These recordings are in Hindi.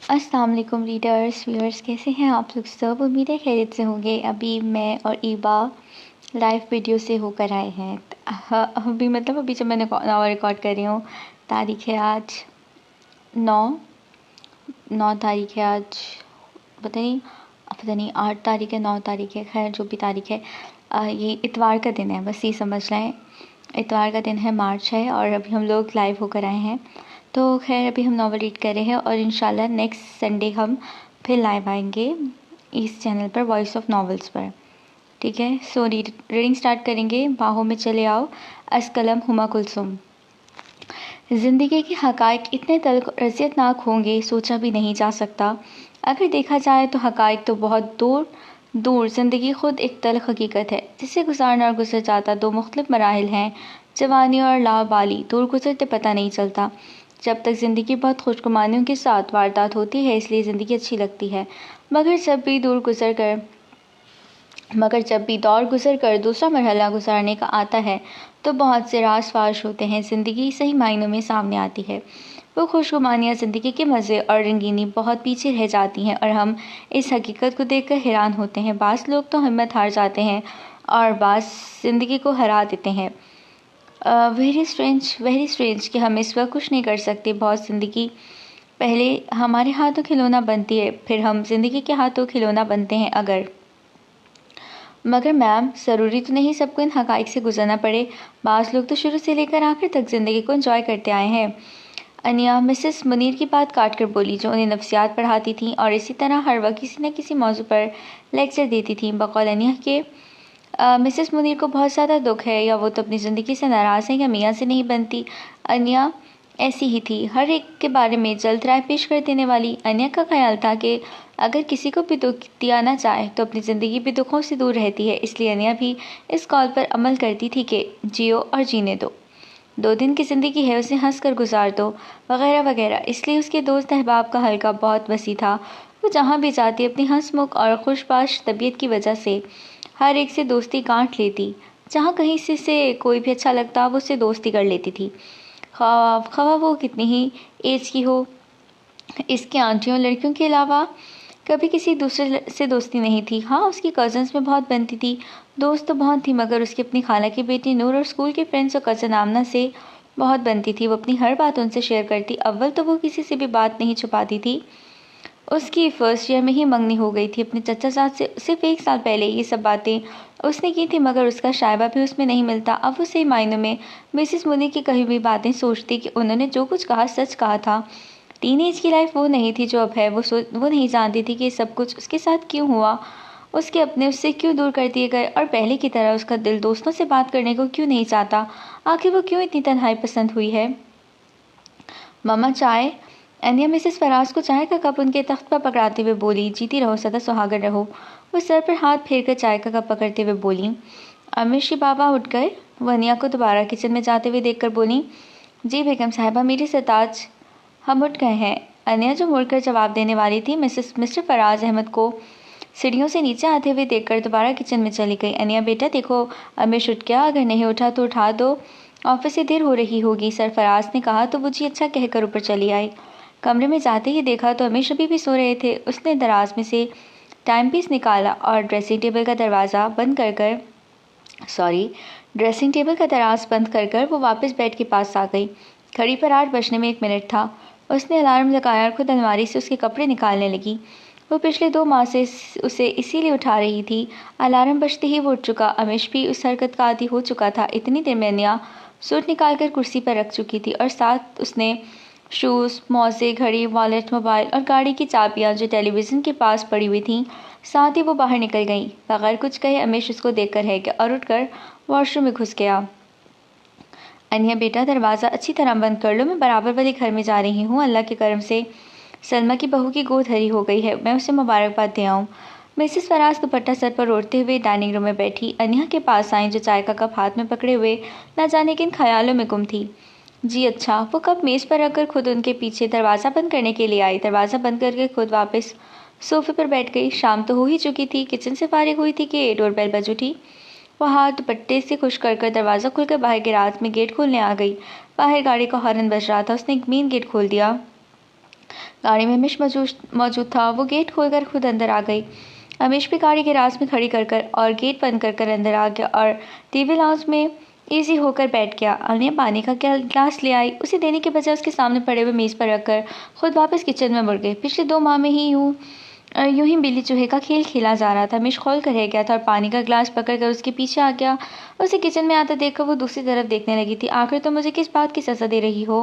अस्सलाम वालेकुम रीडर्स व्यूअर्स, कैसे हैं आप लोग सब। उम्मीद है खैरियत से होंगे। अभी मैं और ईबा लाइव वीडियो से होकर आए हैं। अभी जब मैंने नावल रिकॉर्ड कर रही हूँ, तारीख है आज 9 तारीख है आज। पता नहीं 8 तारीख है, 9 तारीख है, खैर जो भी तारीख है, ये इतवार का दिन है, बस ये समझ लें। इतवार का दिन है, मार्च है, और अभी हम लोग लाइव होकर आए हैं। तो खैर अभी हम नावल रीड कर रहे हैं और इंशाल्लाह नेक्स्ट संडे हम फिर लाइव आएंगे इस चैनल पर, वॉइस ऑफ नॉवेल्स पर। ठीक है, सो रीडिंग स्टार्ट करेंगे। बाहों में चले आओ, अस्कलम हुमा कुलसुम। ज़िंदगी के हक़ाइक़ इतने तल्ख़ और अज़ियतनाक होंगे, सोचा भी नहीं जा सकता। अगर देखा जाए तो हक़ाइक़ तो बहुत दूर दूर, ज़िंदगी ख़ुद एक तल्ख़ हकीकत है जिसे गुजारना और गुजर जाता दो मुख्तलिफ मराहिल हैं। जवानी और लाबाली दूर गुजरते पता नहीं चलता। जब तक ज़िंदगी बहुत खुशगुमानियों के साथ वारदात होती है, इसलिए ज़िंदगी अच्छी लगती है। मगर जब भी दौर गुजर कर दूसरा मरहला गुजारने का आता है, तो बहुत से राज फाश होते हैं। ज़िंदगी सही मायनों में सामने आती है। वो खुशगुमानियाँ, ज़िंदगी के मज़े और रंगीनी बहुत पीछे रह जाती हैं और हम इस हकीकत को देखकर हैरान होते हैं। बाज़ लोग तो हिम्मत हार जाते हैं और बाज़ ज़िंदगी को हरा देते हैं। वेरी स्ट्रेंज कि हम इस वक्त कुछ नहीं कर सकते। बहुत ज़िंदगी पहले हमारे हाथों खिलौना बनती है, फिर हम ज़िंदगी के हाथों खिलौना बनते हैं। मगर मैम, ज़रूरी तो नहीं सबको इन हक़ाइक़ से गुजरना पड़े। बाज़ लोग तो शुरू से लेकर आखिर तक ज़िंदगी को एंजॉय करते आए हैं। अनिया मिसेस मुनीर की बात काट कर बोली, जो उन्हें नफ्सियात पढ़ाती थीं और इसी तरह हर वक्त किसी न किसी मौजू पर लेक्चर देती थीं। बकौल अनिया के मिसेस मुनीर को बहुत ज़्यादा दुख है, या वो तो अपनी ज़िंदगी से नाराज़ हैं या मियाँ से नहीं बनती। अनिया ऐसी ही थी, हर एक के बारे में जल्द राय पेश कर देने वाली। अनिया का ख्याल था कि अगर किसी को भी दुख दिया ना जाए तो अपनी ज़िंदगी भी दुखों से दूर रहती है। इसलिए अनिया भी इस कॉल पर अमल करती थी कि जियो और जीने दो, 2 दिन की ज़िंदगी है, उसे हंस कर गुजार दो, वगैरह वगैरह। इसलिए उसके दोस्त अहबाब का हल्का बहुत वसी था। वो जहाँ भी जाती अपनी हंसमुख और खुशबाश तबीयत की वजह से हर एक से दोस्ती गांठ लेती। जहाँ कहीं से कोई भी अच्छा लगता, वो उससे दोस्ती कर लेती थी, खवा वो कितनी ही एज की हो। इसकी आंटियों लड़कियों के अलावा कभी किसी दूसरे से दोस्ती नहीं थी। हाँ, उसकी कज़न्स में बहुत बनती थी, दोस्त तो बहुत थी, मगर उसकी अपनी खाला की बेटी नूर और स्कूल के फ्रेंड्स और कज़न आमना से बहुत बनती थी। वो अपनी हर बात उनसे शेयर करती। अव्वल तो वो किसी से भी बात नहीं छुपाती थी। उसकी फर्स्ट ईयर में ही मंगनी हो गई थी अपने चचा साथ से। सिर्फ 1 साल पहले ये सब बातें उसने की थी, मगर उसका शायबा भी उसमें नहीं मिलता। अब वो सही मायनों में मिसेस मुनी की कही हुई बातें सोचती कि उन्होंने जो कुछ कहा सच कहा था। टीनेज की लाइफ वो नहीं थी जो अब है। वो नहीं जानती थी कि सब कुछ उसके साथ क्यों हुआ, उसके अपने उससे क्यों दूर कर दिए गए, और पहले की तरह उसका दिल दोस्तों से बात करने को क्यों नहीं चाहता। आखिर वो क्यों इतनी तन्हाई पसंद हुई है। मम्मा चाय। अनिया मिसेस फराज को चाय का कप उनके तख्त पर पकड़ाते हुए बोली, जीती रहो, सदा सुहागन रहो। वो सर पर हाथ फेरकर चाय का कप पकड़ते हुए बोली। अमीशी बाबा उठ गए। वो अनिया को दोबारा किचन में जाते हुए देखकर बोली, जी बेगम साहिबा, मेरी सरताज, हम उठ गए हैं। अनिया जो मुड़कर जवाब देने वाली थी, मिस्टर फराज अहमद को सीढ़ियों से नीचे आते हुए देखकर दोबारा किचन में चली गई। अनिया बेटा देखो, अमीश उठ गया, अगर नहीं उठा तो उठा दो, ऑफिस से देर हो रही होगी, सरफराज ने कहा तो वो जी अच्छा कहकर ऊपर चली आई। कमरे में जाते ही देखा तो अमीश अभी भी सो रहे थे। उसने दराज में से टाइम पीस निकाला और ड्रेसिंग टेबल का दराज बंद कर कर वो वापस बेड के पास आ गई। घड़ी पर 8 बजने में 1 मिनट था। उसने अलार्म लगाया और खुद अलमारी से उसके कपड़े निकालने लगी। वो पिछले 2 माह से उसे इसीलिए उठा रही थी। अलार्म बजते ही वो उठ चुका। अमीश भी उस हरकत का आदी हो चुका था। इतनी देर में अनिया सूट निकालकर कुर्सी पर रख चुकी थी और साथ उसने शूज़, मोज़े, घड़ी, वॉलेट, मोबाइल और गाड़ी की चाबियाँ जो टेलीविज़न के पास पड़ी हुई थीं, साथ ही वो बाहर निकल गई। बगैर कुछ कहे अमीश उसको देखकर है गया और उठकर वॉशरूम में घुस गया। अनिया बेटा, दरवाज़ा अच्छी तरह बंद कर लो, मैं बराबर वाले घर में जा रही हूँ। अल्लाह के करम से सलमा की बहू की गोद हरी हो गई है, मैं उसे मुबारकबाद दे आऊँ। मिसेस फराज दुपट्टा सर पर ओढ़ते हुए डाइनिंग रूम में बैठी अनिया के पास आई, जो चाय का कप हाथ में पकड़े हुए न जाने किन ख्यालों में गुम थी। जी अच्छा। वो कप मेज़ पर रखकर खुद उनके पीछे दरवाज़ा बंद करने के लिए आई। दरवाज़ा बंद करके खुद वापस सोफे पर बैठ गई। शाम तो हो ही चुकी थी। किचन से फारिग हुई थी कि डोरबेल बज उठी। वो हाथ दुपट्टे से खुश कर दरवाज़ा खुलकर बाहर गैराज में गेट खोलने आ गई। बाहर गाड़ी का हॉर्न बज रहा था। उसने मेन गेट खोल दिया। गाड़ी में अमीश मौजूद था। वो गेट खोलकर खुद अंदर आ गई। अमीश भी गाड़ी के रास्ते में खड़ी कर और गेट बंद कर अंदर आ गया और टीवी लाउंज में ईजी होकर बैठ गया। अनिया पानी का गिलास ले आई। उसे देने के बजाय उसके सामने पड़े हुए मेज़ पर रखकर खुद वापस किचन में मुड़ गई। पिछले 2 माह में ही यूं ही बिल्ली चूहे का खेल खेला जा रहा था। अमीश खोल कर रह गया था और पानी का गिलास पकड़कर उसके पीछे आ गया। उसे किचन में आता देखकर वो दूसरी तरफ देखने लगी थी। आखिर तो मुझे किस बात की सजा दे रही हो?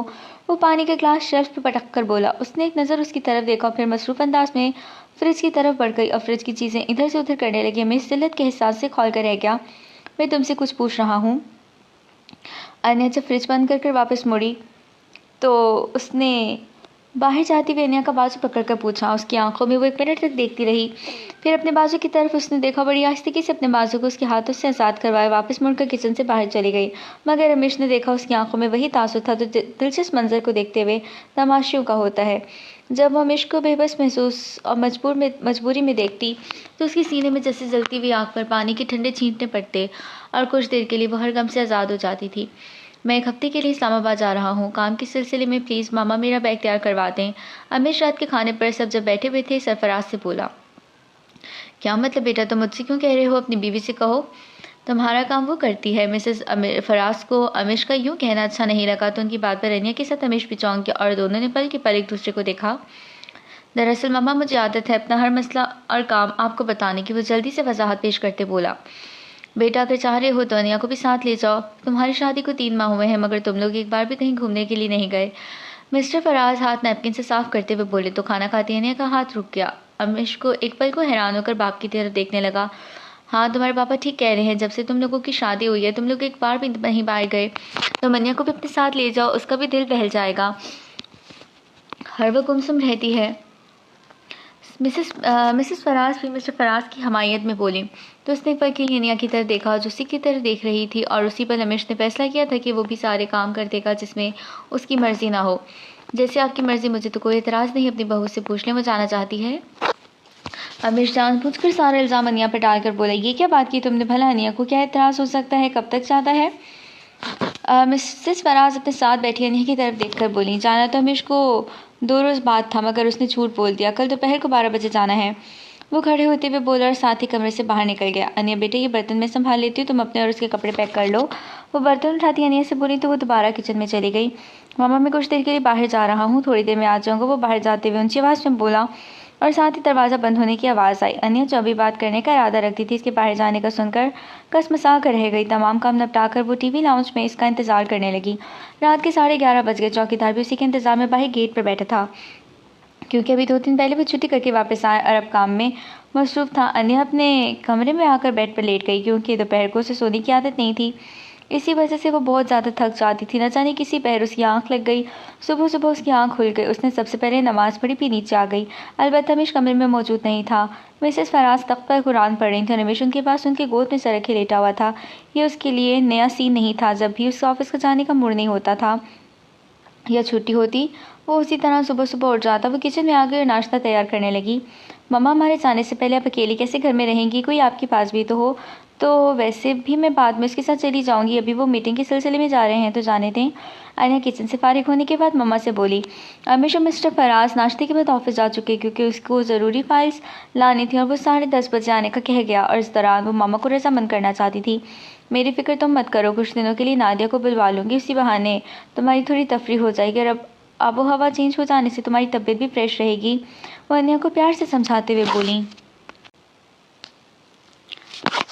वो पानी का गिलास शेल्फ पर पटक कर बोला। उसने एक नज़र उसकी तरफ देखा और फिर मसरूफ अंदाज में फ्रिज की तरफ बढ़ गई और फ्रिज की चीज़ें इधर से उधर करने लगी। अमीश जिल्लत के एहसास से खोल कर रह गया। मैं तुमसे कुछ पूछ रहा हूँ। अनिया जब फ्रिज बंद कर वापस मुड़ी तो उसने बाहर जाती हुई अनिया का बाजू पकड़कर पूछा। उसकी आंखों में वो 1 मिनट तक देखती रही। फिर अपने बाजू की तरफ उसने देखा। बड़ी आस्तीकी से अपने बाजू को उसके हाथों से आज़ाद करवाया वापस मुड़कर किचन से बाहर चली गई। मगर रमेश ने देखा उसकी आंखों में वही तासुर था जो दिलचस्प मंजर को देखते हुए तमाशियों का होता है। जब वो रमेश को बेबस महसूस और मजबूरी में देखती तो उसके सीने में जैसे जलती हुई आग पर पानी के ठंडे छींटे पड़ते और कुछ देर के लिए वो हर गम से आज़ाद हो जाती थी। मैं 1 हफ्ते के लिए इस्लामाबाद जा रहा हूँ। काम के सिलसिले में प्लीज़ मामा मेरा बैग तैयार करवा दें। अमीश रात के खाने पर सब जब बैठे हुए थे सरफराज से बोला। क्या मतलब बेटा, तुम मुझसे क्यों कह रहे हो? अपनी बीवी से कहो। तुम्हारा काम वो करती है। मिसेस फराज को अमीश का यूँ कहना अच्छा नहीं लगा तो उनकी बात पर अनिया के साथ अमीश भी चौंक गया और दोनों ने पल के पल एक दूसरे को देखा। दरअसल मामा मुझे आदत है अपना हर मसला और काम आपको बताने की। वो जल्दी से वजाहत पेश करते बोला। बेटा अगर चाह रहे हो तो अनिया को भी साथ ले जाओ। तुम्हारी शादी को 3 माह हुए हैं मगर तुम लोग एक बार भी कहीं घूमने के लिए नहीं गए। मिस्टर फराज हाथ नैपकिन से साफ करते हुए बोले तो खाना खाती अनिया का हाथ रुक गया। अमीश को एक पल को हैरान होकर बाप की तरफ देखने लगा। हाँ तुम्हारे पापा ठीक कह रहे हैं। जब से तुम लोगों की शादी हुई है तुम लोग एक बार भी नहीं बाहर गए। तो अनिया को भी अपने साथ ले जाओ, उसका भी दिल बहल जाएगा। हर वक्त गुमसुम रहती है। मिसेस फराज भी मिस्टर फराज की हमायत में बोली तो उसने एक पल के लिए अनिया की तरफ देखा जो उसी की तरफ देख रही थी और उसी पर अमीश ने फैसला किया था कि वो भी सारे काम कर देगा जिसमें उसकी मर्जी ना हो। जैसे आपकी मर्जी, मुझे तो कोई एतराज़ नहीं। अपनी बहू से पूछ लें वो जाना चाहती है। अमीश जानबूझकर सारा इल्ज़ाम अनिया पर डालकर बोला। ये क्या बात की तुमने? भला अनिया को क्या एतराज़ हो सकता है? कब तक जाता है? मिसेस फराज अपने साथ बैठी अनिया की तरफ देखकर बोली। जाना तो अमीश को 2 रोज़ बाद था मगर उसने झूठ बोल दिया। कल दोपहर को 12 बजे जाना है। वो खड़े होते हुए बोला और साथ ही कमरे से बाहर निकल गया। अनिया बेटे ये बर्तन मैं संभाल लेती हूँ, तुम अपने और उसके कपड़े पैक कर लो। वो बर्तन उठाती अनिया से बोली तो वो दोबारा किचन में चली गई। मामा मैं कुछ देर के लिए बाहर जा रहा हूँ, थोड़ी देर में आ जाऊँगा। वो बाहर जाते हुए ऊंची आवाज़ में बोला और साथ ही दरवाज़ा बंद होने की आवाज़ आई। अनिया जो अभी बात करने का इरादा रखती थी इसके बाहर जाने का सुनकर कसमसा कर रह गई। तमाम काम निपटाकर वो टीवी लाउंज में इसका इंतजार करने लगी। रात के 11:30 बज गए। चौकीदार भी उसी के इंतजार में बाहर गेट पर बैठा था क्योंकि अभी 2 दिन पहले वो छुट्टी करके वापस आए और अब काम में मसरूफ था। अनिया अपने कमरे में आकर बेड पर लेट गई क्योंकि दोपहर को उसे सोने की आदत नहीं थी। इसी वजह से वो बहुत ज़्यादा थक जाती थी। न जाने किसी पहर उसकी आंख लग गई। सुबह सुबह उसकी आंख खुल गई। उसने सबसे पहले नमाज़ पढ़ी फिर नीचे आ गई। अलबत्ता रमेश कमरे में मौजूद नहीं था। मिसेस फराज तख्त पर कुरान पढ़ रही थी। रमेश उनके पास उनके गोद में सर रखे लेटा हुआ था। ये उसके लिए नया सीन नहीं था। जब भी उसके ऑफिस का जाने का मूड नहीं होता था या छुट्टी होती वो उसी तरह सुबह सुबह उठ जाता। वो किचन में आ गई और नाश्ता तैयार करने लगी। मम्मा हमारे जाने से पहले आप अकेली कैसे घर में रहेंगी? कोई आपके पास भी तो हो। तो वैसे भी मैं बाद में उसके साथ चली जाऊंगी। अभी वो मीटिंग के सिलसिले में जा रहे हैं तो जाने दें। अनिया किचन से फारिग होने के बाद मम्मा से बोली। हमेशा मिस्टर फराज नाश्ते के बाद ऑफिस जा चुके क्योंकि उसको ज़रूरी फाइल्स लानी थी और वो 10:30 बजे आने का कह गया और इस दौरान वो मामा को रजामंद करना चाहती थी। मेरी फिक्र तुम मत करो, कुछ दिनों के लिए नादिया को बुलवा लूँगी। उसी बहाने तुम्हारी थोड़ी तफरी हो जाएगी और अब आबो हवा चेंज हो जाने से तुम्हारी तबीयत भी फ्रेश रहेगी। वो अनिया को प्यार से समझाते हुए बोली।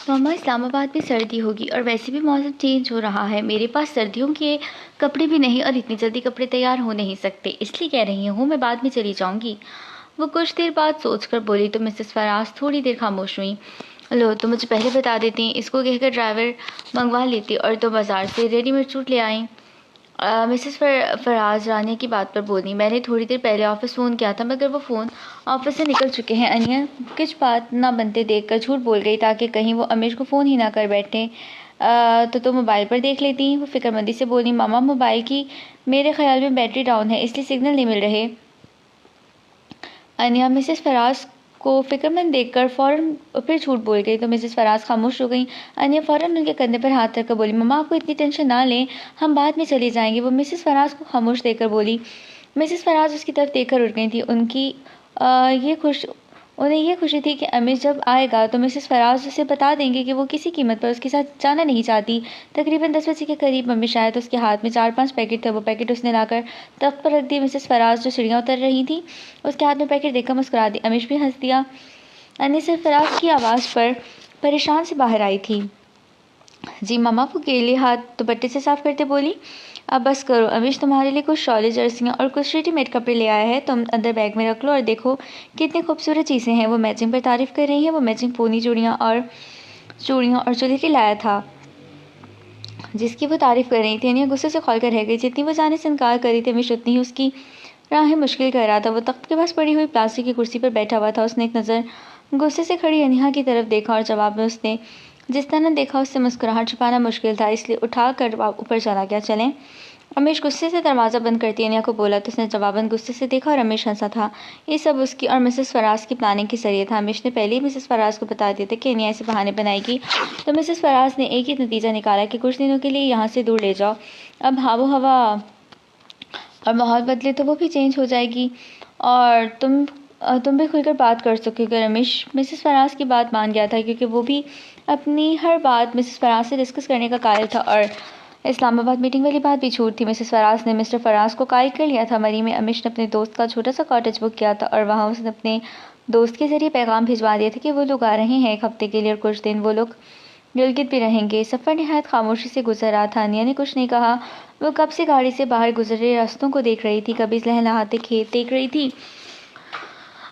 मामा इस्लामाबाद में सर्दी होगी और वैसे भी मौसम चेंज हो रहा है। मेरे पास सर्दियों के कपड़े भी नहीं और इतनी जल्दी कपड़े तैयार हो नहीं सकते, इसलिए कह रही हूँ मैं बाद में चली जाऊँगी। वो कुछ देर बाद सोचकर बोली तो मिसेस फराज थोड़ी देर खामोश हुई। लो तो मुझे पहले बता देती, इसको कहकर ड्राइवर मंगवा लेती और तो बाज़ार से रेडीमेड सूट ले आई। मिसेस फराज रानिया की बात पर बोली। मैंने थोड़ी देर पहले ऑफिस फ़ोन किया था मगर वो फ़ोन ऑफिस से निकल चुके हैं। अनिया कुछ बात ना बनते देखकर झूठ बोल गई ताकि कहीं वो अमीर को फ़ोन ही ना कर बैठे। तो मोबाइल पर देख लेती। वो फिक्रमंदी से बोली। मामा मोबाइल की मेरे ख्याल में बैटरी डाउन है इसलिए सिग्नल नहीं मिल रहे। अनिया मिसेस फराज को फिक्रमंद देखकर फ़ौरन फिर झूठ बोल गई तो मिसेस फराज खामोश हो गई। अनिया फ़ौरन उनके कंधे पर हाथ रखकर बोली। मम्मा आपको इतनी टेंशन ना लें, हम बाद में चली जाएंगे। वो मिसेस फराज को खामोश देखकर बोली। मिसेस फराज उसकी तरफ देखकर उठ गई थी। उन्हें ये खुशी थी कि अमीश जब आएगा तो मिसेस फराज उसे बता देंगे कि वो किसी कीमत पर उसके साथ जाना नहीं चाहती। तकरीबन 10 बजे के करीब अमीश आया तो उसके हाथ में 4-5 पैकेट थे। वो पैकेट उसने लाकर तख्त पर रख दिए। मिसेस फराज जो सीढ़ियाँ उतर रही थी उसके हाथ में पैकेट देखकर मुस्कुरा दी। अमीश भी हंस दिया। मिसेस फराज की आवाज़ पर परेशान से बाहर आई थी। जी मामा, वो गीले हाथ दुपट्टे से साफ करते बोली। अब बस करो, अमीश तुम्हारे लिए कुछ शॉले, जर्सियाँ और कुछ रेडीमेड कपड़े ले आया है, तुम अंदर बैग में रख लो और देखो कितनी खूबसूरत चीज़ें हैं। वो मैचिंग पर तारीफ कर रही है। वो मैचिंग पोनी चूड़ियाँ और ज्वेलरी लाया था जिसकी वो तारीफ कर रही थी। अनिया गुस्से से खौल कर रह गई। जितनी वो जाने से इनकार कर रही थी अमीश उतनी ही उसकी राहें मुश्किल कर रहा था। वो तख्त के पास पड़ी हुई प्लास्टिक की कुर्सी पर बैठा हुआ था। उसने एक नज़र गुस्से से खड़ी अनिया की तरफ देखा और जवाब में उसने जिस तरह देखा उससे मुस्कुराहट छुपाना मुश्किल था, इसलिए उठा कर ऊपर चला गया। चलें। रमेश गुस्से से दरवाज़ा बंद करती अनिया को बोला तो उसने जवाबन गुस्से से देखा और रमेश हंसा था। ये सब उसकी और मिसेस फराज की प्लानिंग के जरिए था। रमेश ने पहले ही मिसेस फराज को बता दिया था कि अनिया ऐसे बहाने बनाएगी, तो मिसेस फराज ने एक ही नतीजा निकाला कि कुछ दिनों के लिए यहाँ से दूर ले जाओ। अब आबो हवा और माहौल बदले तो वो भी चेंज हो जाएगी और तुम भी खुलकर बात कर सकोगे। रमेश मिसेस फराज की बात मान गया था क्योंकि वो भी अपनी हर बात मिसेस फराज से डिस्कस करने का कायल था और इस्लामाबाद मीटिंग वाली बात भी छूट थी। मिसेस फराज ने मिस्टर फराज को कायल कर लिया था। मरी में अमीश ने अपने दोस्त का छोटा सा कॉटेज बुक किया था और वहाँ उसने अपने दोस्त के ज़रिए पैगाम भिजवा दिया था कि वो लोग आ रहे हैं 1 हफ्ते के लिए और कुछ दिन वो लोग गिलगित भी रहेंगे। सफ़र नहायत खामोशी से गुजर रहा था। अनिया ने कुछ नहीं कहा। वो कब से गाड़ी से बाहर गुजर रहे रास्तों को देख रही थी, कभी लहलहाते खेत देख रही थी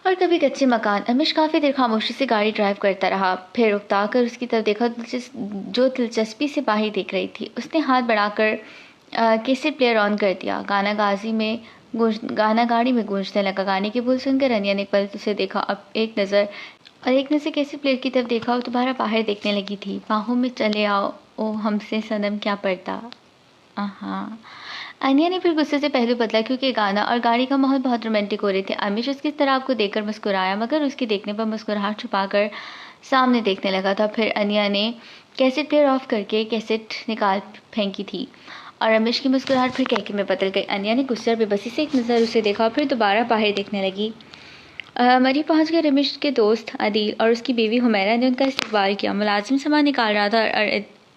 और कभी कच्चे मकान। अमीश काफ़ी देर खामोशी से गाड़ी ड्राइव करता रहा, फिर उकता कर उसकी तरफ देखा जो दिलचस्पी से बाहर देख रही थी। उसने हाथ बढ़ाकर कैसेट प्लेयर ऑन कर दिया। गाना गाड़ी में गूंजने लगा। गाने के बोल सुनकर अनिया ने एक पल उसे देखा, अब एक नज़र कैसेट प्लेयर की तरफ देखा और दोबारा बाहर देखने लगी थी। बाहों में चले आओ, ओ हमसे सनम क्या पड़ता। हाँ, अनिया ने फिर गुस्से से पहलू बदला क्योंकि गाना और गाड़ी का माहौल बहुत रोमांटिक हो रहे थे। अमीश उसकी तरफ को देखकर मुस्कुराया मगर उसके देखने पर मुस्कुराहट छुपाकर सामने देखने लगा था। फिर अनिया ने कैसेट प्लेयर ऑफ करके कैसेट निकाल फेंकी थी और रमेश की मुस्कुराहट फिर कहके में बदल गई। अनिया ने गुस्से और बेबसी से एक नज़र उसे देखा और फिर दोबारा बाहर देखने लगी। मरी पहुंच गए। रमेश के दोस्त अदील और उसकी बीवी हुमैरा ने उनका इस्तकबाल किया। मुलाजिम सामान निकाल रहा था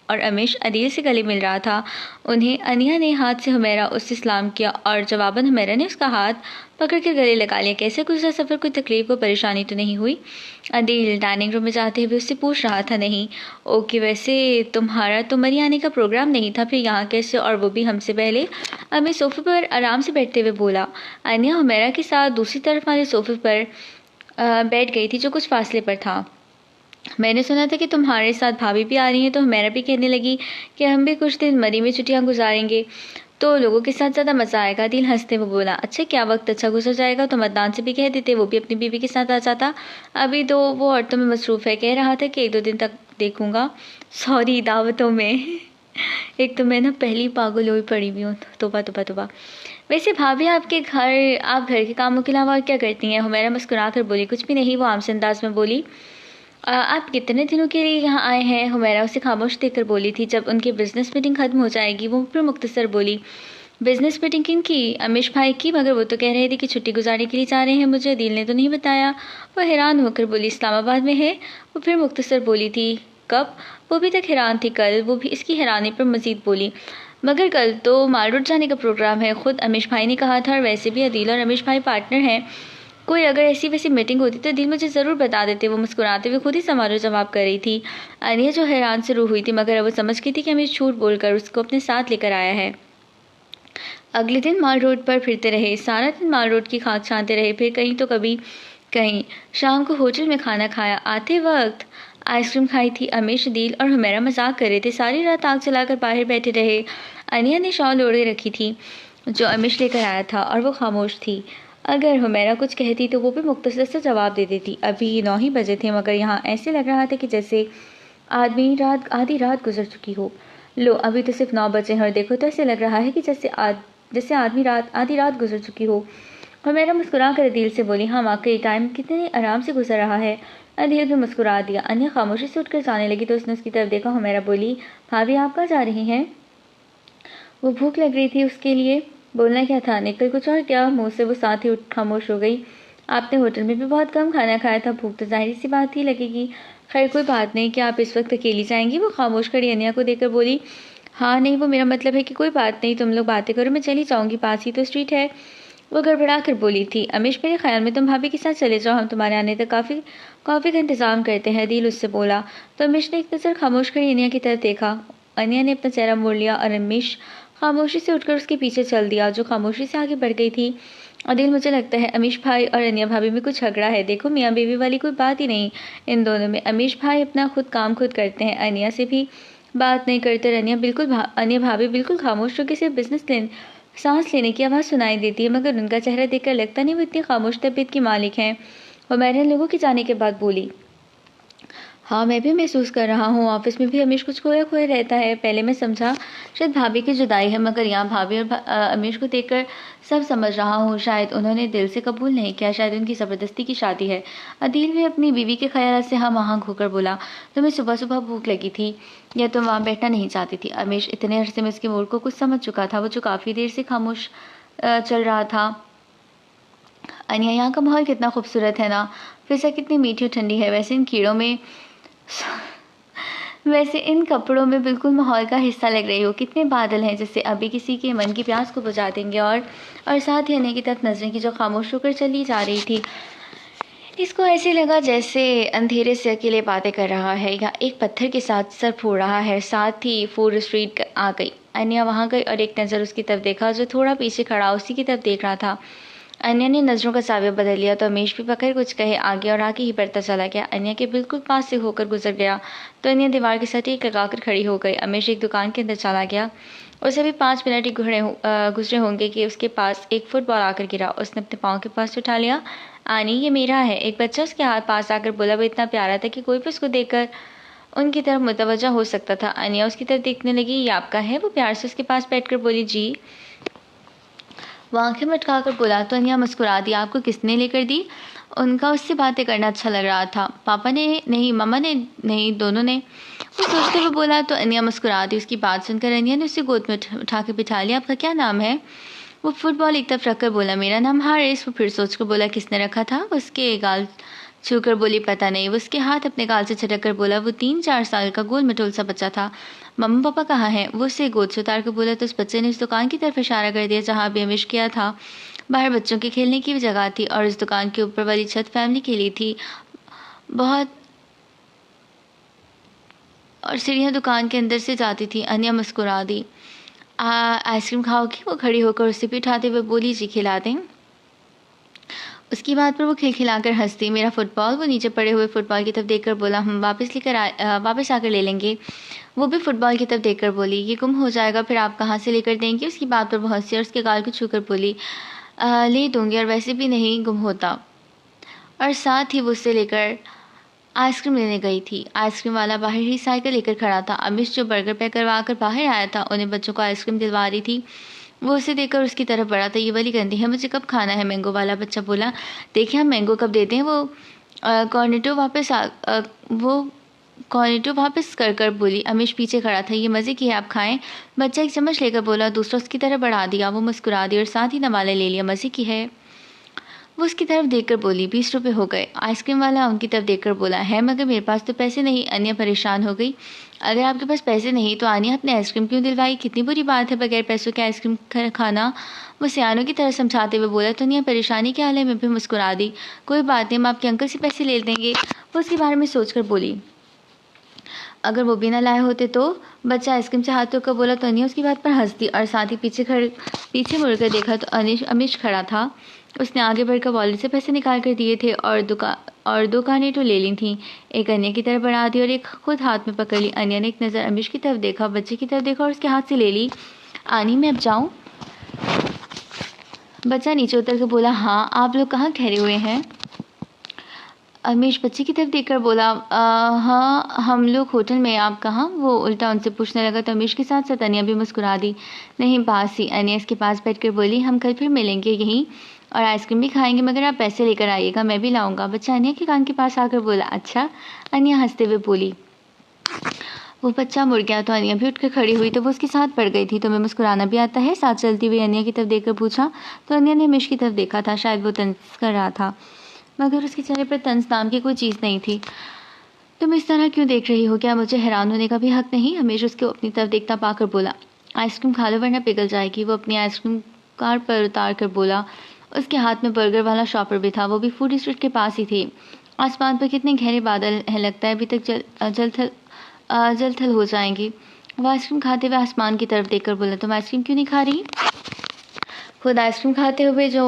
और अमीश अदील से गले मिल रहा था। उन्हें अनिया ने हाथ से हुमैरा उससे सलाम किया और जवाबन हुमैरा ने उसका हाथ पकड़ कर गले लगा लिया। कैसे गुजरा सफ़र, कोई तकलीफ व परेशानी तो नहीं हुई? अदील डाइनिंग रूम में जाते हुए उससे पूछ रहा था। नहीं। ओके, वैसे तुम्हारा तो मरी आने का प्रोग्राम नहीं था, फिर यहाँ कैसे, और वो भी हमसे पहले? अमीश सोफे पर आराम से बैठते हुए बोला। अनिया हुमैरा के साथ दूसरी तरफ वाले सोफे पर बैठ गई थी जो कुछ फासले पर था। मैंने सुना था कि तुम्हारे साथ भाभी भी आ रही हैं, तो हुमैरा भी कहने लगी कि हम भी कुछ दिन मरी में छुट्टियां गुजारेंगे तो लोगों के साथ ज़्यादा मज़ा आएगा। दिल हंसते हुए बोला। अच्छा, क्या वक्त अच्छा गुजर जाएगा तो मदनान से भी कह देते, वो भी अपनी बीवी के साथ आ जाता। अभी तो वो औरतों में मसरूफ़ है, कह रहा था कि 1-2 दिन तक देखूंगा। सॉरी, दावतों में एक तो मैं ना पहली पागल हुई पड़ी हुई हूँ। तोबा। वैसे भाभी आप घर के कामों के अलावा और क्या करती हैं? हुमैरा मुस्कुरा कर बोली। कुछ भी नहीं, वो आमसे अंदाज में बोली। आप कितने दिनों के लिए यहाँ आए हैं? हुमैरा उसे खामोश देखकर बोली थी। जब उनकी बिजनेस मीटिंग खत्म हो जाएगी। वो फिर मुख्तसर बोली। बिजनेस मीटिंग किनकी? अमीश भाई की, मगर वो तो कह रहे थे कि छुट्टी गुजारने के लिए जा रहे हैं। मुझे दिल ने तो नहीं बताया। वो हैरान होकर बोली। इस्लामाबाद में है? वो फिर मुख्तसर बोली थी। कब? वो भी तक हैरान थी। कल। वो भी इसकी हैरानी पर मजीद बोली। मगर कल तो माल रोड जाने का प्रोग्राम है, खुद अमीश भाई ने कहा था, और वैसे भी अदील और अमीश भाई पार्टनर हैं। कोई अगर ऐसी वैसी मीटिंग होती तो दिल मुझे ज़रूर बता देते। वो मुस्कुराते हुए खुद ही समारोह जवाब कर रही थी। अनिया जो हैरान से रूह हुई थी, मगर वो समझ गई थी कि अमीश झूठ बोलकर उसको अपने साथ लेकर आया है। अगले दिन माल रोड पर फिरते रहे। सारा दिन माल रोड की खाक छानते रहे। फिर कहीं तो कभी कहीं। शाम को होटल में खाना खाया। आते वक्त आइसक्रीम खाई थी। अमीश, दिल और हुमैरा मजाक कर रहे थे। सारी रात आग जलाकर बाहर बैठे रहे। अनिया ने शॉल ओढ़े रखी थी जो अमीश लेकर आया था और वो खामोश थी। अगर हुमैरा कुछ कहती तो वो भी मुख्तसर से जवाब दे देती। अभी 9 ही बजे थे, मगर यहाँ ऐसे लग रहा था कि जैसे आधी रात गुजर चुकी हो। लो, अभी तो सिर्फ 9 बजे हैं और देखो तो ऐसे लग रहा है कि जैसे आधी रात गुजर चुकी हो। हुमैरा मुस्कुरा कर दिल से बोली। हाँ वाकई, टाइम कितने आराम से गुजर रहा है। अदील भी मुस्कुरा दिया। अन्य खामोशी से उठकर जाने लगी तो उसने उसकी तरफ देखा। हुमैरा बोली। भाभी, आप कहाँ जा रही हैं? वो भूख लग रही थी उसके लिए बोलना क्या था, निकल कुछ और क्या, मुंह से वो साथ ही उठ खामोश हो गई। आपने होटल में भी बहुत कम खाना खाया था, भूख तो जाहिर सी बात ही लगेगी। खैर कोई बात नहीं, क्या आप इस वक्त अकेली जाएंगी? वो खामोश खड़ी अनिया को देखकर बोली। हाँ नहीं, वो मेरा मतलब है कि कोई बात नहीं, तुम लोग बातें करो, मैं चली जाऊंगी, पास ही तो स्ट्रीट है। वो गड़बड़ा कर बोली थी। अमीश, मेरे ख्याल में तुम भाभी के साथ चले जाओ, हम तुम्हारे आने तक कॉफ़ी का इंतजाम करते हैं, दिल उससे बोला। तो अमीश ने एक नज़र खामोश खड़ी अनिया की तरफ देखा। अनिया ने अपना चेहरा मोड़ लिया और अमीश खामोशी से उठकर उसके पीछे चल दिया, जो खामोशी से आगे बढ़ गई थी। अदिल, मुझे लगता है अमीश भाई और अनिया भाभी में कुछ झगड़ा है। देखो मियाँ बीवी वाली कोई बात ही नहीं इन दोनों में। अमीश भाई अपना काम खुद करते हैं, अनिया से भी बात नहीं करते। अनिया भाभी बिल्कुल खामोश, जो कि सिर्फ सांस लेने की आवाज़ सुनाई देती है, मगर उनका चेहरा देखकर लगता नहीं वो इतनी खामोश तबीयत की मालिक हैं। वो मैंने लोगों के जाने के बाद बोली। हाँ मैं भी महसूस कर रहा हूँ, ऑफिस में भी अमीश कुछ खोया खोया रहता है। पहले मैं समझा शायद भाभी की जुदाई है, मगर यहाँ भाभी और अमीश को देखकर सब समझ रहा हूँ। शायद उन्होंने दिल से कबूल नहीं किया, शायद उनकी ज़बरदस्ती की शादी है। अदील भी अपनी बीवी के ख्याल से हाँ वहाँ होकर बोला। तुम्हें सुबह सुबह भूख लगी थी या तुम वहाँ बैठना नहीं चाहती थी? अमीश इतने अरसे में उसके मूड को कुछ समझ चुका था, वो जो काफ़ी देर से खामोश चल रहा था। अनिया, यहाँ का माहौल कितना खूबसूरत है ना, फिजा कितनी मीठी और ठंडी है। वैसे इन कपड़ों में बिल्कुल माहौल का हिस्सा लग रही हो। कितने बादल हैं जिससे अभी किसी के मन की प्यास को बुझा देंगे। और साथ ही अनिया की तरफ नजरें की, जो खामोश होकर चली जा रही थी। इसको ऐसे लगा जैसे अंधेरे से अकेले बातें कर रहा है या एक पत्थर के साथ सर फोड़ रहा है। साथ ही फूड स्ट्रीट आ गई। अनिया वहाँ गई और एक नज़र उसकी तरफ देखा, जो थोड़ा पीछे खड़ा उसी की तरफ देख रहा था। अनिया ने नज़रों का जाविया बदल लिया तो अमीश भी पकड़ कुछ कहे आगे और आगे ही बढ़ता चला गया। अनिया के बिल्कुल पास से होकर गुजर गया तो अनिया दीवार के साथ एक लगाकर खड़ी हो गई। अमीश एक दुकान के अंदर चला गया। उसे भी 5 मिनट ही गुजरे होंगे कि उसके पास एक फुटबॉल आकर गिरा। उसने अपने पाँव के पास उठा लिया। आनी, ये मेरा है। एक बच्चा उसके हाथ पास आकर बोला। वो इतना प्यारा था कि कोई भी उसको देखकर उनकी तरफ मुतवज्जा हो सकता था। अनिया उसकी तरफ देखने लगी। ये आपका है? वो प्यार से उसके पास बैठकर बोली। जी। वो आंखें मटकाकर बोला तो अनिया मुस्कुरा दी। आपको किसने लेकर दी? उनका उससे बातें करना अच्छा लग रहा था। पापा ने नहीं, मम्मा ने नहीं, दोनों ने। वो सोचते हुए बोला तो अनिया मुस्कुरा दी। उसकी बात सुनकर अनिया ने उसे गोद में उठा के बिठा लिया। आपका क्या नाम है? वो फुटबॉल एक तरफ रखकर बोला। मेरा नाम हारिस। वो फिर सोचकर बोला किसने रखा था? उसके गाल छूकर बोली पता नहीं। वो उसके हाथ अपने गाल से झटक कर बोला। वो 3-4 साल का गोल मटोल सा बच्चा था। मम्मा पापा कहाँ हैं? वो उसे गोद से उतार कर बोला तो उस बच्चे ने उस दुकान की तरफ इशारा कर दिया जहाँ अभी अमीश किया था। बाहर बच्चों के खेलने की भी जगह थी और इस दुकान के ऊपर वाली छत फैमिली के लिए थी। बहुत और सीढ़ियाँ दुकान के अंदर से जाती थी। अनिया मुस्कुरा दी। आइसक्रीम खाओगी? वो खड़ी होकर उसे भी उठाते हुए बोली। जी खिला दें। उसकी बात पर वो खिलखिलाकर हंसती। मेरा फुटबॉल? वो नीचे पड़े हुए फुटबॉल की तरफ देखकर बोला। हम वापस आकर ले लेंगे। वो भी फुटबॉल की तरफ देखकर बोली। ये गुम हो जाएगा, फिर आप कहाँ से लेकर देंगे? उसकी बात पर वो हंसी और उसके गाल को छूकर बोली। ले दूंगी, और वैसे भी नहीं गुम होता। और साथ ही वो उससे लेकर आइसक्रीम लेने गई थी। आइसक्रीम वाला बाहर ही साइकिल लेकर खड़ा था। अमीश जो बर्गर पैक करवा कर बाहर आया था, उन्हें बच्चों को आइसक्रीम दिलवा रही थी। वो उसे देखकर उसकी तरफ बढ़ा था। ये वाली गंदी है, मुझे कब खाना है? मैंगो वाला बच्चा बोला। देखिए हम मैंगो कब देते हैं? वो कॉर्नेटो वापस कर बोली। अमीश पीछे खड़ा था। ये मज़े की है, आप खाएं। बच्चा एक चम्मच लेकर बोला। दूसरा उसकी तरफ बढ़ा दिया। वो मुस्कुरा दी और साथ ही नवाले ले लिया। मज़े की है? वो उसकी तरफ देखकर बोली। 20 रुपये हो गए। आइसक्रीम वाला उनकी तरफ देखकर बोला। है, मगर मेरे पास तो पैसे नहीं। अनिया परेशान हो गई। अगर आपके पास पैसे नहीं तो आनिया अपने आइसक्रीम क्यों दिलवाई? कितनी बुरी बात है बगैर पैसों के आइसक्रीम खाना। वो सियानों की तरह समझाते हुए बोला। तो अनिया परेशानी क्या हाल है? मैं भी मुस्कुरा दी। कोई बात नहीं, हम आपके अंकल से पैसे ले देंगे। वो उसके बारे में सोचकर बोली। अगर वो भी ना लाए होते तो? बच्चा आइसक्रीम से हाथ धोकर बोला तो अनिया उसकी बात पर हंस दी और साथ ही पीछे मुड़कर देखा तो अमीश खड़ा था। उसने आगे बढ़कर वॉलेट से पैसे निकाल कर दिए थे और दो कानेटो ले ली थी। एक अनिया की तरफ बढ़ा दी और एक खुद हाथ में पकड़ ली। अनिया ने एक नज़र अमीश की तरफ देखा, बच्चे की तरफ देखा और उसके हाथ से ले ली। आनी, मैं अब जाऊँ? बच्चा नीचे उतर कर बोला। हाँ, आप लोग कहाँ ठहरे हुए हैं? अमीश बच्चे की तरफ देखकर बोला। हाँ, हम लोग होटल में। आप कहाँ? वो उल्टा उनसे पूछने लगा तो अमीश के साथ साथ अनिया भी मुस्कुरा दी। नहीं, पास ही। अनिया इसके पास बैठकर बोली। हम कल फिर मिलेंगे यहीं और आइसक्रीम भी खाएंगे, मगर आप पैसे लेकर आइएगा, मैं भी लाऊंगा। बच्चा अनिया के कान के पास आकर बोला। अच्छा। अनिया हंसते हुए बोली। वो बच्चा मुड़ गया तो अनिया भी उठकर खड़ी हुई तो वो उसके साथ पड़ गई थी। तुम्हें मुस्कुराना भी आता है? साथ चलती हुई अनिया की तरफ देखकर पूछा। तो अनिया ने हमेश की तरफ देखा था, शायद वो तंज कर रहा था, मगर उसके चेहरे पर तंज नाम की कोई चीज़ नहीं थी। तुम इस तरह क्यों देख रही हो? क्या मुझे हैरान होने का भी हक नहीं? हमेश उसको अपनी तरफ देखता पाकर बोला। आइसक्रीम खा लो वरना पिघल जाएगी। वो अपनी आइसक्रीम कार पर उतार कर बोला। उसके हाथ में बर्गर वाला शॉपर भी था, वो भी फूड स्ट्रीट के पास ही थी। आसमान पर कितने गहरे बादल हैं, लगता है अभी तक जल थल हो जाएंगी। वो आइसक्रीम खाते हुए आसमान की तरफ देखकर बोला। तुम आइसक्रीम क्यों नहीं खा रही? खुद आइसक्रीम खाते हुए जो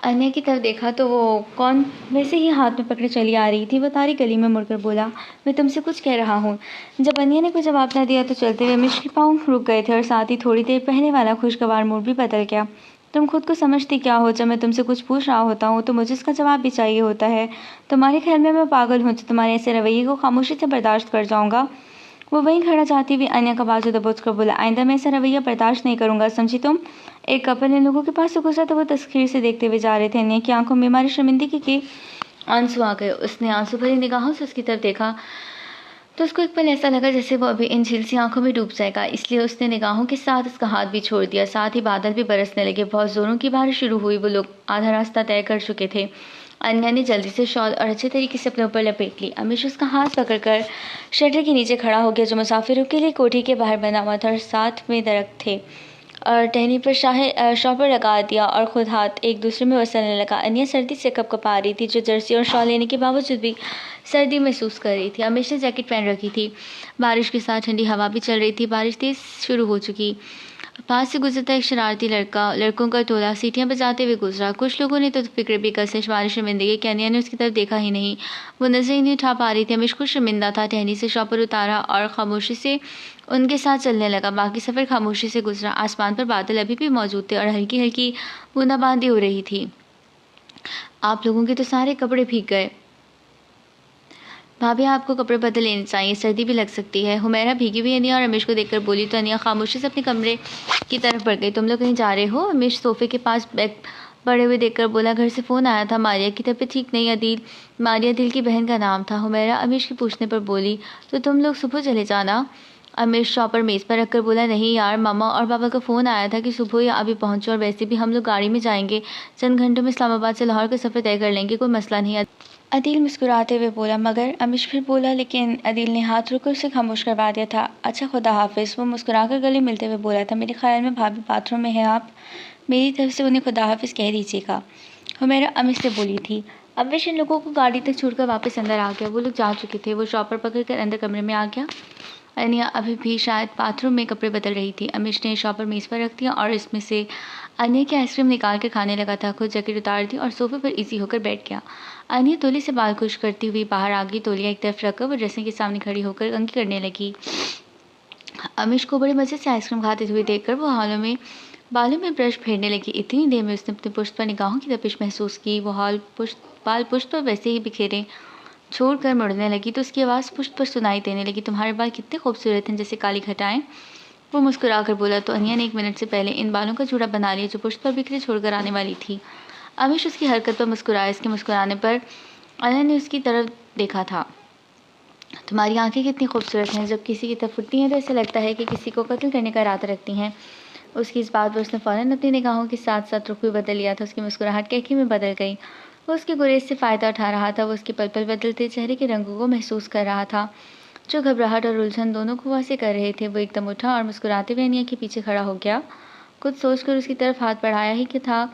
अन्य की तरफ देखा तो वो कौन वैसे ही हाथ में पकड़े चली आ रही थी। वो तारी गली में मुड़कर बोला, मैं तुमसे कुछ कह रहा हूँ। जब अन्य ने कोई जवाब न दिया तो चलते हुए अमीश के पाँव रुक गए थे और साथ ही थोड़ी देर पहले वाला खुशगवार मूड भी बदल गया। तुम खुद को समझती क्या हो? जब मैं तुमसे कुछ पूछ रहा होता हूँ तो मुझे इसका जवाब भी चाहिए होता है। तुम्हारे ख्याल में मैं पागल हूँ जो तुम्हारे ऐसे रवैये को खामोशी से बर्दाश्त कर जाऊँगा? वो वहीं खड़ा चाहती हुई अन्य का बाजू दबोच कर बोला, आइंदा मैं ऐसा रवैया बर्दाश्त नहीं करूंगा, समझी तुम? एक कपल इन लोगों के पास से गुजरा तो वो तस्वीर से देखते हुए जा रहे थे। अन्य की आंखों में हमारी शर्मिंदगी के आंसू आ गए। उसने आंसू भरी निगाहों से उसकी तरफ देखा तो उसको एक पल ऐसा लगा जैसे वो अभी इन झिलसी आंखों में डूब जाएगा, इसलिए उसने निगाहों के साथ उसका हाथ भी छोड़ दिया। साथ ही बादल भी बरसने लगे। बहुत जोरों की बारिश शुरू हुई। वो लोग आधा रास्ता तय कर चुके थे। अन्या ने जल्दी से शॉल और अच्छे तरीके से अपने ऊपर लपेट ली। अमीश उसका हाथ पकड़कर शटर के नीचे खड़ा हो गया जो मुसाफिरों के लिए कोठी के बाहर बना हुआ था और साथ में दरख्त थे, और टहनी पर शॉपर लगा दिया और खुद हाथ एक दूसरे में वसलने लगा। अन्या सर्दी से कपकपा रही थी, जो जर्सी और शॉल लेने के बावजूद भी सर्दी महसूस कर रही थी। अमीश ने जैकेट पहन रखी थी। बारिश के साथ ठंडी हवा भी चल रही थी। बारिश तेज शुरू हो चुकी। पास से गुजरता एक शरारती लड़कों का टोला सीटियां बजाते हुए गुजरा। कुछ लोगों ने तो फिक्र भी कसे हमारी शर्मिंदगी कि अन्या ने उसकी तरफ देखा ही नहीं। वो नजर ही नहीं उठा पा रही थी। हमेश कुछ शर्मिंदा था। टहनी से शॉपर उतारा और खामोशी से उनके साथ चलने लगा। बाकी सफ़र खामोशी से गुजरा। आसमान पर बादल अभी भी मौजूद थे और हल्की हल्की बूंदाबांदी हो रही थी। आप लोगों के तो सारे कपड़े भीग गए। भाभी, आपको कपड़े बदल लेने चाहिए, सर्दी भी लग सकती है। हुमैरा भीगी हुई अनिया और रमेश को देखकर बोली तो अनिया खामोशी से अपने कमरे की तरफ बढ़ गई। तुम लोग कहीं जा रहे हो? रमेश सोफे के पास बैग पड़े हुए देखकर बोला। घर से फ़ोन आया था, मारिया की तबीयत ठीक नहीं। अदील, मारिया दिल की बहन का नाम था। हुमैरा अमीश के पूछने पर बोली, तो तुम लोग सुबह चले जाना? अमीश शॉपर मेज़ पर रखकर बोला, नहीं यार, मामा और पापा का फ़ोन आया था कि सुबह या अभी पहुँचो, और वैसे भी हम लोग गाड़ी में जाएंगे। चंद घंटों में इस्लामाबाद से लाहौर का सफ़र तय कर लेंगे, कोई मसला नहीं। अदील मुस्कुराते हुए बोला। मगर अमीश फिर बोला, लेकिन अदील ने हाथ रुकर उसे खामोश करवा दिया था। अच्छा, खुदा हाफिज़। वो मुस्कुराकर गले मिलते हुए बोला था। मेरे ख्याल में भाभी बाथरूम में है, आप मेरी तरफ से उन्हें खुदा हाफिज़ कह दीजिएगा। हुमैरा अमीश से बोली थी। अमीश इन लोगों को गाड़ी तक छोड़कर वापस अंदर आ गया। वो लोग जा चुके थे। वो शॉपर पकड़कर अंदर कमरे में आ गया। अनिया अभी भी शायद बाथरूम में कपड़े बदल रही थी। अमीश ने शॉपर मेज़ पर रख दिया और इसमें से अनिया की आइसक्रीम निकाल कर खाने लगा था। खुद जैकेट उतार दी और सोफे पर इजी होकर बैठ गया। अनिया तौलिए से बाल खुश करती हुई बाहर आ गई। तौलिया एक तरफ रखकर वो ड्रेसिंग के सामने खड़ी होकर कंघी करने लगी। अमीश को बड़े मज़े से आइसक्रीम खाते हुए देखकर वो बालों में ब्रश फेरने लगी। इतनी देर में उसने अपने पुष्ट पर निगाहों की तपिश महसूस की। वो बाल पुष्ट पर वैसे ही बिखेरे छोड़कर मुड़ने लगी तो उसकी आवाज़ पुष्ट पर सुनाई देने लगी, तुम्हारे बाल कितने खूबसूरत हैं, जैसे काली घटाएं। वो मुस्कुरा कर बोला तो अनिया ने 1 मिनट से पहले इन बालों का जूड़ा बना लिया जो पुष्ट पर बिखरे छोड़कर आने वाली थी। अमीश उसकी हरकत पर मुस्कुराया। इसके मुस्कुराने पर अनिया ने उसकी तरफ देखा था। तुम्हारी आंखें कितनी खूबसूरत हैं, जब किसी की तरफ उठती हैं तो ऐसा लगता है कि किसी को कत्ल करने का इरादा रखती हैं। उसकी इस बात पर उसने फ़ौरन अपनी निगाहों के साथ साथ रुख भी बदल लिया था। उसकी मुस्कुराहट कैकी में बदल गई। वो उसके गुरेज से फ़ायदा उठा रहा था। वो उसके पल पल बदलते चेहरे के रंगों को महसूस कर रहा था जो घबराहट और उलझन दोनों को वासे कर रहे थे। वो एकदम उठा और मुस्कुराते हुए अनिया के पीछे खड़ा हो गया। कुछ सोचकर उसकी तरफ हाथ बढ़ाया ही कि था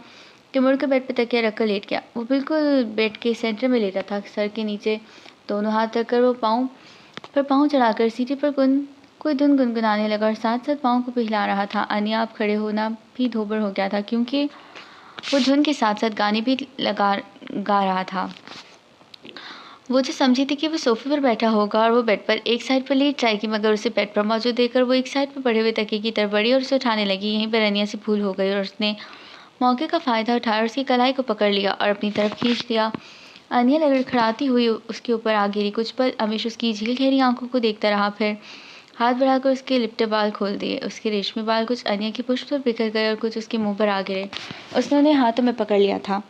कि मुड़कर बेड पर तकिया रखकर लेट गया। वो बिल्कुल बेड के सेंटर में लेटा था। सर के नीचे दोनों हाथ रखकर वो पाँव चढ़ाकर सीटी पर कोई धुन गुनगुनाने लगा और साथ साथ पाँव को भी हिला रहा था। अनिया अब खड़े होना भी धोबड़ हो गया था क्योंकि वो धुन के साथ साथ गाने भी गा रहा था। वो जो समझी थी कि वो सोफे पर बैठा होगा और वो बेड पर एक साइड पर लेट जाएगी, मगर उसे बेड पर मौजूद देखकर वो एक साइड पर पड़े हुए तकिए की तरफ बढ़ी और उसे उठाने लगी। यहीं पर अनिया से भूल हो गई और उसने मौके का फ़ायदा उठाया और उसकी कलाई को पकड़ लिया और अपनी तरफ खींच लिया। अनिया लड़खड़ाती हुई उसके ऊपर आ गिरी। कुछ पल अमीश उसकी झील घेरी आंखों को देखता रहा, फिर हाथ बढ़ाकर उसके लिपटे बाल खोल दिए। उसके रेशमी बाल कुछ अनिया के पुष्प पर बिखर गए और कुछ उसके मुंह पर आ गिरे। उसने उन्हें हाथों में पकड़ लिया था।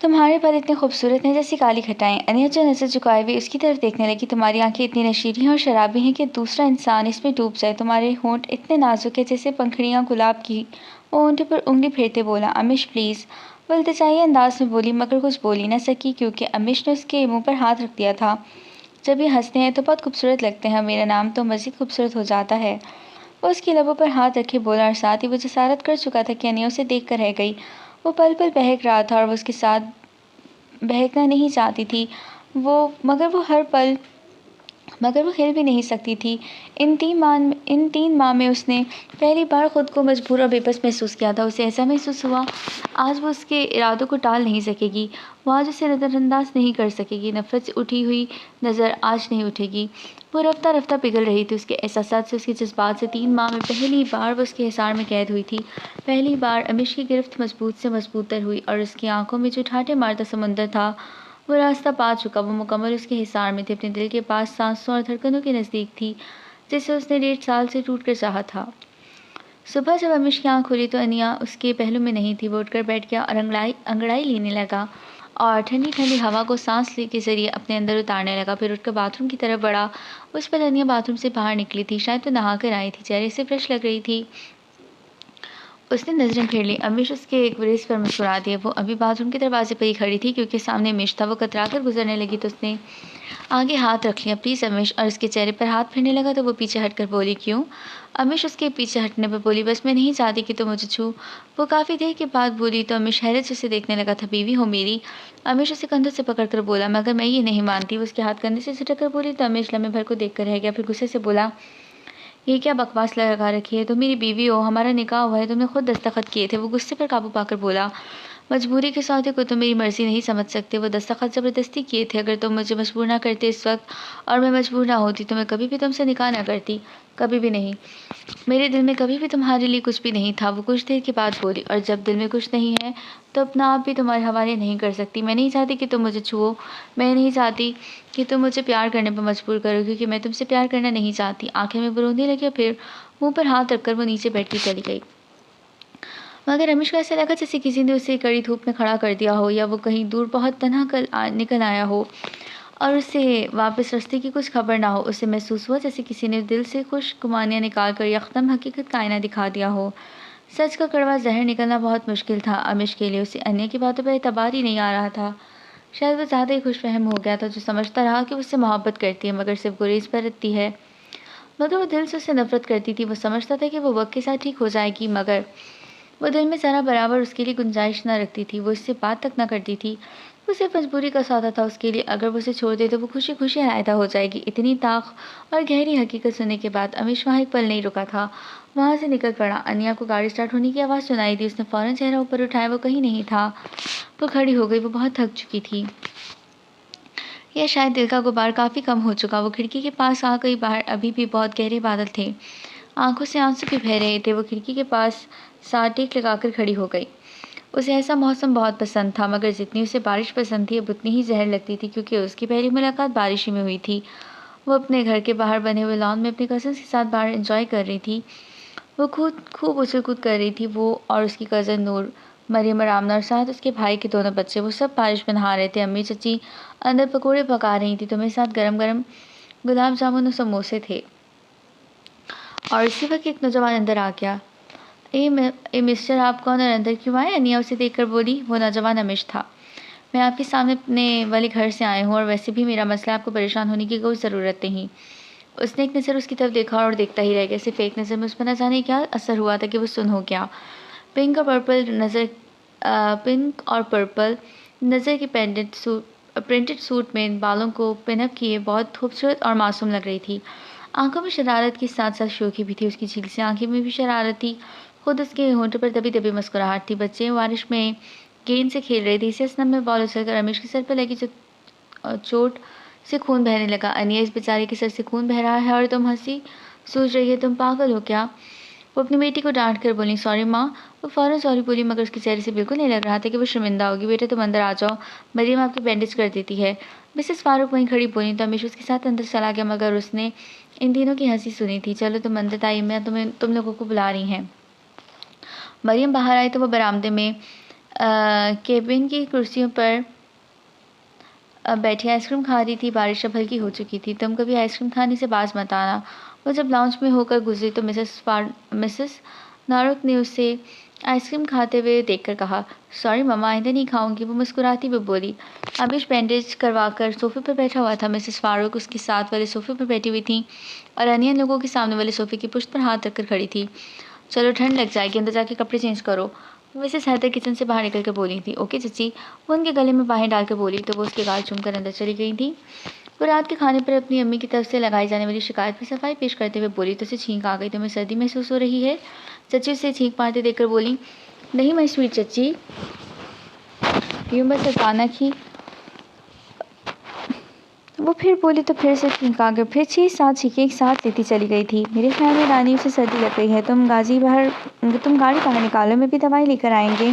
तुम्हारे बाल इतने खूबसूरत हैं जैसी काली खटाएं। अनिया जो नजर झुकाए हुए उसकी तरफ देखने लगी। तुम्हारी आंखें इतनी नशीली हैं और शराबी हैं कि दूसरा इंसान इसमें डूब जाए। तुम्हारे होंठ इतने नाजुक है जैसे पंखड़ियां गुलाब की। वो होंठों पर उंगली फेरते बोला, अमिश प्लीज़। वो इल्तिजाई अंदाज में बोली मगर कुछ बोल ही न सकी क्योंकि अमिश ने उसके मुंह पर हाथ रख दिया था। जब ये हंसते हैं तो बहुत खूबसूरत लगते हैं, मेरा नाम तो मज़ीद खूबसूरत हो जाता है। वो उसकी लबों पर हाथ रखे बोला और साथ ही वो जसारत कर चुका था कि अनिया उसे देख कर रह गई। वो पल पल बहक रहा था और वो उसके साथ बहकना नहीं चाहती थी वो, मगर वो हिल भी नहीं सकती थी। इन 3 माह में उसने पहली बार खुद को मजबूर और बेबस महसूस किया था। उसे ऐसा महसूस हुआ आज वो उसके इरादों को टाल नहीं सकेगी, वो आज उसे नज़रअंदाज नहीं कर सकेगी। नफरत से उठी हुई नज़र आज नहीं उठेगी। वो रफ्ता रफ्ता पिघल रही थी उसके एहसासात से, उसके जज्बात से। 3 माह में पहली बार वो उसके हिसार में कैद हुई थी। पहली बार अमिश की गिरफ्त मजबूत से मजबूतर हुई और उसकी आंखों में जो ठाठे मारता समंदर था वो रास्ता पा चुका। वो मुकम्मल उसके हिसार में थी, अपने दिल के पास, सांसों और धड़कनों के नज़दीक थी जिसे उसने 1.5 साल से टूट कर चाहा था। सुबह जब अमिश की आँख खुली तो अनिया उसके पहलू में नहीं थी। वो उठकर बैठ गया और अंगड़ाई लेने लगा और ठंडी ठंडी हवा को सांस के जरिए अपने अंदर उतारने लगा। फिर उठकर बाथरूम की तरफ बढ़ा। उस पर अनिया बाथरूम से बाहर निकली थी, शायद तो नहा कर आई थी, चेहरे से फ्रेश लग रही थी। उसने नज़रें फेर ली। अमीश उसके एक वरिस पर मुस्कुरा दिया। वो अभी बाथरूम के दरवाजे पर ही खड़ी थी क्योंकि सामने अमीश था। वो कतरा कर गुजरने लगी तो उसने आगे हाथ रख लिया, प्लीज़ अमीश, और उसके चेहरे पर हाथ फेरने लगा तो वो पीछे हटकर बोली, क्यों? अमीश उसके पीछे हटने पर बोली, बस मैं नहीं चाहती कि तुम मुझे छू। वो काफ़ी देर के बाद बोली तो अमीश हैरत से उसे देखने लगा था। बीवी हो मेरी? अमीश उसे कंधों से पकड़कर बोला, मगर मैं ये नहीं मानती। वो उसके हाथ कंधे से झटक कर बोली तो अमीश लम्हे भर को देख कर रह गया। फिर गुस्से से बोला, ये क्या बकवास लगा रखी है? तुम मेरी बीवी हो, हमारा निकाह हुआ है, तुमने खुद दस्तखत किए थे। वो गुस्से पर काबू पाकर बोला, मजबूरी के सौदे को तुम मेरी मर्जी नहीं समझ सकते। वो दस्तखत ज़बरदस्ती किए थे। अगर तुम मुझे मजबूर ना करते इस वक्त और मैं मजबूर ना होती तो मैं कभी भी तुमसे निकाह ना करती, कभी भी नहीं। मेरे दिल में कभी भी तुम्हारे लिए कुछ भी नहीं था। वो कुछ देर के बाद बोली, और जब दिल में कुछ नहीं है तो अपना आप भी तुम्हारे हवाले नहीं कर सकती। मैं नहीं चाहती कि तुम मुझे छुओ, मैं नहीं चाहती कि तुम मुझे प्यार करने पर मजबूर करो क्योंकि मैं तुमसे प्यार करना नहीं चाहती। आंखें में वो रोने लगी और फिर मुंह पर हाथ रखकर वो नीचे बैठती चली गई। मगर रमेश को ऐसा लगा जैसे किसी ने उसे कड़ी धूप में खड़ा कर दिया हो या वो कहीं दूर बहुत तनहा निकल आया हो और उसे वापस रास्ते की कुछ खबर ना हो। उसे महसूस हुआ जैसे किसी ने दिल से खुश गुमानियाँ निकाल कर यकदम हकीकत का आईना दिखा दिया हो। सच का कड़वा जहर निकलना बहुत मुश्किल था अमिश के लिए। उसे अन्य की बातों पर एतबार ही नहीं आ रहा था। शायद वो ज़्यादा ही खुशफहम हो गया था, जो समझता रहा कि उससे मोहब्बत करती है मगर सिर्फ गुरेज बरतती है। मगर वो दिल से उससे नफरत करती थी। वो समझता था कि वो वक्त के साथ ठीक हो जाएगी, मगर वो दिल में ज़रा बराबर उसके लिए गुंजाइश न रखती थी। वो इससे बात तक न करती थी। वो सिर्फ मजबूरी का सौदा था उसके लिए। अगर वो उसे छोड़ दे तो वो खुशी खुशी अलहदा हो जाएगी। इतनी ताक और गहरी हकीकत सुनने के बाद अमीश वहाँ एक पल नहीं रुका था, वहाँ से निकल पड़ा। अनिया को गाड़ी स्टार्ट होने की आवाज़ सुनाई दी। उसने फ़ौरन चेहरा ऊपर उठाया, वो कहीं नहीं था। वो खड़ी हो गई। वो बहुत थक चुकी थी, या शायद दिल का गुबार काफ़ी कम हो चुका। वो खिड़की के पास आ गई। बाहर अभी भी बहुत गहरे बादल थे, आंखों से आंसू भी बह रहे थे। वो खिड़की के पास साथ टेक लगाकर खड़ी हो गई। उसे ऐसा मौसम बहुत पसंद था, मगर जितनी उसे बारिश पसंद थी अब उतनी ही जहर लगती थी क्योंकि उसकी पहली मुलाकात बारिश ही में हुई थी। वो अपने घर के बाहर बने हुए लॉन में अपने कज़न्स के साथ बाहर एंजॉय कर रही थी। वो खुद खूब उछल कूद कर रही थी। वो और उसकी कज़न नूर, मरियम और आमना और साथ उसके भाई के दोनों बच्चे, वो सब बारिश में नहा रहे थे। अम्मी चची अंदर पकौड़े पका रही थी तो मेरे साथ गरम गरम गुलाब जामुन और समोसे थे। और इसी वक्त एक नौजवान अंदर आ गया। ए मिस्टर, आप कौन और अंदर क्यों आए? अनिया उसे देखकर बोली। वो नौजवान अमिश था। मैं आपके सामने अपने वाले घर से आया हूँ और वैसे भी मेरा मसला, आपको परेशान होने की कोई ज़रूरत नहीं। उसने एक नज़र उसकी तरफ देखा और देखता ही रह गया। सिर्फ एक नज़र में उस पर न जाने क्या असर हुआ था कि वो सुन हो गया। पिंक और पर्पल नज़र की प्रिंटेड सूट में बालों को पिनअप किए बहुत खूबसूरत और मासूम लग रही थी। आंखों में शरारत के साथ साथ शोखी भी थी। उसकी झील सी आंखें में भी शरारत थी। खुद उसके होंठों पर दबी दबी मुस्कुराहट थी। बच्चे बारिश में गेंद से खेल रहे थे। इसी असनम में बॉल उछलकर रमेश के सर पर लगी जो चोट से खून बहने लगा। अनिया, इस बेचारे के सर से खून बह रहा है और तुम हंसी सूझ रही है, तुम पागल हो क्या? वो अपनी बेटी को डांट कर बोली, सॉरी माँ। वो फ़ौरन सॉरी बोली मगर उसके चेहरे से बिल्कुल नहीं लग रहा था कि वो शर्मिंदा होगी। बेटा तुम अंदर आ जाओ, मरियम आपकी बैंडेज कर देती है। मिसेस फारूक वहीं खड़ी बोली तो हमेशा उसके साथ अंदर चला गया, मगर उसने इन तीनों की हंसी सुनी थी। चलो तुम अंदर, ताई मैं तुम लोगों को बुला रही हैं। मरियम बाहर आई तो वो बरामदे में केबिन की कुर्सियों पर बैठी आइसक्रीम खा रही थी। बारिश अब हल्की हो चुकी थी। तुम कभी आइसक्रीम खाने से बाज मत आना। वो जब लाउंज में होकर गुजरी तो मिसेस नारुक ने उसे आइसक्रीम खाते हुए देखकर कहा, सॉरी मम्मा, आइंदा नहीं खाऊंगी। वो मुस्कुराती हुई बोली। अभिश बैंडेज करवाकर सोफे पर बैठा हुआ था। मिसेस फारूक उसके साथ वाले सोफे पर बैठी हुई थी और अन्य लोगों के सामने वाले सोफे की पुष्ट पर हाथ रखकर खड़ी थी। चलो, ठंड लग जाएगी, अंदर जाके कपड़े चेंज करो। मिसेस हैदर किचन से बाहर निकल कर बोली थी। ओके चची। वो उनके गले में बाहें डालकर बोली तो वो उसके गाल चूमकर अंदर चली गई थी। वो रात के खाने पर अपनी अम्मी की तरफ से लगाई जाने वाली शिकायत पर सफाई पेश करते हुए बोली तो उसे छींक आ गई। तुम्हें सर्दी महसूस हो रही है? चची उसे छींक मारते देखकर बोली, नहीं माई स्वीट चची, यूं बस अचानक ही। वो फिर बोली तो फिर से छींक आ गई। फिर 6-7 छींकें एक साथ लेती चली गई थी। मेरे ख्याल में रानी, उसे सर्दी लग गई है। तुम गाड़ी बाहर निकालो, मैं भी दवाई लेकर आएंगे।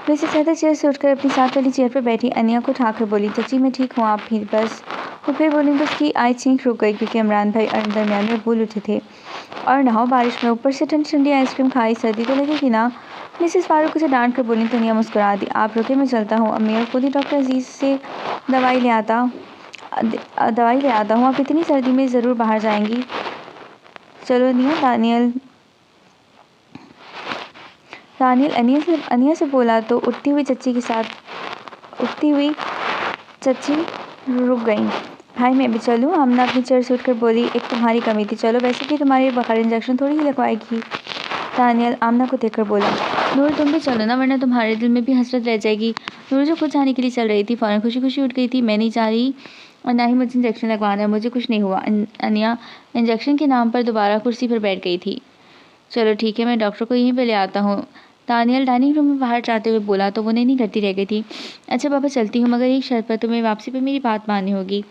मिसेस हैदर चेयर से उठकर अपनी साथ वाली चेयर पर बैठी अनिया को उठाकर बोली, चची मैं ठीक हूँ, आप भी बस। वो फिर बोली तो उसकी आई छींक रुक गई क्योंकि इमरान भाई दरमियान में बोल उठे थे। और ना हो बारिश में ऊपर से ठंडी ठंडी आइसक्रीम खाई, सर्दी तो लगेगी ना। मिसेस फारूक उसे डांट कर बोली तो अनिया मुस्कुरा दी। आप रुके, मैं चलता हूँ अम्मी, और खुद ही डॉक्टर अजीज से दवाई ले आता हूँ। आप इतनी सर्दी में ज़रूर बाहर जाएंगी। चलो दानियल अनिया से बोला तो उठती हुई चच्ची रुक गई। भाई मैं भी चलूँ? आमना अपनी चेयर से उठकर बोली, एक तुम्हारी कमी थी। चलो, वैसे भी तुम्हारे बखार इंजेक्शन थोड़ी ही लगवाएगी। दानियल आमना को देखकर बोला, नूर तुम भी चलो ना, वरना तुम्हारे दिल में भी हसरत रह जाएगी। नूर जो खुद जाने के लिए चल रही थी फ़ौरन खुशी खुशी उठ गई थी। मैं नहीं जा रही और ना ही मुझे इंजेक्शन लगवाना है, मुझे कुछ नहीं हुआ। अनिया इंजेक्शन के नाम पर दोबारा कुर्सी पर बैठ गई थी। चलो ठीक है, मैं डॉक्टर को यहीं पे ले आता हूँ। दानियल डाइनिंग रूम में बाहर जाते हुए बोला तो वो नहीं करती रह गई थी। अच्छा पापा चलती हूँ, मगर एक शर्त पर, तुम्हें वापसी पर मेरी बात माननी होगी।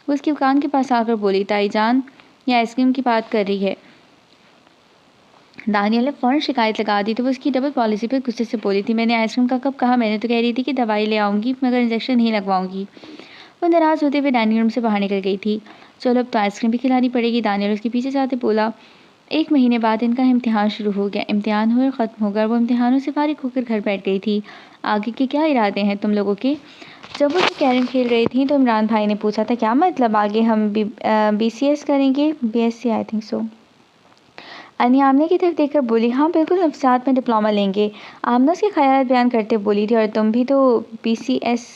वो उसके कान के पास आकर बोली, ताई जान ये आइसक्रीम की बात कर रही है। दानियल ने फ़ौरन शिकायत लगा दी तो वो उसकी डबल पॉलिसी पर गुस्से से बोली थी, मैंने आइसक्रीम का कब कहा? मैंने तो कह रही थी कि दवाई ले आऊँगी मगर इंजेक्शन नहीं लगवाऊँगी। वो नाराज़ होते हुए डाइनिंग रूम से बाहर निकल गई थी। चलो अब तो आइसक्रीम भी खिलानी पड़ेगी। दानियल उसके पीछे जाते बोला। 1 महीने बाद इनका इम्तिहान शुरू हो गया। इम्तिहान हुए ख़त्म होकर वो इम्तिहानों से फारिग होकर घर बैठ गई थी। आगे के क्या इरादे हैं तुम लोगों के? जब वो कैरम खेल रही थी तो इमरान भाई ने पूछा था, क्या मतलब? आगे हम BCS करेंगे? BSc I think so. अनिया आमने की तरफ देखकर बोली, हाँ बिल्कुल, अब साथ में डिप्लोमा लेंगे। आमना उसके ख्याल बयान करते बोली थी, और तुम भी तो BCS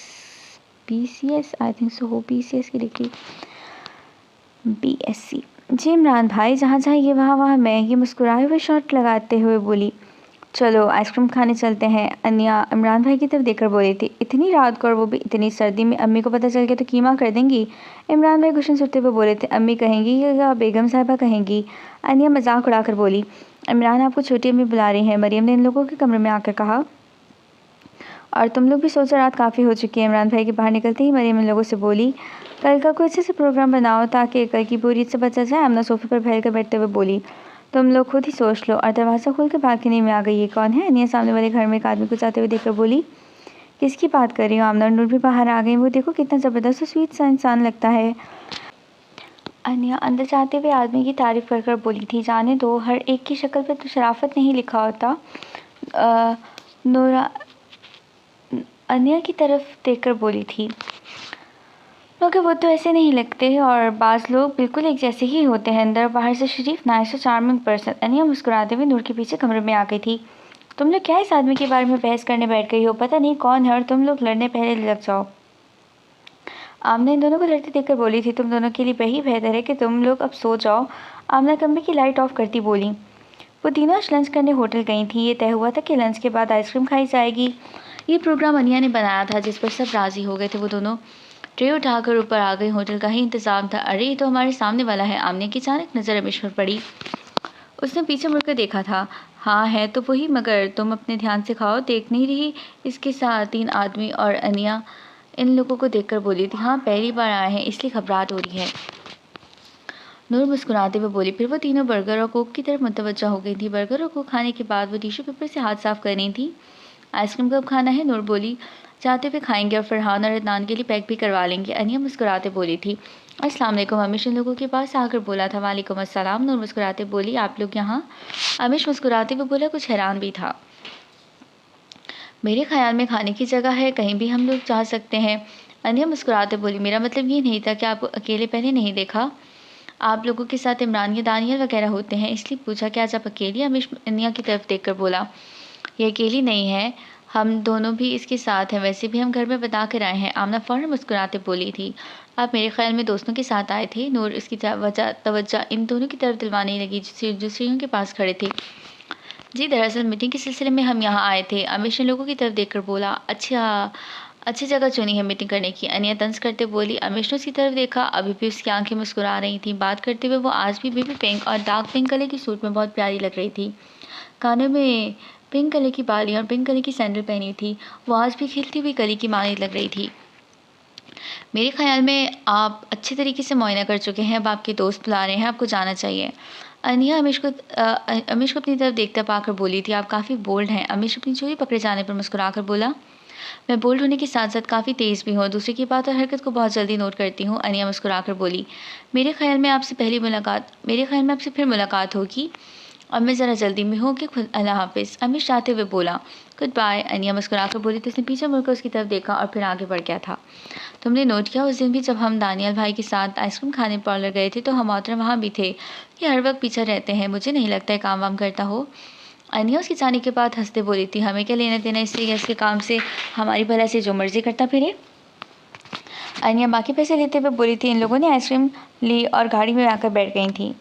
आई थिंक सो हो, BCS की डिग्री BSc। जी इमरान भाई, जहाँ चाहिए वहाँ मैं, ये मुस्कुराए हुए शॉट लगाते हुए बोली। चलो आइसक्रीम खाने चलते हैं। अनिया इमरान भाई की तरफ देखकर बोली थी, इतनी रात को और वो भी इतनी सर्दी में, अम्मी को पता चल गया तो कीमा कर देंगी। इमरान भाई गुस्से सुनते हुए बोले थे, अम्मी कहेंगी या बेगम साहिबा कहेंगी? अनिया मजाक उड़ाकर बोली, इमरान आपको छोटी अम्मी बुला रही हैं, मरियम ने इन लोगों के कमरे में आकर कहा। और तुम लोग भी सोचो, रात काफ़ी हो चुकी है। इमरान भाई के बाहर निकलते ही मरियम इन लोगों से बोली, कल का कोई अच्छे से प्रोग्राम बनाओ ताकि कल की बोरियत से बचा जाए। आमना सोफे पर फैल कर बैठते हुए बोली, तुम लोग खुद ही सोच लो। और दरवाज़ा खोल कर बालकनी में आ गई। ये कौन है? अनिया सामने वाले घर में एक आदमी को जाते हुए देखकर बोली, किसकी बात कर रही हो? आमना और नूर भी बाहर आ गई। वो देखो कितना ज़बरदस्त और स्वीट सा इंसान लगता है। अनिया अंदर जाते हुए आदमी की तारीफ़ कर कर बोली थी, जाने दो, हर एक की शक्ल पर तो शराफत नहीं लिखा होता। नूरा अनिया की तरफ देखकर बोली थी, क्योंकि वो तो ऐसे नहीं लगते और बाज़ लोग बिल्कुल एक जैसे ही होते हैं, अंदर बाहर से शरीफ, नाइस और चार्मिंग पर्सन। अनिया मुस्कुराते हुए नूर के पीछे कमरे में आ गई थी। तुम लोग क्या इस आदमी के बारे में बहस करने बैठ गई हो? पता नहीं कौन है और तुम लोग लड़ने पहले लग जाओ। आमना इन दोनों को लड़ते देखकर बोली थी, तुम दोनों के लिए वही बेहतर है कि तुम लोग अब सो जाओ। आमना कमरे की लाइट ऑफ करती बोली। वो तीनों आज लंच करने होटल गई थी। ये तय हुआ था कि लंच के बाद आइसक्रीम खाई जाएगी। ये प्रोग्राम अनिया ने बनाया था जिस पर सब राज़ी हो गए थे। वो दोनों ट्रे उठाकर ऊपर आ गई। होटल का ही इंतज़ाम था। अरे ये तो हमारे सामने वाला है। आमने की अचानक नज़र अमिश पर पड़ी। उसने पीछे मुड़कर देखा था। हाँ है तो वही, मगर तुम अपने ध्यान से खाओ, देख नहीं रही इसके साथ 3 आदमी? और अनिया इन लोगों को देखकर बोली थी, हाँ पहली बार आए हैं इसलिए घबराहट हो रही है। नूर मुस्कुराते हुए बोली। फिर वो तीनों बर्गर और कोक की तरफ मुतवज्जा हो गई थी। बर्गर और कोक खाने के बाद वो टिश्यू पेपर से हाथ साफ कर रही थी। आइसक्रीम कब खाना है? नूर बोली। जाते हुए खाएंगे और फरहान और अदनान के लिए पैक भी करवा लेंगे। अनिया मुस्कुराते बोली थी। अस्सलाम वालेकुम। अमिश इन लोगों के पास आकर बोला था। वालेकुम अस्सलाम। नूर मुस्कुराते बोली, आप लोग यहाँ? अमिश मुस्कुराते हुए बोला, कुछ हैरान भी था। मेरे ख़्याल में खाने की जगह है, कहीं भी हम लोग जा सकते हैं। अनिया मुस्कुराते बोली, मेरा मतलब ये नहीं था कि आपको अकेले पहले नहीं देखा। आप लोगों के साथ इमरान या दानियल वगैरह होते हैं, इसलिए पूछा कि आज आप अकेली? अमीश अनिया की तरफ देखकर बोला, ये अकेली नहीं है, हम दोनों भी इसके साथ हैं, वैसे भी हम घर में बता कर आए हैं। आमना फ़ौरन मुस्कुराते बोली थी, आप मेरे ख़्याल में दोस्तों के साथ आए थे। नूर इसकी तवज्जो इन दोनों की तरफ दिलवाने लगी जो सीढ़ियों के पास खड़े थे। जी, दरअसल मीटिंग के सिलसिले में हम यहाँ आए थे। अमीश ने लोगों की तरफ देखकर बोला, अच्छा, अच्छी जगह चुनी है मीटिंग करने की। अनिया तंज करते बोली। अमीश ने उसकी तरफ देखा, अभी भी उसकी आंखें मुस्कुरा रही थीं। बात करते हुए वो आज भी बेबी पिंक और डार्क पिंक कलर की सूट में बहुत प्यारी लग रही थी। कानों में पिंक कलर की बाली और पिंक कलर की सैंडल पहनी थी। वो आज भी खिलती हुई कली की मानी लग रही थी। मेरे ख्याल में आप अच्छे तरीके से मुआयना कर चुके हैं, अब आपके दोस्त बुला रहे हैं, आपको जाना चाहिए। अनिया अमीश को अपनी तरफ देखता पाकर बोली थी, आप काफ़ी बोल्ड हैं। अमीश अपनी चोरी पकड़े जाने पर मुस्कुराकर बोला, मैं बोल्ड होने के साथ साथ काफ़ी तेज़ भी हूँ, दूसरे की बात और हरकत को बहुत जल्दी नोट करती हूँ। अनिया मुस्कुराकर बोली, मेरे ख्याल में आपसे फिर मुलाकात होगी। अब मैं ज़रा जल्दी में हूँ कि खुद अल्लाह हाफ़िज़। अमीश जाते हुए बोला, गुड बाय। अनिया मुस्कुराकर बोली तो उसने पीछे मुड़कर उसकी तरफ देखा और फिर आगे बढ़ गया था। तुमने नोट किया, उस दिन भी जब हम दानियल भाई के साथ आइसक्रीम खाने पार्लर गए थे तो हम मोहतरम वहाँ भी थे। ये हर वक्त पीछे रहते हैं, मुझे नहीं लगता है काम वाम करता हो। अनिया उसके जाने के बाद हंसते बोली थी, हमें क्या लेना देना इससे या इसके काम से, हमारी भला से जो मर्जी करता फिरे। अनिया बाकी पैसे लेते हुए बोली थी, इन लोगों ने आइसक्रीम ली और गाड़ी में आकर बैठ गई थी।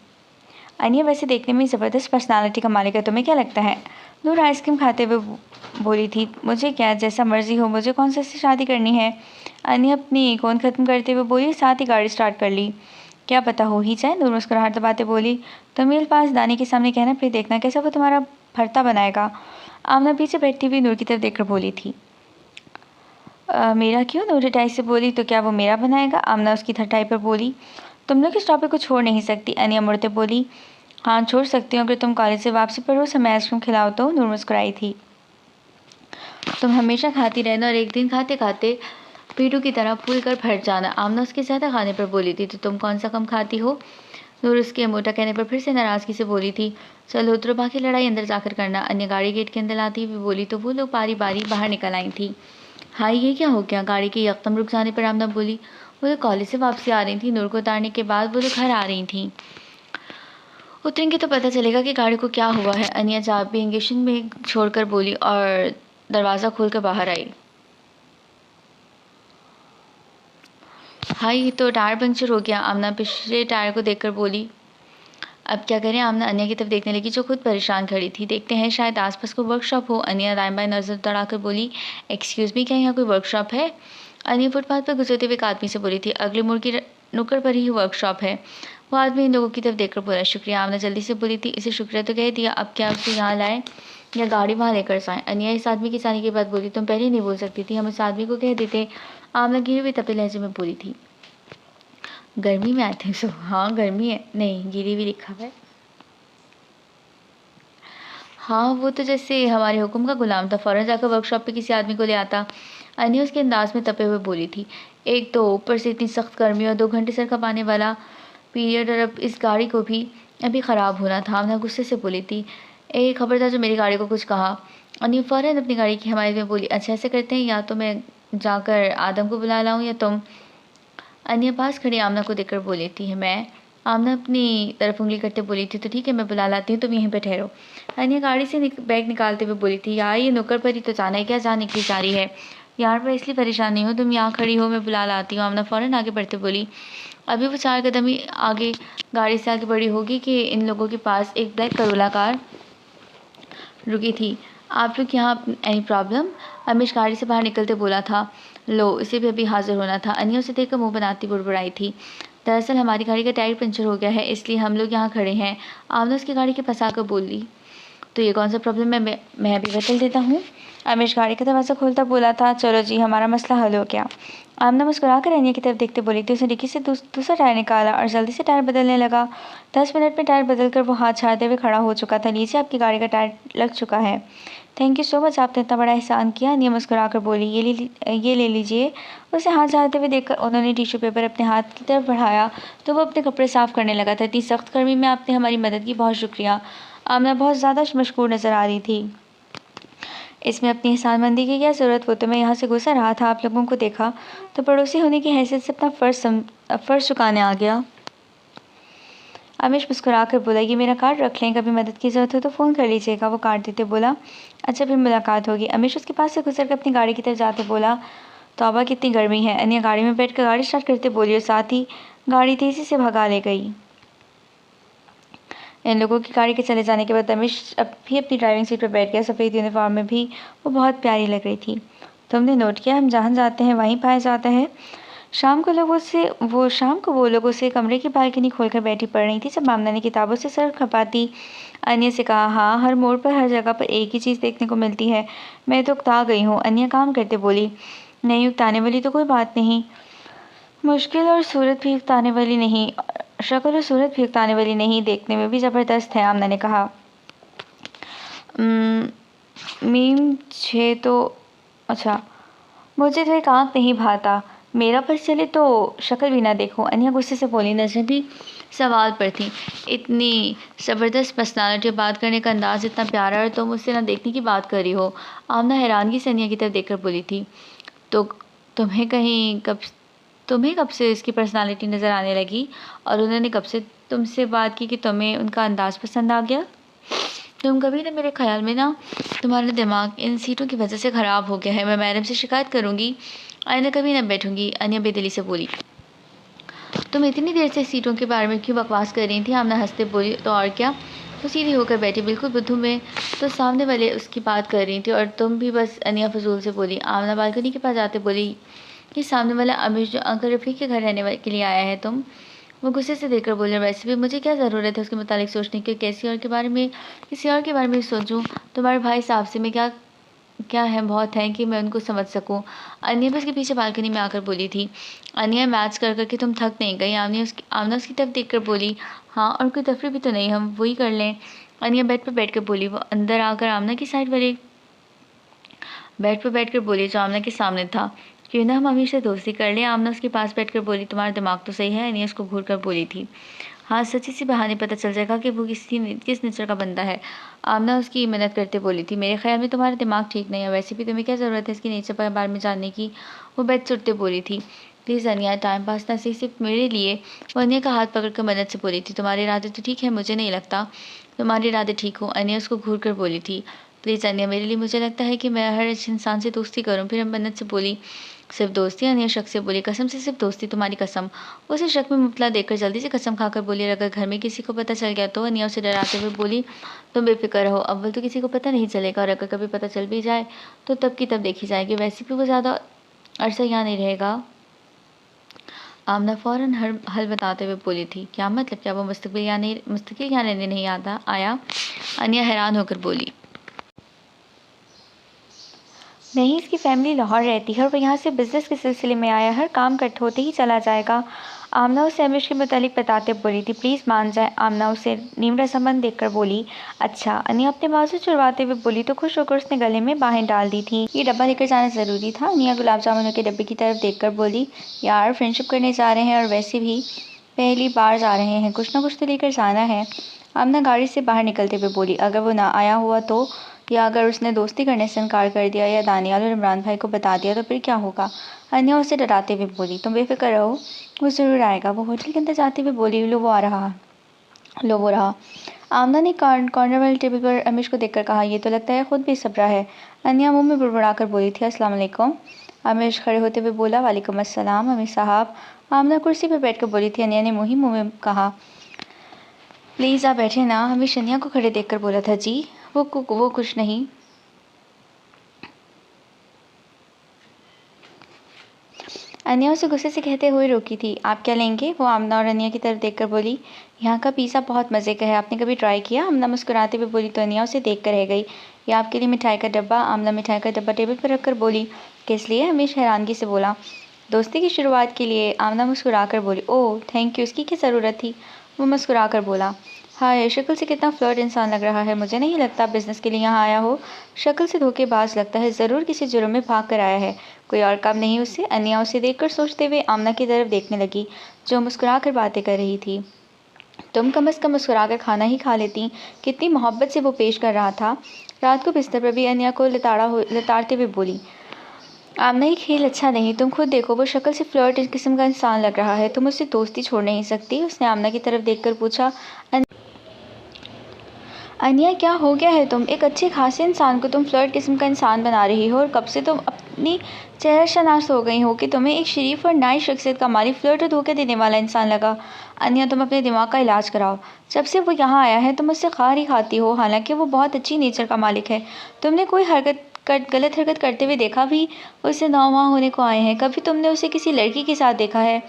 अनिया वैसे देखने में ज़बरदस्त पर्सनालिटी का मालिक है, तुम्हें क्या लगता है? नूर आइसक्रीम खाते हुए बोली थी, मुझे क्या, जैसा मर्जी हो, मुझे कौन सा से शादी करनी है। अनिया अपनी कौन ख़त्म करते हुए बोली, साथ ही गाड़ी स्टार्ट कर ली। क्या पता हो ही जाए। नूर मुस्कुराहट दबाते बोली, तुम पास दानी के सामने कहना, फिर देखना कैसा वो तुम्हारा भरता बनाएगा। आमना पीछे बैठी हुई नूर की तरफ देखकर बोली थी, मेरा क्यों? नूर हटाई से बोली, तो क्या वो मेरा बनाएगा? आमना उसकी थटाई पर बोली, तुम लोग इस टॉपिक को छोड़ नहीं सकती। अनिया मुड़ते बोली, हाँ छोड़ सकती हूँ, अगर तुम कॉलेज से वापसी पर हो समय आइसक्रीम खिलाओ तो। नूर मुस्कुराई थी, तुम हमेशा खाती रहना और एक दिन खाते खाते पीटू की तरह फूल कर फट जाना। आमना उसके ज़्यादा खाने पर बोली थी, तो तुम कौन सा कम खाती हो? नूर उसके मोटा कहने पर फिर से नाराज़गी से बोली थी, चलो उतरो, बाकी लड़ाई अंदर जाकर करना। अन्य गाड़ी गेट के अंदर आती हुई बोली तो वो लोग बारी बारी बाहर निकल आई थी। हाँ ये क्या हो गया? गाड़ी के यकदम रुक जाने पर आमना बोली, वो लोग कॉलेज से वापसी आ रही थी, नूर को उतारने के बाद वो लोग घर आ रही थी। उतरेंगे तो पता चलेगा कि गाड़ी को क्या हुआ है। अनिया चाबी इंजेक्शन में छोड़कर बोली और दरवाज़ा खोलकर बाहर आई। हाँ ये तो टायर पंक्चर हो गया। आमना पिछले टायर को देखकर बोली, अब क्या करें? आमना अनिया की तरफ देखने लगी जो खुद परेशान खड़ी थी। देखते हैं शायद आसपास कोई वर्कशॉप हो। अनिया दाएं बाएं नज़र दौड़ाकर बोली, एक्सक्यूज़ मी, क्या यहाँ कोई वर्कशॉप है? अनिया फुटपाथ पर गुजरते हुए एक आदमी से बोली थी, अगले मोड़ की नुक्कड़ पर ही वर्कशॉप है। वो आदमी इन लोगों की तरफ देखकर बोला, शुक्रिया। आमना जल्दी से बोली थी, इसे शुक्रिया तो कह दिया, अब क्या उसे यहाँ लाए या गाड़ी वहाँ लेकर जाएं? अनिया इस आदमी के जाने के बाद बोली, तुम पहले नहीं बोल सकती थी, हम उस आदमी को कह देते। आमना गिरे हुए तपे लहजे में बोली थी, गर्मी में आई थिंक सो। हाँ गर्मी है, नहीं गिरी हुई लिखा हुआ है। हाँ वो तो जैसे हमारे हुक्म का गुलाम था, फ़ौरन जाकर वर्कशॉप पे किसी आदमी को ले आता। अनिया उसके अंदाज में तपे हुए बोली थी, एक तो ऊपर से इतनी सख्त गर्मी और 2 घंटे सर खपाने वाला पीरियड, और अब इस गाड़ी को भी अभी ख़राब होना था। हमने गुस्से से बोली थी, ए खबरदार जो मेरी गाड़ी को कुछ कहा। अनिया फ़ौरन अपनी गाड़ी की हमारे में बोली, अच्छा ऐसे करते हैं, या तो मैं जाकर आदम को बुला लाऊँ या तुम। अनिया पास खड़ी आमना को देखकर बोली थी, मैं। आमना अपनी तरफ उंगली करते बोली थी, तो ठीक है मैं बुला लाती हूँ, तुम यहीं पर ठहरो। अनिया गाड़ी से बैग निकालते हुए बोली थी, यार ये नुक्कड़ पर ही तो जाना है, क्या जाने की जा रही है? यार मैं इसलिए परेशान नहीं हूँ, तुम यहाँ खड़ी हो, मैं बुला लाती हूँ। आमना फ़ौरन आगे बढ़ते बोली। अभी वो 4 कदम ही आगे गाड़ी से आगे बढ़ी होगी कि इन लोगों के पास एक ब्लैक करोला कार रुकी थी। आप लोग यहाँ, एनी प्रॉब्लम? अमीश गाड़ी से बाहर निकलते बोला था, लो इसे भी अभी हाजिर होना था। अनिया उसे देखकर मुंह बनाती बुड़बुड़ाई थी, दरअसल हमारी गाड़ी का टायर पंचर हो गया है, इसलिए हम लोग यहाँ खड़े हैं। आमना उसकी गाड़ी के पास आकर बोली, तो ये कौन सा प्रॉब्लम है, मैं अभी बदल देता हूँ। अमीश गाड़ी का दरवाज़ा खोलता बोला था, चलो जी हमारा मसला हल हो गया। आमना मुस्कुराकर अनिया की तरफ देखते बोली थी, उसने डिक्की से दूसरा टायर निकाला और जल्दी से टायर बदलने लगा। 10 मिनट में टायर बदल कर वो हाथ छाड़ते हुए खड़ा हो चुका था। लीजिए आपकी गाड़ी का टायर लग चुका है। थैंक यू सो मच, आपने इतना बड़ा एहसान किया। अनिया मुस्कुराकर बोली, ये ले लीजिए। उसे हाथ झाड़ते हुए देखकर उन्होंने टिश्यू पेपर अपने हाथ की तरफ बढ़ाया तो वो अपने कपड़े साफ़ करने लगा था। इतनी सख्त गर्मी में आपने हमारी मदद की, बहुत शुक्रिया। आमना बहुत ज़्यादा मशकूर नज़र आ रही थी। इसमें अपनी एहसानमंदी की क्या ज़रूरत, वो तो मैं यहाँ से गुजर रहा था, आप लोगों को देखा तो पड़ोसी होने की हैसियत से अपना फ़र्ज़ चुकाने आ गया। अमीश मुस्कुरा कर बोला, ये मेरा कार्ड रख लें, कभी मदद की ज़रूरत हो तो फ़ोन कर लीजिएगा। वो कार्ड देते बोला, अच्छा फिर मुलाकात होगी। अमीश उसके पास से गुजर कर अपनी गाड़ी की तरफ जाते बोला, तौबा कितनी गर्मी है। अनिया गाड़ी में बैठ कर गाड़ी स्टार्ट करते बोली और साथ ही गाड़ी तेज़ी से भगा ले गई। इन लोगों की गाड़ी के चले जाने के बाद अमीश अब भी अपनी ड्राइविंग सीट पर बैठ गया। सफ़ेद यूनिफॉर्म में भी वो बहुत प्यारी लग रही थी। तुमने नोट किया, हम जहाँ जाते हैं वहीं पाया जाता है। शाम को वो लोगों से कमरे की बालकनी खोलकर बैठी पड़ रही थी। जब मामना ने किताबों से सर खपाती अनिया से कहा, हाँ हर मोड़ पर हर जगह पर एक ही चीज़ देखने को मिलती है, मैं तो उकता गई हूँ। अनिया काम करते बोली, नहीं उकताने वाली तो कोई बात नहीं, मुश्किल और सूरत भी उकताने वाली नहीं, शक्ल और सूरत भी उकताने वाली नहीं, देखने में भी ज़बरदस्त है। आमना ने कहा, मीम छे तो अच्छा, मुझे तो एक आँख नहीं भाता, मेरा बस चले तो शक्ल भी ना देखो। अनिया गुस्से से बोली, नजरें भी सवाल पर थी। इतनी ज़बरदस्त पर्सनालिटी, बात करने का अंदाज़ इतना प्यारा, और तुम उससे ना देखने की बात कर रही हो। आमना हैरानगी से अनिया की तरफ देखकर बोली थी, तो तुम्हें कब से इसकी पर्सनालिटी नज़र आने लगी, और उन्होंने कब से तुमसे बात की कि तुम्हें उनका अंदाज़ पसंद आ गया? तुम कभी ना, मेरे ख्याल में ना तुम्हारा दिमाग इन सीटों की वजह से ख़राब हो गया है, मैं मैडम से शिकायत करूँगी, आइंदा कभी ना बैठूँगी। अनिया बेदिली से बोली, तुम इतनी देर से सीटों के बारे में क्यों बकवास कर रही थी? आमना हंसते बोली, तो और क्या, वो सीधी होकर बैठी, बिल्कुल बुद्धू में तो सामने वाले उसकी बात कर रही थी, और तुम भी बस। अनिया फजूल से बोली। आमना बालकनी के पास जाते बोली, कि सामने वाला अमीश जो अंकल रफ़ीक के घर रहने के लिए आया है तुम। वो गुस्से से देखकर बोले, वैसे भी मुझे क्या ज़रूरत है उसके मुतालिक सोचने की, किसी और के बारे में सोचूं? तुम्हारे भाई साहब से मैं क्या क्या है, बहुत है कि मैं उनको समझ सकूं। अनिया भी उसके पीछे बालकनी में आकर बोली थी। अनिया, मैच कर करके तुम थक नहीं गई? आमना उसकी तरफ देखकर बोली, हाँ, और कोई तफरी भी तो नहीं, हम वही कर लें। अनिया बेड पर बैठ कर बोली। वो अंदर आकर आमना की साइड वाले बेड पर बैठ कर बोली, जो आमना के सामने था, क्यों ना हम अमीर से दोस्ती कर लें? आमना उसके पास बैठकर बोली, तुम्हारा दिमाग तो सही है। अनिया उसको घूर कर बोली थी, हाँ, सच्ची सी बहाने पता चल जाएगा कि वो किस नेचर का बंदा है। आमना उसकी मदद करते बोली थी, मेरे ख्याल में तुम्हारा दिमाग ठीक नहीं है, वैसे भी तुम्हें क्या ज़रूरत है इसकी नेचर के बारे में जानने की? वो बेड चुटते बोली थी, प्लीज़ अनिया, टाइम पास ना सही सिर्फ मेरे लिए। वो अनिया का हाथ पकड़ कर मदद से बोली थी, तुम्हारे इरादे तो ठीक है, मुझे नहीं लगता तुम्हारे इरादे ठीक हो। अनिया उसको घूर कर बोली थी, प्लीज़ अनिया, मेरे लिए मुझे लगता है कि मैं हर इंसान से दोस्ती करूँ। फिर हम मन्नत से बोली, सिर्फ दोस्ती? अनिया शक से बोली, कसम से सिर्फ दोस्ती, तुम्हारी कसम। उसे शक में मुबतला देखकर जल्दी से कसम खाकर बोली, अगर घर में किसी को पता चल गया तो? अनिया उसे डराते हुए बोली, तुम बेफिक्र रहो, अव्वल तो किसी को पता नहीं चलेगा, और अगर कभी पता चल भी जाए तो तब की तब देखी जाएगी, वैसे भी वो ज़्यादा अरसा यहाँ नहीं रहेगा। आमना फ़ौरन हल बताते हुए बोली थी, क्या मतलब, क्या वो मुस्तकिल यहाँ रहने नहीं आया? अनिया हैरान होकर बोली, नहीं, इसकी फैमिली लाहौर रहती है और वो यहाँ से बिज़नेस के सिलसिले में आया, हर काम कट होते ही चला जाएगा। आमना उसे अमीश के मुतालिक बताते बोली थी, प्लीज़ मान जाए। आमना उसे नीमरा संबंध देखकर बोली, अच्छा। अनिया अपने बाजू चुरवाते हुए बोली तो खुश होकर उसने गले में बाहें डाल दी थी। ये डब्बा लेकर जाना ज़रूरी था। अनिया गुलाब जामुनों के डब्बे की तरफ देखकर बोली, यार फ्रेंडशिप करने जा रहे हैं और वैसे भी पहली बार जा रहे हैं, कुछ ना कुछ तो लेकर जाना है। आमना गाड़ी से बाहर निकलते हुए बोली, अगर वो ना आया हुआ तो, या अगर उसने दोस्ती करने से इनकार कर दिया या दानियाल और इमरान भाई को बता दिया तो फिर क्या होगा? अनिया उसे डराते हुए बोली, तुम बेफिक्र रहो, वो ज़रूर आएगा। वो होटल के अंदर जाते हुए बोली, लो वो रहा। आमना ने कॉर्नर वाले टेबल पर अमीश को देखकर कहा, ये तो लगता है खुद बेसब्रा है। अनिया मुंह में बुड़बुड़ा कर बोली थी, अस्सलाम वालेकुम। अमीश खड़े होते हुए बोला, वालेकुम अस्सलाम अमीर साहब। आमना कुर्सी पर बैठकर बोली थी। अनिया ने मुंह में कहा, प्लीज़ आप बैठे ना। अमीश अनिया को खड़े देखकर बोला था, जी वो कुछ नहीं। अनिया उसे गुस्से से कहते हुए रोकी थी, आप क्या लेंगे? वो आमना और अनिया की तरफ देखकर बोली, यहाँ का पिज़्ज़ा बहुत मज़े का है, आपने कभी ट्राई किया? आमना मुस्कुराते हुए बोली तो अनिया उसे देख कर रह गई। ये आपके लिए मिठाई का डब्बा। आमना मिठाई का डब्बा टेबल पर रखकर बोली, किस लिए? हमेश हैरानगी से बोला, दोस्ती की शुरुआत के लिए। आमना मुस्कुरा कर बोली, ओह थैंक यू, इसकी क्या ज़रूरत थी? वो मुस्कुरा कर बोला, हाय, शक्ल से कितना फ्लर्ट इंसान लग रहा है, मुझे नहीं लगता बिज़नेस के लिए यहाँ आया हो। शक्ल से धोखेबाज लगता है, ज़रूर किसी जुर्म में भाग कर आया है, कोई और काम नहीं उससे। अनिया उसे देखकर सोचते हुए आमना की तरफ देखने लगी, जो मुस्कुरा कर बातें कर रही थी। तुम कम अज़ कम मुस्कुरा कर खाना ही खा लेती। कितनी मोहब्बत से वो पेश कर रहा था। रात को बिस्तर पर भी अनिया को लताड़ते हुए बोली, आमना ये खेल अच्छा नहीं, तुम खुद देखो, वो शक्ल से फ्लर्ट किस्म का इंसान लग रहा है, तुम उससे दोस्ती छोड़ नहीं सकती। उसने आमना की तरफ देखकर पूछा, अनिया क्या हो गया है? तुम एक अच्छे खासे इंसान को तुम फ्लर्ट किस्म का इंसान बना रही हो, और कब से तुम अपनी चेहरा शनास हो गई हो कि तुम्हें एक शरीफ और नाइस शख्सियत का मालिक फ्लर्ट और धोखे देने वाला इंसान लगा। अनिया, तुम अपने दिमाग का इलाज कराओ। जब से वो यहाँ आया है तुम उससे खार ही खाती हो, हालांकि वो बहुत अच्छी नेचर का मालिक है। तुमने कोई गलत हरकत करते हुए देखा भी? उससे 9 माह होने को आए हैं, कभी तुमने उसे किसी लड़की के साथ देखा है?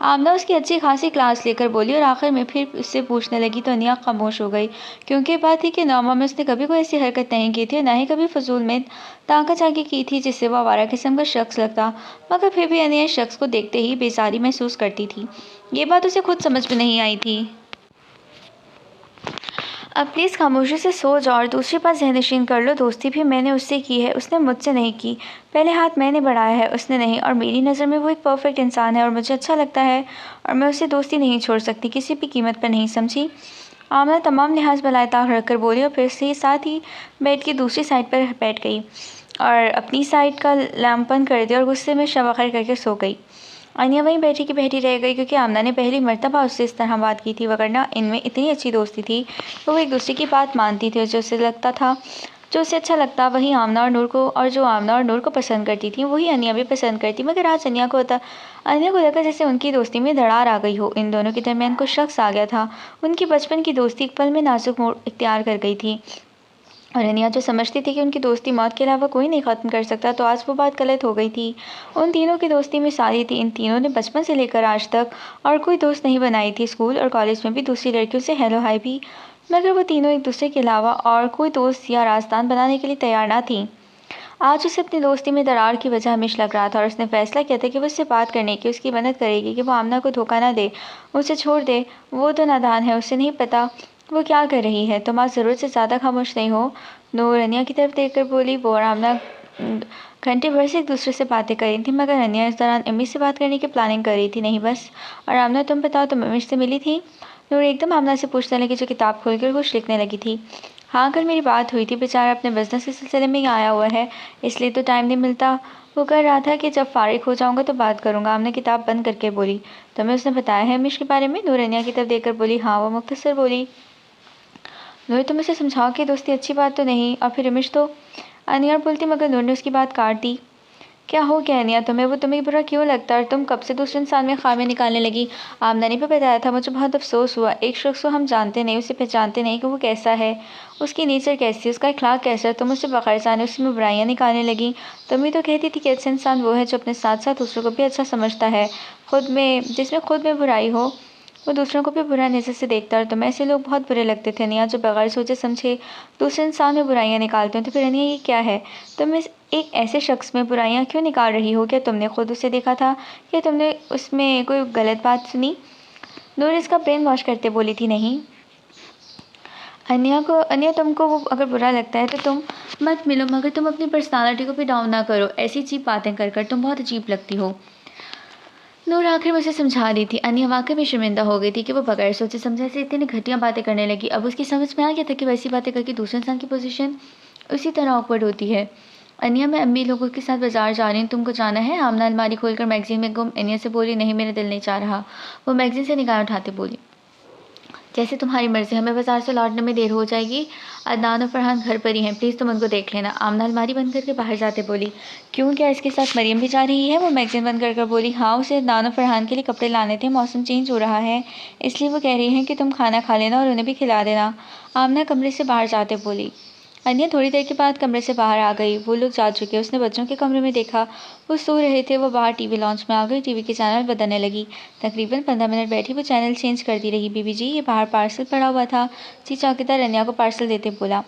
आमना उसकी अच्छी खासी क्लास लेकर बोली, और आखिर में फिर उससे पूछने लगी तो अनिया खामोश हो गई, क्योंकि बात थी कि 9 माह में उसने कभी कोई ऐसी हरकत नहीं की थी, और ना ही कभी फजूल में ताका झाकी की थी जिससे वो आवारा किस्म का शख्स लगता। मगर फिर भी अनिया इस शख्स को देखते ही बेजारी महसूस करती थी। ये बात उसे खुद समझ में नहीं आई थी। अब प्लीज़ खामोशी से सो जाओ और दूसरी बात ज़हनशीन कर लो, दोस्ती भी मैंने उससे की है, उसने मुझसे नहीं की। पहले हाथ मैंने बढ़ाया है, उसने नहीं, और मेरी नज़र में वो एक परफेक्ट इंसान है और मुझे अच्छा लगता है, और मैं उससे दोस्ती नहीं छोड़ सकती, किसी भी कीमत पर नहीं, समझी? आमना तमाम लिहाज बलाए ताक रखकर बोली, और फिर से साथ ही बेड की दूसरी साइड पर बैठ गई और अपनी साइड का लैम्प बंद कर दिया और गुस्से में शवाखर करके सो गई। अनिया वहीं बैठी की बैठी रह गई, क्योंकि आमना ने पहली मर्तबा उससे इस तरह बात की थी, वगरना इनमें इतनी अच्छी दोस्ती थी। वो एक दूसरे की बात मानती थी, जो उसे अच्छा लगता वही आमना और नूर को, और जो आमना और नूर को पसंद करती थी वही अनिया भी पसंद करती। मगर आज अनिया को लगा जैसे उनकी दोस्ती में दरार आ गई हो, इन दोनों के दरमियान कुछ शख्स आ गया था। उनकी बचपन की दोस्ती एक पल में नाजुक मोड़ इख्तियार कर गई थी, और अनिया जो समझती थी कि उनकी दोस्ती मौत के अलावा कोई नहीं ख़त्म कर सकता, तो आज वो बात गलत हो गई थी। उन तीनों की दोस्ती मिसाली थी। इन तीनों ने बचपन से लेकर आज तक और कोई दोस्त नहीं बनाई थी। स्कूल और कॉलेज में भी दूसरी लड़कियों से हेलो हाय भी, मगर वो तीनों एक दूसरे के अलावा और कोई दोस्त या राजदान बनाने के लिए तैयार ना थी। आज उसे अपनी दोस्ती में दरार की वजह हमेशा लग रहा था, और उसने फैसला किया था कि वो उससे बात करने की उसकी मदद करेगी, कि वो आमना को धोखा ना दे, उसे छोड़ दे। वो तो नादान है, उसे नहीं पता वो क्या कर रही है। तुम आज ज़रूरत से ज़्यादा खामोश नहीं हो? नूर अनिया की तरफ देखकर बोली। वो और आमना घंटे भर से एक दूसरे से बातें कर रही थी, मगर अनिया इस दौरान अम्मी से बात करने की प्लानिंग कर रही थी, नहीं बस। और आमना, तुम बताओ, तुम अम्मी से मिली थी? नूर एकदम आमना से पूछने लगी, जो किताब खोलकर कुछ लिखने लगी थी। हाँ, कल मेरी बात हुई थी, बेचारा अपने बिजनेस के सिलसिले में ही आया हुआ है, इसलिए तो टाइम नहीं मिलता। वो कह रहा था कि जब फारिग हो जाऊंगा तो बात करूंगा। हमने किताब बंद करके बोली, तुम्हें उसने बताया है मिश के बारे में? नूर अनिया की तरफ देखकर बोली। हाँ, वो मुख्तसर बोली। नूर, तुम उसे समझाओ कि दोस्ती अच्छी बात तो नहीं, और फिर रमेश तो अनिया बोलती, मगर नूर ने उसकी बात काट दी। क्या हो गया अनिया तुम्हें? वो तुम्हें बुरा क्यों लगता है, और तुम कब से दूसरे इंसान में खामियां निकालने लगी? आमना ने भी बताया था, मुझे बहुत अफसोस हुआ। एक शख्स को हम जानते नहीं, उसे पहचानते नहीं कि वो कैसा है, उसकी नेचर कैसी है, उसका अखलाक कैसा है, तुम उससे बगैर जाने उसमें बुराइयाँ निकालने लगी। तुम ही तो कहती थी कि अच्छा इंसान वो है जो अपने साथ साथ दूसरों को भी अच्छा समझता है, जिसमें खुद में बुराई हो वो दूसरों को भी बुरा नज़र से देखता है। और तुम्हें ऐसे लोग बहुत बुरे लगते थे अनिया, जो बगैर सोचे समझे दूसरे इंसान में बुराइयां निकालते हैं। तो फिर अनिया, ये क्या है? तुम एक ऐसे शख्स में बुराइयां क्यों निकाल रही हो? क्या तुमने खुद उसे देखा था, क्या तुमने उसमें कोई गलत बात सुनी? नूर इसका ब्रेन वॉश करते बोली थी। नहीं अनिया, तुमको वो अगर बुरा लगता है तो तुम मत मिलो, मगर तुम अपनी पर्सनालिटी को भी डाउन ना करो ऐसी चीप बातें कर तुम बहुत अजीब लगती हो। नूर आखिर मुझे समझा रही थी। अनिया वाकई में शर्मिंदा हो गई थी कि वो बगैर सोचे समझे से इतनी घटिया बातें करने लगी। अब उसकी समझ में आ गया था कि वैसी बातें करके दूसरे इंसान की पोजीशन उसी तरह ऑकवर्ड होती है। अनिया, मैं अम्मी लोगों के साथ बाजार जा रही हूँ, तुमको जाना है? आमना अलमारी खोलकर मैगजीन में गुम अनिया से बोली। नहीं, मेरा दिल नहीं चाह रहा। वो मैगजीन से निगाह उठाते बोली, जैसे तुम्हारी मर्जी, हमें बाजार से लौटने में देर हो जाएगी। अदनान और फरहान घर पर ही हैं, प्लीज़ तुम उनको देख लेना। आमना अलमारी बंद करके बाहर जाते बोली। क्यों, क्या इसके साथ मरियम भी जा रही है? वो मैगजीन बंद कर बोली। हाँ, उसे अदनान और फरहान के लिए कपड़े लाने थे, मौसम चेंज हो रहा है, इसलिए वो कह रही हैं कि तुम खाना खा लेना और उन्हें भी खिला देना। आमना कमरे से बाहर जाते बोली। अनिया थोड़ी देर के बाद कमरे से बाहर आ गई। वो लोग जा चुके। उसने बच्चों के कमरे में देखा, वो सो रहे थे। वो बाहर टीवी लॉन्च में आ गई, टीवी के चैनल बदलने लगी। तकरीबन 15 मिनट बैठी वो चैनल चेंज करती रही। बीबी जी, ये बाहर पार्सल पड़ा हुआ था। जी चौकीदार अनिया को पार्सल देते बोला।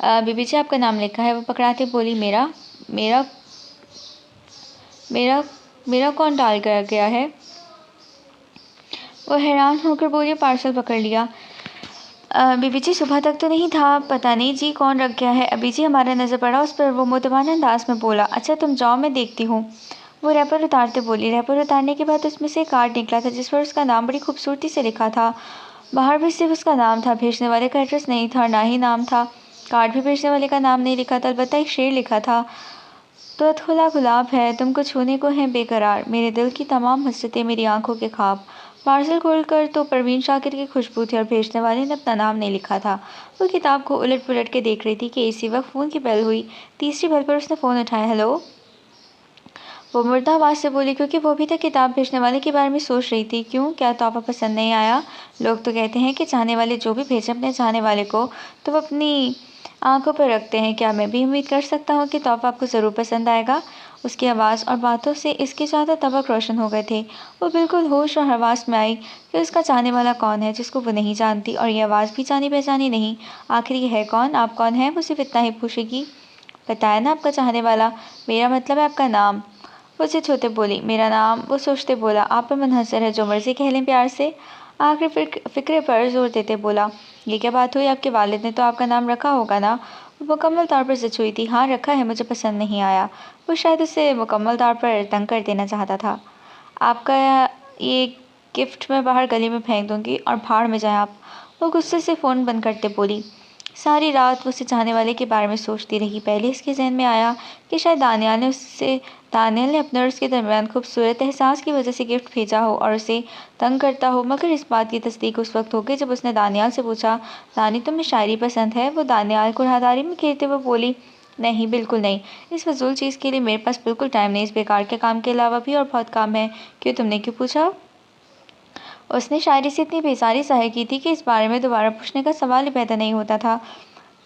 बीबी जी, आपका नाम लिखा है। वो पकड़ाते बोली। मेरा मेरा मेरा मेरा कौन डाल कर गया है? वो हैरान होकर बोली। पार्सल पकड़ लिया। बीबी जी, सुबह तक तो नहीं था। पता नहीं जी कौन रख गया है। अभी जी हमारा नज़र पड़ा उस पर। वो मुतवाना अंदाज में बोला। अच्छा, तुम जाओ, मैं देखती हूँ। वो रैपर उतारते बोली। रैपर उतारने के बाद उसमें से कार्ड निकला था जिस पर उसका नाम बड़ी खूबसूरती से लिखा था। बाहर भी सिर्फ उसका नाम था, भेजने वाले का एड्रेस नहीं था, ना ही नाम था। कार्ड भी भेजने वाले का नाम नहीं लिखा था, अलबत्ता एक शेर लिखा था, तो अधखुला गुलाब है, तुमको छूने को है बेकरार, मेरे दिल की तमाम हसरतें मेरी आंखों के ख्वाब। पार्सल खोलकर तो परवीन शाकिर की खुशबू थी और भेजने वाले ने अपना नाम नहीं लिखा था। वो किताब को उलट पुलट के देख रही थी कि इसी वक्त फ़ोन की बेल हुई। तीसरी बेल पर उसने फ़ोन उठाया। हेलो, वो मुर्दा आवाज़ से बोली, क्योंकि वो भी तक किताब भेजने वाले के बारे में सोच रही थी। क्यों, क्या तोहफ़ा पसंद नहीं आया? लोग तो कहते हैं कि चाहने वाले जो भी भेजें अपने चाहने वाले को तो वो अपनी आंखों पर रखते हैं। क्या मैं भी उम्मीद कर सकता हूँ कि तोहफ़ा आपको ज़रूर पसंद आएगा? उसकी आवाज़ और बातों से इसके ज़्यादा तबक रोशन हो गए थे। वो बिल्कुल होश और हवास में आई कि उसका चाहने वाला कौन है जिसको वो नहीं जानती, और ये आवाज़ भी जानी पहचानी नहीं। आखिर ये है कौन? आप कौन हैं? वो सिर्फ इतना ही पूछेगी। बताया ना, आपका चाहने वाला। मेरा मतलब है आपका नाम। वो जिद होते बोली। मेरा नाम? वो सोचते बोला। आप पे मुनहसर है, जो मर्जी कह लें प्यार से। आखिर फिक्रे पर जोर देते बोला। ये क्या बात हुई? आपके वालिद ने तो आपका नाम रखा होगा ना? वो मुकम्मल तौर पर जिद हुई थी। हाँ रखा है, मुझे पसंद नहीं आया। वो शायद उसे मुकम्मल तौर पर तंग कर देना चाहता था। आपका ये गिफ्ट मैं बाहर गली में फेंक दूंगी और भाड़ में जाए आप। वो गुस्से से फ़ोन बंद करते बोली। सारी रात वो उसे चाहने वाले के बारे में सोचती रही। पहले इसके जहन में आया कि शायद दानियाल ने अपने और उसके दरमियान खूबसूरत एहसास की वजह से गिफ्ट भेजा हो और उसे तंग करता हो, मगर इस बात की तस्दीक उस वक्त हो गई जब उसने दानियाल से पूछा, दानी तुम्हें शायरी पसंद है? वो दानियाल को राहदारी में घेरते हुए बोली, नहीं बिल्कुल नहीं, इस फजूल चीज़ के लिए मेरे पास बिल्कुल टाइम नहीं, इस बेकार के काम के अलावा भी और बहुत काम है। क्यों, तुमने क्यों पूछा? उसने शायरी से इतनी बेजारी ज़ाहिर की थी कि इस बारे में दोबारा पूछने का सवाल ही पैदा नहीं होता था।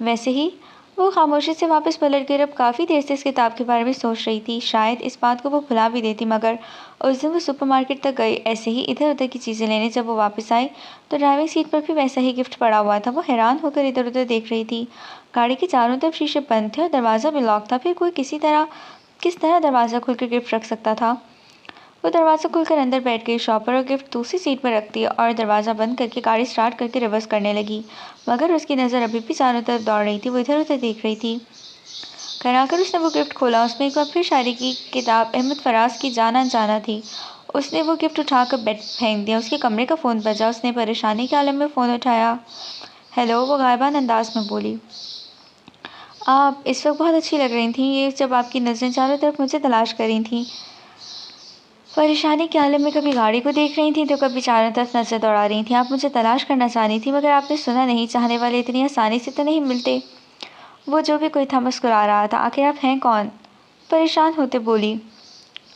वैसे ही वो खामोशी से वापस पलट कर अब काफ़ी देर से इस किताब के बारे में सोच रही थी। शायद इस बात को वो भुला भी देती, मगर उस दिन वो सुपरमार्केट तक गई ऐसे ही इधर उधर की चीज़ें लेने। जब वो वापस आई तो ड्राइविंग सीट पर भी वैसा ही गिफ्ट पड़ा हुआ था। वो हैरान होकर इधर उधर देख रही थी। गाड़ी के चारों तरफ शीशे बंद थे और दरवाज़ा भी लॉक था। फिर कोई किस तरह दरवाज़ा खोलकर गिफ्ट रख सकता था? वो दरवाज़ा खुलकर अंदर बैठ गई। शॉपर और गिफ्ट दूसरी सीट पर रख दिया और दरवाज़ा बंद करके गाड़ी स्टार्ट करके रिवर्स करने लगी, मगर उसकी नज़र अभी भी चारों तरफ दौड़ रही थी। वो इधर उधर देख रही थी। घर आकर उसने वो गिफ्ट खोला। उसमें एक बार फिर शायरी की किताब अहमद फराज की जाना अनजाना थी। उसने वो गिफ्ट उठाकर बेड फेंक दिया। उसके कमरे का फ़ोन बजा। उसने परेशानी के आलम में फ़ोन उठाया। हेलो, वो गायबान अंदाज में बोली। आप इस वक्त बहुत अच्छी लग रही थी, ये जब आपकी नज़रें चारों तरफ मुझे तलाश कर रही थी। परेशानी के आलम में कभी गाड़ी को देख रही थी तो कभी चारों तरफ नजर दौड़ा रही थी। आप मुझे तलाश करना चाह रही थी, मगर आपने सुना नहीं, चाहने वाले इतनी आसानी से तो नहीं मिलते। वो जो भी कोई था मुस्कुरा रहा था। आखिर आप हैं कौन? परेशान होते बोली।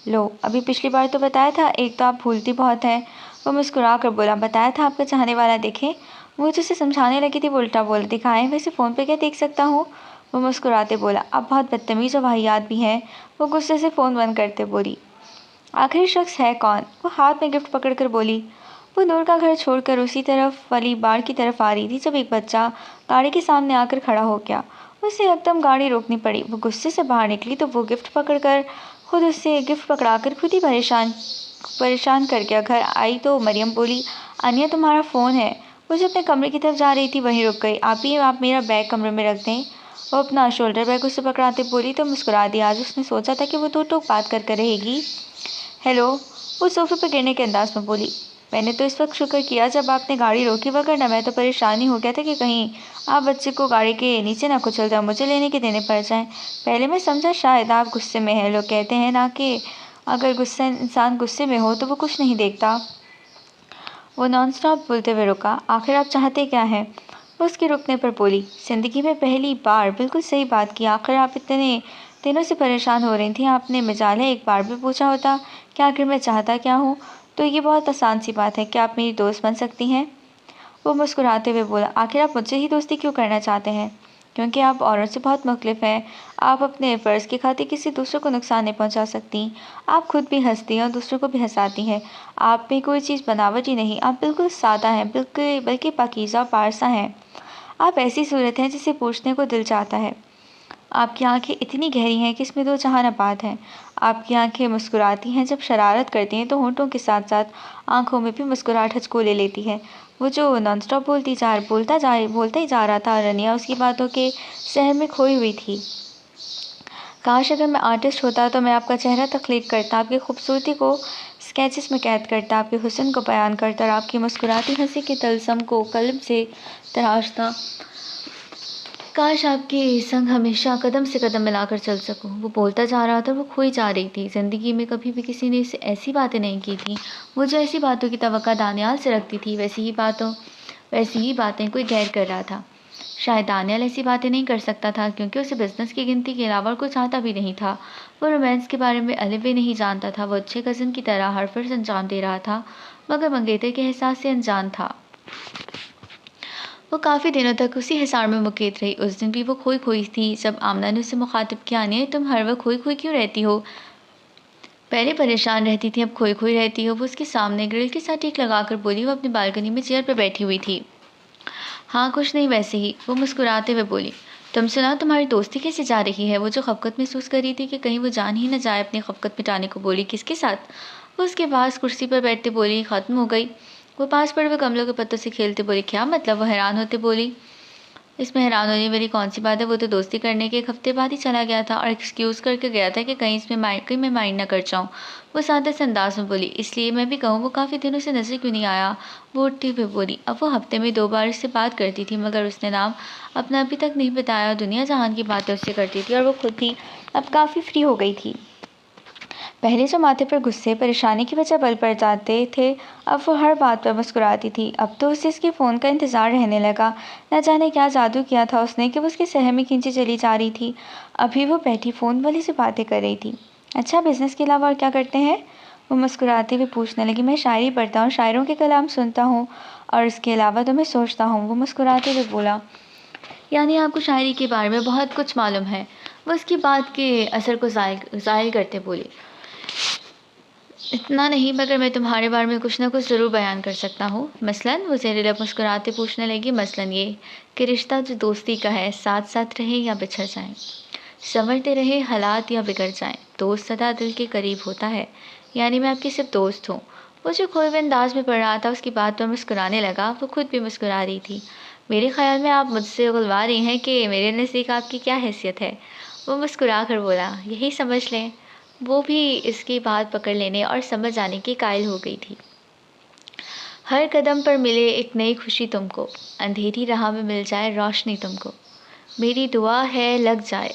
लो, अभी पिछली बार तो बताया था, एक तो आप भूलती बहुत हैं। वो मुस्कुरा कर बोला। बताया था आपका चाहने वाला देखें। वो जो उसे समझाने लगी थी वो उल्टा बोल दिखाएं, वैसे फ़ोन पे क्या देख सकता हूँ? वो मुस्कुराते बोला। आप बहुत बदतमीज़ और वाहियात भी हैं। वो गुस्से से फ़ोन बंद करते बोली। आखिरी शख्स है कौन? वो हाथ में गिफ्ट पकड़कर बोली। वो नूर का घर छोड़कर उसी तरफ वाली बार की तरफ आ रही थी जब एक बच्चा गाड़ी के सामने आकर खड़ा हो गया। उसे एकदम गाड़ी रोकनी पड़ी। वो गुस्से से बाहर निकली तो वो गिफ्ट पकड़ाकर खुद ही परेशान कर गया। घर आई तो मरियम बोली, अनिया तुम्हारा फ़ोन है। वो जो अपने कमरे की तरफ जा रही थी वहीं रुक गई। आप मेरा बैग कमरे में रख दें। वो अपना शोल्डर बैग उससे पकड़ाते बोली तो मुस्कुरा दिया। आज उसने सोचा था कि वो दो टोक बात कर रहेगी। हेलो, वो सोफे पर गिरने के अंदाज में बोली। मैंने तो इस वक्त शुक्र किया जब आपने गाड़ी रोकी, वरना मैं तो परेशान ही हो गया था कि कहीं आप बच्चे को गाड़ी के नीचे ना कुचल जाए, मुझे लेने के देने पड़ जाएं। पहले मैं समझा शायद आप गुस्से में हैं। लोग कहते हैं ना कि अगर इंसान गुस्से में हो तो वो कुछ नहीं देखता। वो नॉन स्टॉप बोलते हुए रुका। आखिर आप चाहते क्या हैं? वो उसके रुकने पर बोली। ज़िंदगी में पहली बार। बिल्कुल सही बात की। आखिर आप इतने दिनों से परेशान हो रही थी, आपने मजाल है एक बार भी पूछा होता कि आखिर मैं चाहता क्या हूँ? तो ये बहुत आसान सी बात है। क्या आप मेरी दोस्त बन सकती हैं? वो मुस्कुराते हुए बोला। आखिर आप मुझसे ही दोस्ती क्यों करना चाहते हैं? क्योंकि आप औरों से बहुत मुख्तलिफ हैं। आप अपने फ़र्ज़ की खातिर किसी दूसरे को नुकसान नहीं पहुंचा सकती। आप खुद भी हंसती हैं और दूसरों को भी हंसाती हैं। आप में कोई चीज़ बनावटी नहीं, आप बिल्कुल सादा हैं, बल्कि पाकीज़ा और पारसा हैं। आप ऐसी सूरत हैं जिसे पूछने को दिल चाहता है। आपकी आंखें इतनी गहरी हैं कि इसमें दो जहां बात है। आपकी आंखें मुस्कुराती हैं, जब शरारत करती हैं तो होंठों के साथ साथ आंखों में भी मुस्कुराहट हचको ले लेती है। वो जो नॉनस्टॉप बोलता ही जा रहा था, रनिया उसकी बातों के सहर में खोई हुई थी। काश अगर मैं आर्टिस्ट होता तो मैं आपका चेहरा तख्लीक करता, आपकी खूबसूरती को स्केचेस में कैद करता, आपके हुस्न को बयान करता और आपकी मुस्कुराती हंसी के तलस्म को कलम से तराशता। काश आपके संग हमेशा कदम से कदम मिलाकर चल सकूं। वो बोलता जा रहा था, वो खोई जा रही थी। ज़िंदगी में कभी भी किसी ने इसे ऐसी बातें नहीं की थी। वो जो ऐसी बातों की तवक्का दानियाल से रखती थी, वैसी ही बातें कोई गैर कर रहा था। शायद दानियाल ऐसी बातें नहीं कर सकता था क्योंकि उसे बिजनेस की गिनती के अलावा और कुछ आता भी नहीं था। वो रोमांस के बारे में अलग भी नहीं जानता था। वो अच्छे कज़न की तरह हर फर्ज अंजाम दे रहा था, मगर मंगेतर के एहसास से अनजान था। वो काफ़ी दिनों तक उसी हिसार में मुक़य्यद रही। उस दिन भी वो खोई खोई थी। जब आमना ने उसे मुखातिब किया, "अनिया, तुम हर वक्त खोई खोई क्यों रहती हो? पहले परेशान रहती थी, अब खोई खोई रहती हो?" वो उसके सामने ग्रिल के साथ टीक लगाकर बोली। वो अपनी बालकनी में चेयर पर बैठी हुई थी। "हाँ, कुछ नहीं, वैसे ही।" वो मुस्कुराते हुए बोली। "तुम सुनाओ, तुम्हारी दोस्ती कैसे जा रही है?" वो जो खफकत महसूस कर रही थी कि कहीं वो जान ही न जाए, अपनी खफकत मिटाने को बोली। "किसके साथ?" वो उसके पास कुर्सी पर बैठते बोली। "ख़त्म हो गई।" वो पास पड़े हुए गमलों के पत्तों से खेलते बोली। "क्या मतलब?" वो हैरान होते बोली। "इसमें हैरान होने वाली कौन सी बात है? वो तो दोस्ती करने के 1 हफ्ते बाद ही चला गया था और एक्सक्यूज़ करके गया था कि कहीं मैं माइंड ना कर जाऊँ।" वो सादे से अंदाज़ में बोली। "इसलिए मैं भी कहूँ, वो काफ़ी दिनों से नज़र क्यों नहीं आया?" वो उठते हुए बोली। अब वो हफ्ते में 2 बार उससे बात करती थी, मगर उसने नाम अपना अभी तक नहीं बताया। दुनिया जहान की बातें उससे करती थी और वो खुद भी अब काफ़ी फ्री हो गई थी। पहले जो माथे पर गुस्से, परेशानी की वजह बल पड़ जाते थे, अब वो हर बात पर मुस्कुराती थी। अब तो उसे उसके फ़ोन का इंतज़ार रहने लगा। न जाने क्या जादू किया था उसने कि वो उसके सहमे में खींची चली जा रही थी। अभी वो बैठी फ़ोन वाले से बातें कर रही थी। "अच्छा, बिज़नेस के अलावा और क्या करते हैं?" वो मुस्कुराते हुए पूछने लगी। "मैं शायरी पढ़ता हूँ, शायरों के कलाम सुनता हूँ और इसके अलावा तो मैं सोचता हूँ।" वो मुस्कुराते हुए बोला। "यानी आपको शायरी के बारे में बहुत कुछ मालूम है?" वो उसकी बात के असर को ज़ाहिर करते बोली। "इतना नहीं, मगर मैं तुम्हारे बारे में कुछ न कुछ ज़रूर बयान कर सकता हूँ।" "मसलन?" वो ज़ेरे-लब मुस्कुराते पूछने लगी। "मसलन ये कि रिश्ता जो दोस्ती का है, साथ-साथ रहें या बिछड़ जाएँ, संवरते रहें हालात या बिगड़ जाएँ, दोस्त सदा दिल के करीब होता है। यानी मैं आपकी सिर्फ़ दोस्त हूँ।" वो जो खोए हुए अंदाज़ में पढ़ रहा था, उसकी बात पर मुस्कुराने लगा। वो खुद भी मुस्कुरा रही थी। "मेरे ख़्याल में आप मुझसे उगलवा रही हैं कि मेरे नज़दीक आपकी क्या हैसियत है?" वो मुस्कुरा कर बोला। "यही समझ लें।" वो भी इसकी बात पकड़ लेने और समझ जाने की कायल हो गई थी। "हर कदम पर मिले एक नई खुशी तुमको, अंधेरी राह में मिल जाए रोशनी तुमको, मेरी दुआ है लग जाए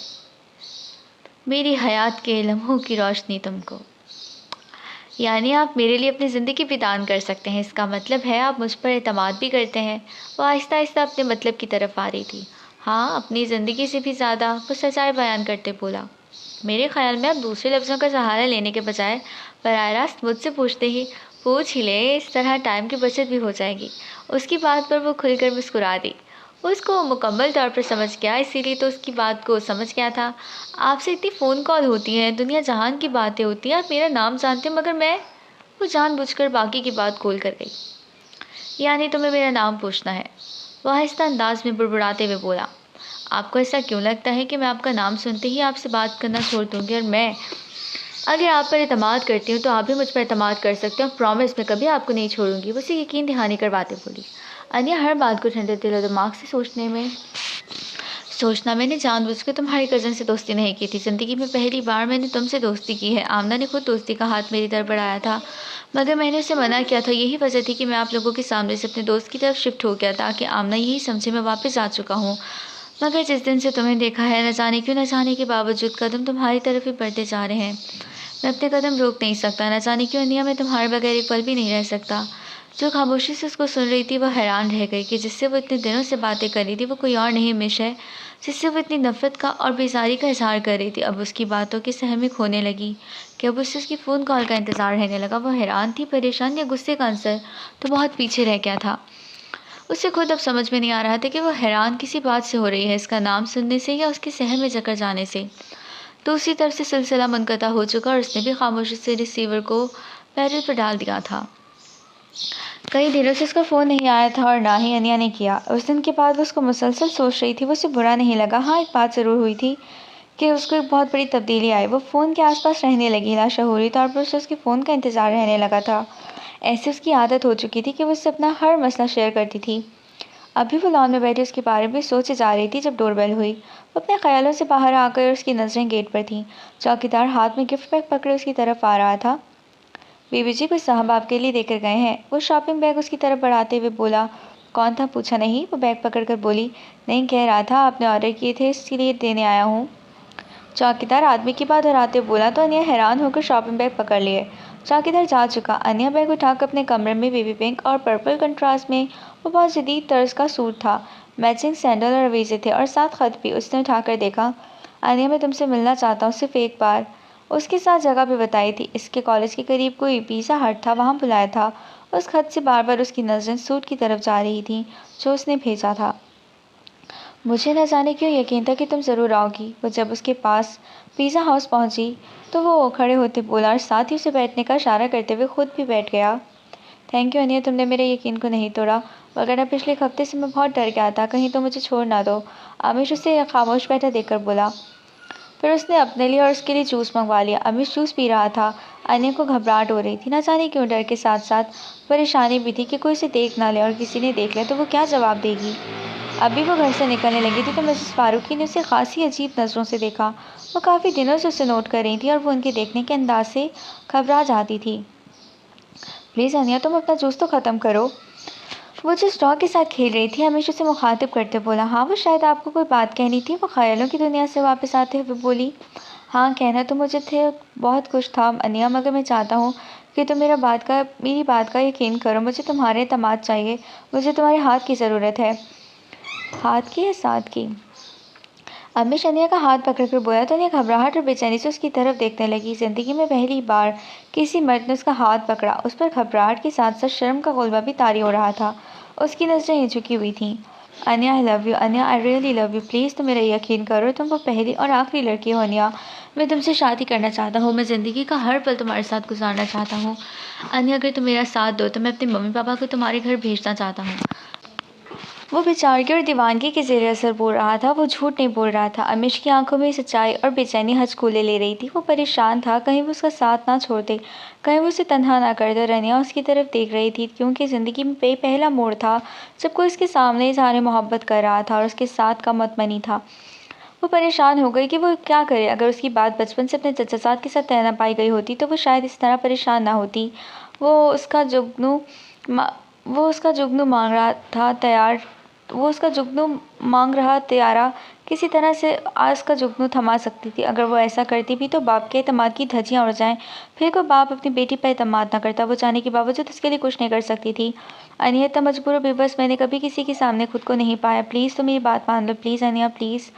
मेरी हयात के लम्हों की रोशनी तुमको।" यानी आप मेरे लिए अपनी ज़िंदगी भी दान कर सकते हैं। इसका मतलब है आप मुझ पर एतमाद भी करते हैं। वो आहिस्ता-आहिस्ता अपने मतलब की तरफ आ रही थी। "हाँ, अपनी ज़िंदगी से भी ज़्यादा।" वो सच्चाई बयान करते बोला। "मेरे ख़्याल में आप दूसरे लफ्ज़ों का सहारा लेने के बजाय बराह रास्त मुझसे पूछ ही लें, इस तरह टाइम की बचत भी हो जाएगी।" उसकी बात पर वो खुलकर मुस्कुरा दी। उसको मुकम्मल तौर पर समझ गया, इसीलिए तो उसकी बात को समझ गया था। "आपसे इतनी फ़ोन कॉल होती हैं, दुनिया जहान की बातें होती हैं, आप मेरा नाम जानते हैं, मगर मैं..." वो जानबूझकर बाकी की बात खोल कर गई। "यानी तुम्हें मेरा नाम पूछना है?" वो आहिस्ता अंदाज में बुड़बुड़ाते हुए बोला। "आपको ऐसा क्यों लगता है कि मैं आपका नाम सुनते ही आपसे बात करना छोड़ दूँगी? और मैं अगर आप पर एतमाद करती हूँ, तो आप भी मुझ पर एतमाद कर सकते हैं और प्रॉमिस मैं कभी आपको नहीं छोड़ूँगी।" वो उसे यकीन दहानी करवाते बोली। "अनिया, हर बात को ठंडे दिल और दिमाग से सोचना, मैंने जानबूझकर तुम्हारी कज़न से दोस्ती नहीं की थी। ज़िंदगी में पहली बार मैंने तुमसे दोस्ती की है। आमना ने खुद दोस्ती का हाथ मेरी तरफ बढ़ाया था, मगर मैंने उसे मना किया था। यही वजह थी कि मैं आप लोगों के सामने से अपने दोस्त की तरफ शिफ्ट हो गया, ताकि आमना यही समझे मैं वापस आ चुका हूँ। मगर जिस दिन से तुम्हें देखा है, न जाने क्यों, न जाने के बावजूद कदम तुम्हारी तरफ ही बढ़ते जा रहे हैं। मैं अपने कदम रोक नहीं सकता। न जाने क्यों अनिया, मैं तुम्हारे बगैर एक पल भी नहीं रह सकता।" जो खामोशी से उसको सुन रही थी, वह हैरान रह गई कि जिससे वो इतने दिनों से बातें कर रही थी, वो कोई और नहीं, मिश है, जिससे वो इतनी नफ़रत का और बेज़ारी का इज़हार कर रही थी। अब उसकी बातों की सहमिक होने लगी कि अब उससे उसकी फ़ोन कॉल का इंतज़ार रहने लगा। वो हैरान थी, परेशान या गुस्से का आंसर तो बहुत पीछे रह गया था। उसे खुद अब समझ में नहीं आ रहा था कि वो हैरान किसी बात से हो रही है, इसका नाम सुनने से या उसके सहम में जकड़ जाने से। दूसरी तरफ से सिलसिला मुनक़ता हो चुका और उसने भी खामोशी से रिसीवर को पैडल पर डाल दिया था। कई दिनों से उसका फ़ोन नहीं आया था और ना ही अनिया ने किया। उस दिन के बाद वो उसको मुसलसल सोच रही थी। वो उसे बुरा नहीं लगा। हाँ, एक बात ज़रूर हुई थी कि उसको एक बहुत बड़ी तब्दीली आई। वो फ़ोन के आसपास रहने लगी। लाशऊरी तौर पर उसे उसके फ़ोन का इंतज़ार रहने लगा था। ऐसे उसकी आदत हो चुकी थी कि वो उससे अपना हर मसला शेयर करती थी। अभी वो लॉन में बैठी उसके बारे में सोचे जा रही थी जब डोरबेल हुई। वो अपने ख्यालों से बाहर आकर उसकी नज़रें गेट पर थीं। चौकीदार हाथ में गिफ्ट बैग पकड़े उसकी तरफ आ रहा था। "बीबी जी, कुछ साहब आपके लिए देकर गए हैं।" वो शॉपिंग बैग उसकी तरफ बढ़ाते हुए बोला। कौन था पूछा नहीं? वो बैग पकड़कर बोली। नहीं, कह रहा था आपने ऑर्डर किए थे इसलिए देने आया हूँ। चौकीदार आदमी की बात दोहराते बोला तो अनिया हैरान होकर शॉपिंग बैग पकड़ लिए। चौकीदार जा चुका। अनिया बैग उठाकर अपने कमरे में बेबी पिंक और पर्पल कंट्रास्ट में वो बहुत जदीद तर्ज का सूट था। मैचिंग सैंडल और अवीज़े थे और साथ खत भी। उसने उठाकर देखा। अनिया, मैं तुमसे मिलना चाहता हूँ, सिर्फ एक बार। उसके साथ जगह भी बताई थी। इसके कॉलेज के करीब कोई पिज़्ज़ा हट था, वहाँ बुलाया था। उस खत से बार बार उसकी नज़रें सूट की तरफ जा रही थीं जो उसने भेजा था। मुझे न जाने क्यों यकीन था कि तुम ज़रूर आओगी। वो जब उसके पास पिज़्ज़ा हाउस पहुंची तो वो खड़े होते बोला और साथ ही उसे बैठने का इशारा करते हुए खुद भी बैठ गया। थैंक यू अनिया, तुमने मेरे यकीन को नहीं तोड़ा, वरना पिछले एक हफ्ते से मैं बहुत डर गया था कहीं तो मुझे छोड़ ना दो। आमिश उसे खामोश बैठा देखकर बोला। फिर उसने अपने लिए और उसके लिए जूस मंगवा लिया। अमिश जूस पी रहा था। अनिया को घबराहट हो रही थी, न जाने क्यों, डर के साथ साथ परेशानी भी थी कि कोई उसे देख ना ले और किसी ने देख लिया तो वो क्या जवाब देगी। अभी वो घर से निकलने लगी थी तो मिसेस फारूकी ने उसे खासी अजीब नज़रों से देखा। वो काफ़ी दिनों से उसे नोट कर रही थी और वो उनके देखने के अंदाज से घबरा जाती थी। प्लीज़ अनिया, तुम अपना जूस तो ख़त्म करो। वो जिस डॉग के साथ खेल रही थी हमेशा उसे मुखातिब करते बोला। हाँ, वो शायद आपको कोई बात कहनी थी। वो ख्यालों की दुनिया से वापस आते हुए बोली। हाँ, कहना तो मुझे थे, बहुत कुछ था अनिया, मगर मैं चाहता हूँ कि तुम मेरी बात का यकीन करो। मुझे तुम्हारे एतमाद चाहिए। मुझे तुम्हारे हाथ की ज़रूरत है। हाथ की या साथ की? अमीश अनिया का हाथ पकड़कर बोला तो अनिया घबराहट और बेचैनी से उसकी तरफ देखने लगी। जिंदगी में पहली बार किसी मर्द ने उसका हाथ पकड़ा। उस पर घबराहट के साथ साथ शर्म का ग़ुलबा भी तारी हो रहा था। उसकी नज़रें झुकी हुई थीं। Aniya, I love you. Aniya, I really love you. Please तुम मेरा यकीन करो, तुम वो पहली और आखिरी लड़की हो अनिया। मैं तुमसे शादी करना चाहता हूँ। मैं ज़िंदगी का हर पल तुम्हारे साथ गुजारना चाहता हूँ। अनिया, अगर तुम मेरा साथ दो तो मैं अपने मम्मी पापा को तुम्हारे घर भेजना चाहता हूँ। वो बेचारगी और दीवानगी के ज़ेरे असर बोल रहा था। वो झूठ नहीं बोल रहा था। अमीश की आंखों में सच्चाई और बेचैनी हचकूले ले रही थी। वो परेशान था, कहीं वो उसका साथ ना छोड़ दे, कहीं वो उसे तन्हा ना कर दे। रनिया उसकी तरफ देख रही थी क्योंकि ज़िंदगी में पहला मोड़ था जब कोई उसके सामने इज़हार मोहब्बत कर रहा था और उसके साथ का मतमनी था। वो परेशान हो गई कि वो क्या करे। अगर उसकी बात बचपन से अपने चचा साथ के साथ तय ना पाई गई होती तो वो शायद इस तरह परेशान ना होती। वो उसका जुगनू वो उसका जुगनू मांग रहा था तैयार वो उसका जुगनू मांग रहा त्यारा किसी तरह से आज का जुगनू थमा सकती थी। अगर वो ऐसा करती भी तो बाप के एतमाद की धज्जियां उड़ जाएं। फिर कोई बाप अपनी बेटी पर एतमाद ना करता। वो चाहने के बावजूद उसके लिए कुछ नहीं कर सकती थी। अनिया, इतना मजबूर और बेबस मैंने कभी किसी के सामने खुद को नहीं पाया। प्लीज़ तो मेरी बात मान लो। Please Ania, please.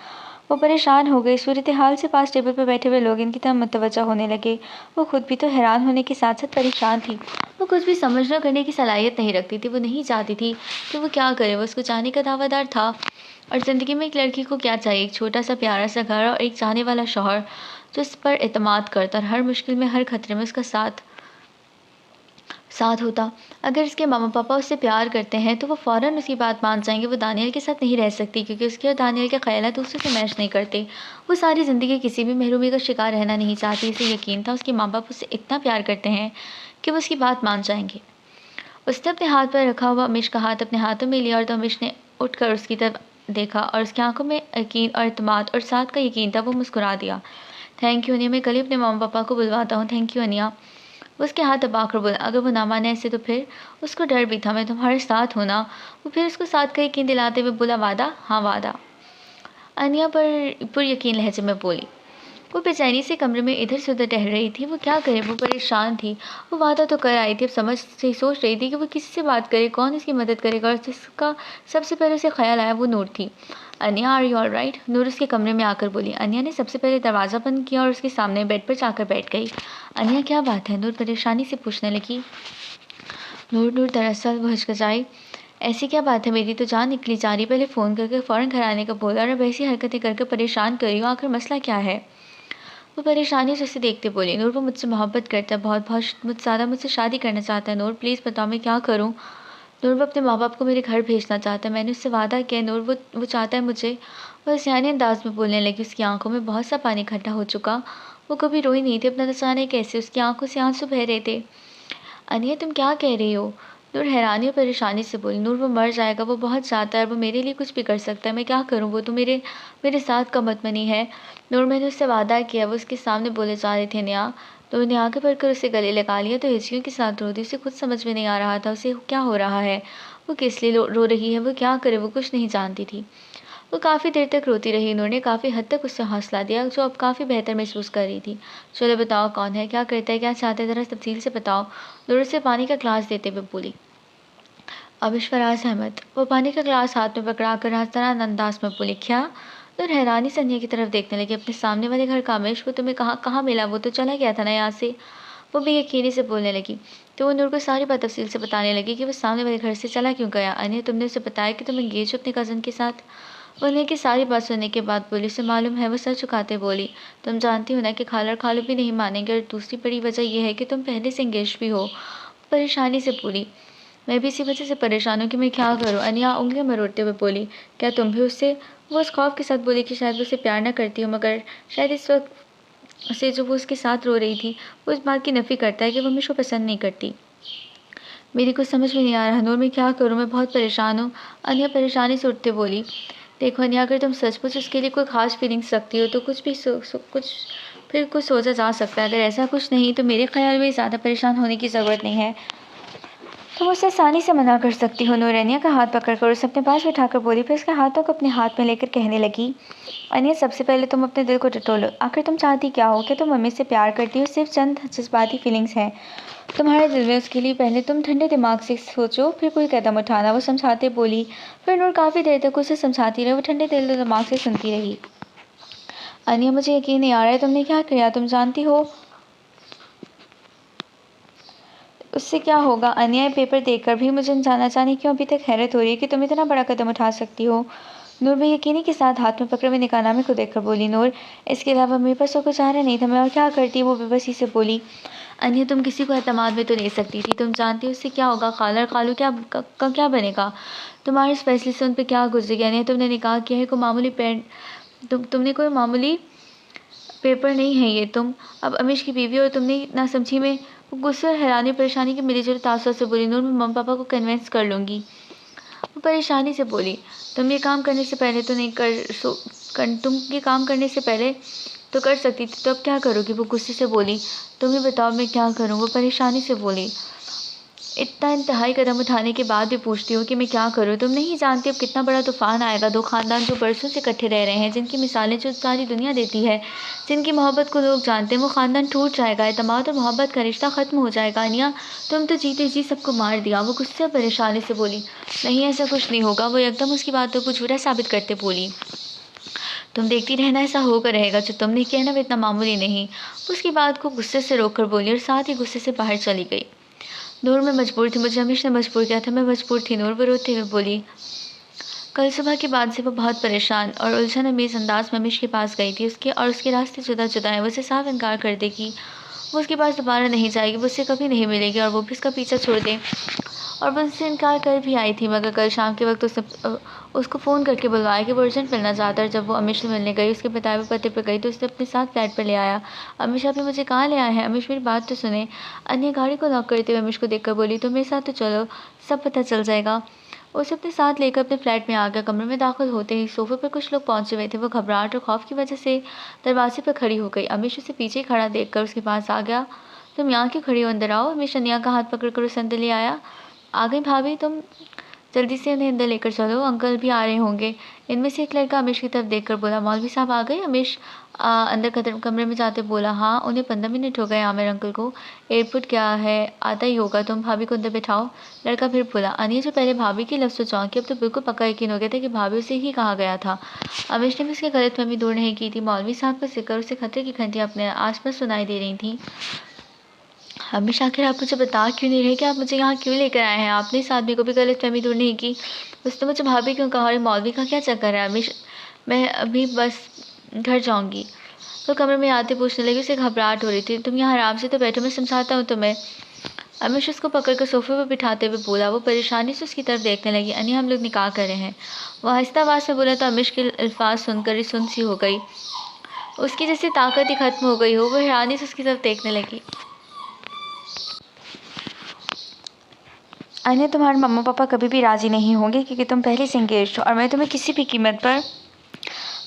वो परेशान हो गई। सूरत हाल से पास टेबल पर बैठे हुए लोग इनकी तरफ मुतवज्जा होने लगे। वो खुद भी तो हैरान होने के साथ साथ परेशान थी। वो कुछ भी समझना करने की सलाहियत नहीं रखती थी। वो नहीं चाहती थी कि वो क्या करे। वो उसको चाहने का दावादार था। और ज़िंदगी में एक लड़की को क्या चाहिए? एक छोटा सा प्यारा सा घर और एक चाहने वाला शौहर जो इस पर एतमाद करता और हर मुश्किल में हर खतरे में उसका साथ होता। अगर इसके मामा पापा उससे प्यार करते हैं तो वो फ़ौरन उसकी बात मान जाएंगे। वो दानियल के साथ नहीं रह सकती क्योंकि उसके और दानियल के ख्याल दूसरे से मैच नहीं करते। वो सारी ज़िंदगी किसी भी महरूमी का शिकार रहना नहीं चाहती। इसे यकीन था उसके माँ बाप उससे इतना प्यार करते हैं कि वो उसकी बात मान जाएंगे। उसने अपने हाथ पर रखा हुआ अमीश का हाथ अपने हाथों में लिया और तो अमीश ने उठकर उसकी तरफ देखा और उसकी आंखों में यकीन और एतमाद और साथ का यकीन था। वो मुस्कुरा दिया। थैंक यू अनिया, मैं कल ही अपने मामा पापा को बुलवाता हूँ। Thank you Aniya. वो उसके हाथ दबाकर बोला। अगर वो ना माने ऐसे तो फिर? उसको डर भी था। मैं तुम्हारे साथ हूँ ना। वो फिर उसको साथ का यकीन दिलाते हुए बोला। वादा? हाँ वादा। अनिया पर यकीन लहजे में बोली। वो बेचैनी से कमरे में इधर से उधर टहल रही थी। वो क्या करे? वो परेशान थी। वो वादा तो कर आई थी, अब समझ से सोच रही थी कि वो किसी से बात करे, कौन इसकी मदद करेगा। और जिसका सबसे पहले उसे ख्याल आया वो नूर थी। अनिया, आर यू ऑल राइट? नूर उसके कमरे में आकर बोली। अनिया ने सबसे पहले दरवाज़ा बंद किया और उसके सामने बेड पर जाकर बैठ गई। अनिया, क्या बात है? नूर परेशानी से पूछने लगी। नूर दरअसल वो हिचकिचाई। ऐसी क्या बात है? मेरी तो जान निकली जा रही। पहले फ़ोन करके फ़ौरन घर आने का बोला और अब ऐसी हरकतें करके परेशान कर रही हो। आखिर मसला क्या है? वो परेशानी से उसे देखते बोली। नूर, वो मुझसे मोहब्बत करता है, बहुत बहुत ज़्यादा मुझसे शादी करना चाहता है। नूर प्लीज़ बताओ मैं क्या करूँ? नूर, वो अपने माँ बाप को मेरे घर भेजना चाहता है। मैंने उससे वादा किया। नूर, वो चाहता है मुझे। वो सियाने अंदाज में बोलने लगी। उसकी आंखों में बहुत सा पानी इकट्ठा हो चुका। वो कभी रोई नहीं थी, अपना न जाने कैसे उसकी आंखों से आंसू बह रहे थे। अनिया, तुम क्या कह रही हो? नूर हैरानी और परेशानी से बोली। नूर, वो मर जाएगा। वो बहुत चाहता है, वो मेरे लिए कुछ भी कर सकता है। मैं क्या करूँ? वो तो मेरे मेरे साथ का मतमनी है। नूर, मैंने उससे वादा किया। वो उसके सामने बोले जा रहे थे। नया तो मैंने आगे बढ़कर उसे गले लगा लिया तो हिचकियों के साथ रो दी। उसे खुद समझ में नहीं आ रहा था उसे क्या हो रहा है। वो किस लिए रो रही है, वो क्या करे, वो कुछ नहीं जानती थी। वो काफ़ी देर तक रोती रही। नूर ने काफ़ी हद तक उससे हौसला दिया, जो अब काफ़ी बेहतर महसूस कर रही थी। चलो बताओ कौन है, क्या करता है, क्या चाहता है, ज़रा तफसील से बताओ। नूर उसे पानी का ग्लास देते हुए बोली। अमिश फराज अहमद। वो पानी का ग्लास हाथ में पकड़ा कर हंसदार अंदाज में बोली, क्या? नूर हैरानी से अनिया की तरफ देखने लगी। अपने सामने वाले घर का अमिश, वो तुम्हें कहाँ कहाँ मिला? वो तो चला गया था ना यहाँ से। वो बेयकीनी से बोलने लगी। तो वो नूर को सारी बात तफसील से बताने लगी कि वो सामने वाले घर से चला क्यों गया। अनिया, तुमने उसे बताया कि तुम एंगेज हो अपने कज़न के साथ? वो अनिया की सारी बात सुनने के बाद बोली, उसे मालूम है। वो सर झुकाते बोली, तुम जानती हो ना कि खाला और खालू भी नहीं मानेंगे, और दूसरी बड़ी वजह यह है कि तुम पहले से एंगेज भी हो। परेशानी से बोली, मैं भी इसी वजह से परेशान हूँ कि मैं क्या करूँ। अनिया उंगलियां मरोड़ते हुए बोली, क्या तुम भी उससे? वो उस खौफ के साथ बोली कि शायद वो उसे प्यार न करती हो, मगर शायद इस वक्त से जो वो उसके साथ रो रही थी, वो इस बात की नफ़ी करता है कि वो हमें उसको पसंद नहीं करती। मेरी कुछ समझ में नहीं आ रहा नूर, मैं क्या करूँ, मैं बहुत परेशान हूँ। अनिया परेशानी से उठते बोली, देखो अनिया, अगर तुम सचमुच उसके लिए कोई ख़ास फीलिंग्स रखती हो तो कुछ भी कुछ सोचा जा सकता है। अगर ऐसा कुछ नहीं तो मेरे ख्याल में ज़्यादा परेशान होने की ज़रूरत नहीं है। तुम उसे आसानी से मना कर सकती हो। नूर अनिया का हाथ पकड़कर उसे अपने पास बिठाकर बोली, फिर उसके हाथों को अपने हाथ में लेकर कहने लगी, अनिया, सबसे पहले तुम अपने दिल को टटोलो। आखिर तुम चाहती क्या हो? क्या तुम मम्मी से प्यार करती हो? सिर्फ चंद जज्बाती फीलिंग्स हैं तुम्हारे दिल में उसके लिए। पहले तुम ठंडे दिमाग से सोचो, फिर कोई कदम उठाना। वो समझाते बोली। फिर नूर काफ़ी देर तक उसे समझाती रही। वो ठंडे दिल दिमाग से सुनती रही। अनिया, मुझे यकीन नहीं आ रहा है तुमने क्या किया। तुम जानती हो उससे क्या होगा? अनिया, पेपर देखकर भी मुझे जाना जाने क्यों अभी तक हैरत हो रही है कि तुम इतना बड़ा कदम उठा सकती हो। नूर बेयकीनी के साथ हाथ में पकड़े हुए निकाहनामे को देखकर बोली। नूर, इसके अलावा मेरे पास और कुछ चारा नहीं था, मैं और क्या करती? वो बेबसी से बोली। अनिया, तुम किसी को एतमाद में तो ले सकती थी। तुम जानती हो उससे क्या होगा? खाला और खालू क्या बनेगा? तुम्हारे इस फैसले से उन पर क्या गुजरेगी? अनिया, तुमने निकाह किया है, कोई मामूली तुमने कोई मामूली पेपर नहीं है ये। तुम अब अमीश की बीवी और तुमने ना समझी में। वो गुस्से और हैरानी परेशानी की मिलीजुली तासुर से बोली। नूर, मैं मम्मी पापा को कन्विंस कर लूँगी। वो परेशानी से बोली, तुम ये काम करने से पहले तो नहीं तुम ये काम करने से पहले तो कर सकती थी, तो अब क्या करोगी? वो गुस्से से बोली। तुम ही बताओ मैं क्या करूँ? वो परेशानी से बोली। इतना इंतहाई कदम उठाने के बाद भी पूछती हूँ कि मैं क्या करूँ? तुम नहीं जानती अब कितना बड़ा तूफान आएगा। दो ख़ानदान जो बरसों से इकट्ठे रह रहे हैं, जिनकी मिसालें जो सारी दुनिया देती है, जिनकी मोहब्बत को लोग जानते हैं, वो ख़ानदान टूट जाएगा। एतमाद और मोहब्बत का रिश्ता ख़त्म हो जाएगा। अनिया, तुम तो जीते जी सबको मार दिया। वो गुस्से और परेशानी से बोली। नहीं, ऐसा कुछ नहीं होगा। वो एकदम उसकी बातों को झूठा साबित करते बोली। तुम देखती रहना, ऐसा होकर रहेगा। जो तुमने किया ना वो इतना मामूली नहीं। उसकी बात को गुस्से से रोककर बोली और साथ ही गुस्से से बाहर चली गई। नूर, मैं मजबूर थी, मुझे हमेशा मजबूर किया था, मैं मजबूर थी। नूर वो रोते हुए बोली। कल सुबह के बाद से वो बहुत परेशान और उलझन अमीज़ अंदाज में अमीश के पास गई थी। उसके रास्ते जुदा जुदा हैं। वो उसे साफ इनकार कर देगी, वो उसके पास दोबारा नहीं जाएगी, वो उससे कभी नहीं मिलेगी, और वो भी उसका पीछा छोड़ दे। और वो उससे इनकार कर भी आई थी, मगर कल शाम के वक्त उसने उसको फ़ोन करके बुलवाया कि वो अर्जेंट मिलना चाहता है। जब वो अमीश से मिलने गई, उसके बताए हुए पते पर गई, तो उसने अपने साथ फ्लैट पर ले आया। अमीश, अभी मुझे कहाँ ले आए हैं? अमीश, मेरी बात तो सुने। अन्य गाड़ी को लॉक करते हुए अमीश को देखकर बोली, तो मेरे साथ तो चलो, सब पता चल जाएगा। उसे अपने साथ लेकर अपने फ्लैट में आ गया। कमरे में दाखिल होते ही सोफे पर कुछ लोग पहुंचे हुए थे। वो घबराहट और खौफ की वजह से दरवाजे पर खड़ी हो गई। अमीश उसे पीछे खड़ा देखकर उसके पास आ गया। तुम यहाँ क्यों खड़ी हो? अंदर आओ। अमीश अनिया का हाथ पकड़कर उसे अंदर ले आया। आ गई भाभी, तुम जल्दी से उन्हें अंदर लेकर चलो, अंकल भी आ रहे होंगे। इनमें से एक लड़का अमीश की तरफ देखकर बोला, मौलवी साहब आ गए? अमीश अंदर कमरे में जाते बोला, हाँ, उन्हें 15 मिनट हो गए आमिर अंकल को। एयरपोर्ट क्या है, आता ही होगा। तुम भाभी को अंदर बैठाओ। लड़का फिर बोला। अनिया, जो पहले भाभी की लफ्ज़ चौंकी, अब तो बिल्कुल पक्का यकीन हो गया था कि भाभी उसे ही कहा गया था। अमीश ने भी उसकी गलतफहमी दूर नहीं की थी। मौलवी साहब का जिक्र, उसे खतरे की घंटियाँ अपने आसपास सुनाई दे रही थीं। हमेश आखिर आप मुझे बता क्यों नहीं रहे कि आप मुझे यहाँ क्यों लेकर आए हैं? आपने इस आदमी को भी गलतफहमी दूर नहीं की। उसने मुझे भाभी क्यों कहा? और मौलवी का क्या चक्कर है? हमेश, मैं अभी बस घर जाऊँगी। तो कमरे में आते पूछने लगी। उसे घबराहट हो रही थी। तुम यहाँ आराम से तो बैठो, मैं समझाता हूँ तुम्हें। अमीश उसको पकड़कर सोफे पर बिठाते हुए बोला। वो परेशानी से उसकी तरफ देखने लगी। अनिया, हम लोग निकाह कर रहे हैं। वो आहिस्ता आवाज़ में बोला तो अमीश के अल्फाज सुनकर ही सुन सी हो गई। उसकी जैसे ताकत ही खत्म हो गई हो। वो हैरानी से उसकी तरफ देखने लगी। अनिया, तुम्हारे मम्मा पापा कभी भी राज़ी नहीं होंगे क्योंकि तुम पहले से एंगेज्ड हो, और मैं तुम्हें किसी भी कीमत पर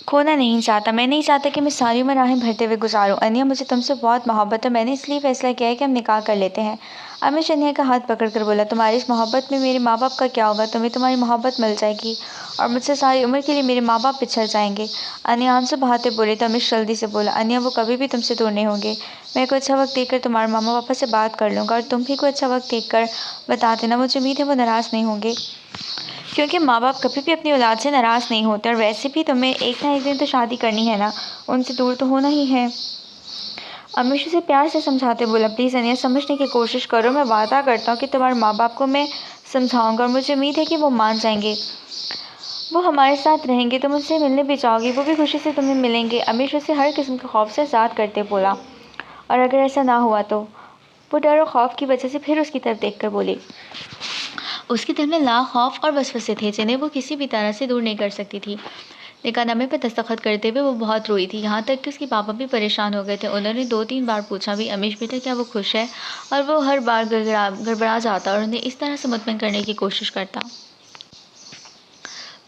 खोना नहीं चाहता। मैं नहीं चाहता कि मैं सारी उम्र राहें भरते हुए गुजारूं। अनिया, मुझे तुमसे बहुत मोहब्बत है। मैंने इसलिए फ़ैसला किया है कि हम निकाह कर लेते हैं। अमीश अनिया का हाथ पकड़कर बोला, तुम्हारी इस मोहब्बत में मेरे माँ बाप का क्या होगा? तुम्हें तुम्हारी मोहब्बत मिल जाएगी और मुझसे सारी उम्र के लिए मेरे माँ बाप पिछड़ जाएंगे। अनिया आंसू बहाते बोले तो अमीश जल्दी से बोला, अनिया, वो कभी भी तुमसे दूर नहीं होंगे। मैं कोई अच्छा वक्त देखकर तुम्हारे मामा पापा से बात कर लूँगा और तुम भी कोई अच्छा वक्त देखकर बता देना। मुझे उम्मीद है वो नाराज़ नहीं होंगे, क्योंकि माँ बाप कभी भी अपनी औलाद से नाराज़ नहीं होते। और वैसे भी तुम्हें एक ना एक दिन तो शादी करनी है ना, उनसे दूर तो होना ही है। अमीश उसे प्यार से समझाते बोला, प्लीज़ अनिया, समझने की कोशिश करो। मैं वादा करता हूँ कि तुम्हारे माँ बाप को मैं समझाऊंगा और मुझे उम्मीद है कि वो मान जाएंगे। वो हमारे साथ रहेंगे, तुम उनसे मिलने भी जाओगी, वो भी खुशी से तुम्हें मिलेंगे। अमीश उसे हर किस्म के खौफ से आज़ाद करते बोला, और अगर ऐसा ना हुआ तो? वो डर और खौफ की वजह से फिर उसकी तरफ देखकर बोली। उसके दिल में लाख खौफ और वसवसे थे जिन्हें वो किसी भी तरह से दूर नहीं कर सकती थी। निकाहनामे पर दस्तखत करते हुए वो बहुत रोई थी, यहाँ तक कि उसके पापा भी परेशान हो गए थे। उन्होंने 2-3 बार पूछा भी, अमीश बेटा, क्या वो खुश है? और वो हर बार गड़बड़ा जाता और उन्हें इस तरह से मुतमिन करने की कोशिश करता,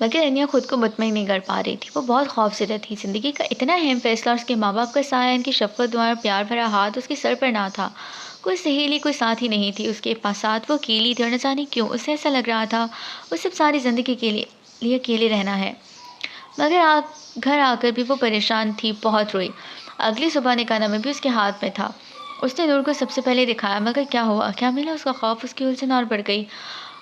मगर अनिया खुद को मुतमिन नहीं कर पा रही थी। वो बहुत खौफज़दा थी। ज़िंदगी का इतना अहम फैसला, उसके माँ बाप का साया, इनकी शफ़क़त, दुआ और प्यार भरा हाथ उसके सर पर ना था। कोई सहेली, कोई साथी नहीं थी उसके पास। साथ वो अकेली थी और न जाने क्यों उसे ऐसा लग रहा था उसे अब सारी ज़िंदगी के लिए अकेले रहना है। मगर घर आकर भी वो परेशान थी, बहुत रोई। अगली सुबह निकाहनामा भी उसके हाथ में था। उसने नूर को सबसे पहले दिखाया, मगर क्या हुआ, क्या मिला? उसका खौफ, उसकी उलझन और बढ़ गई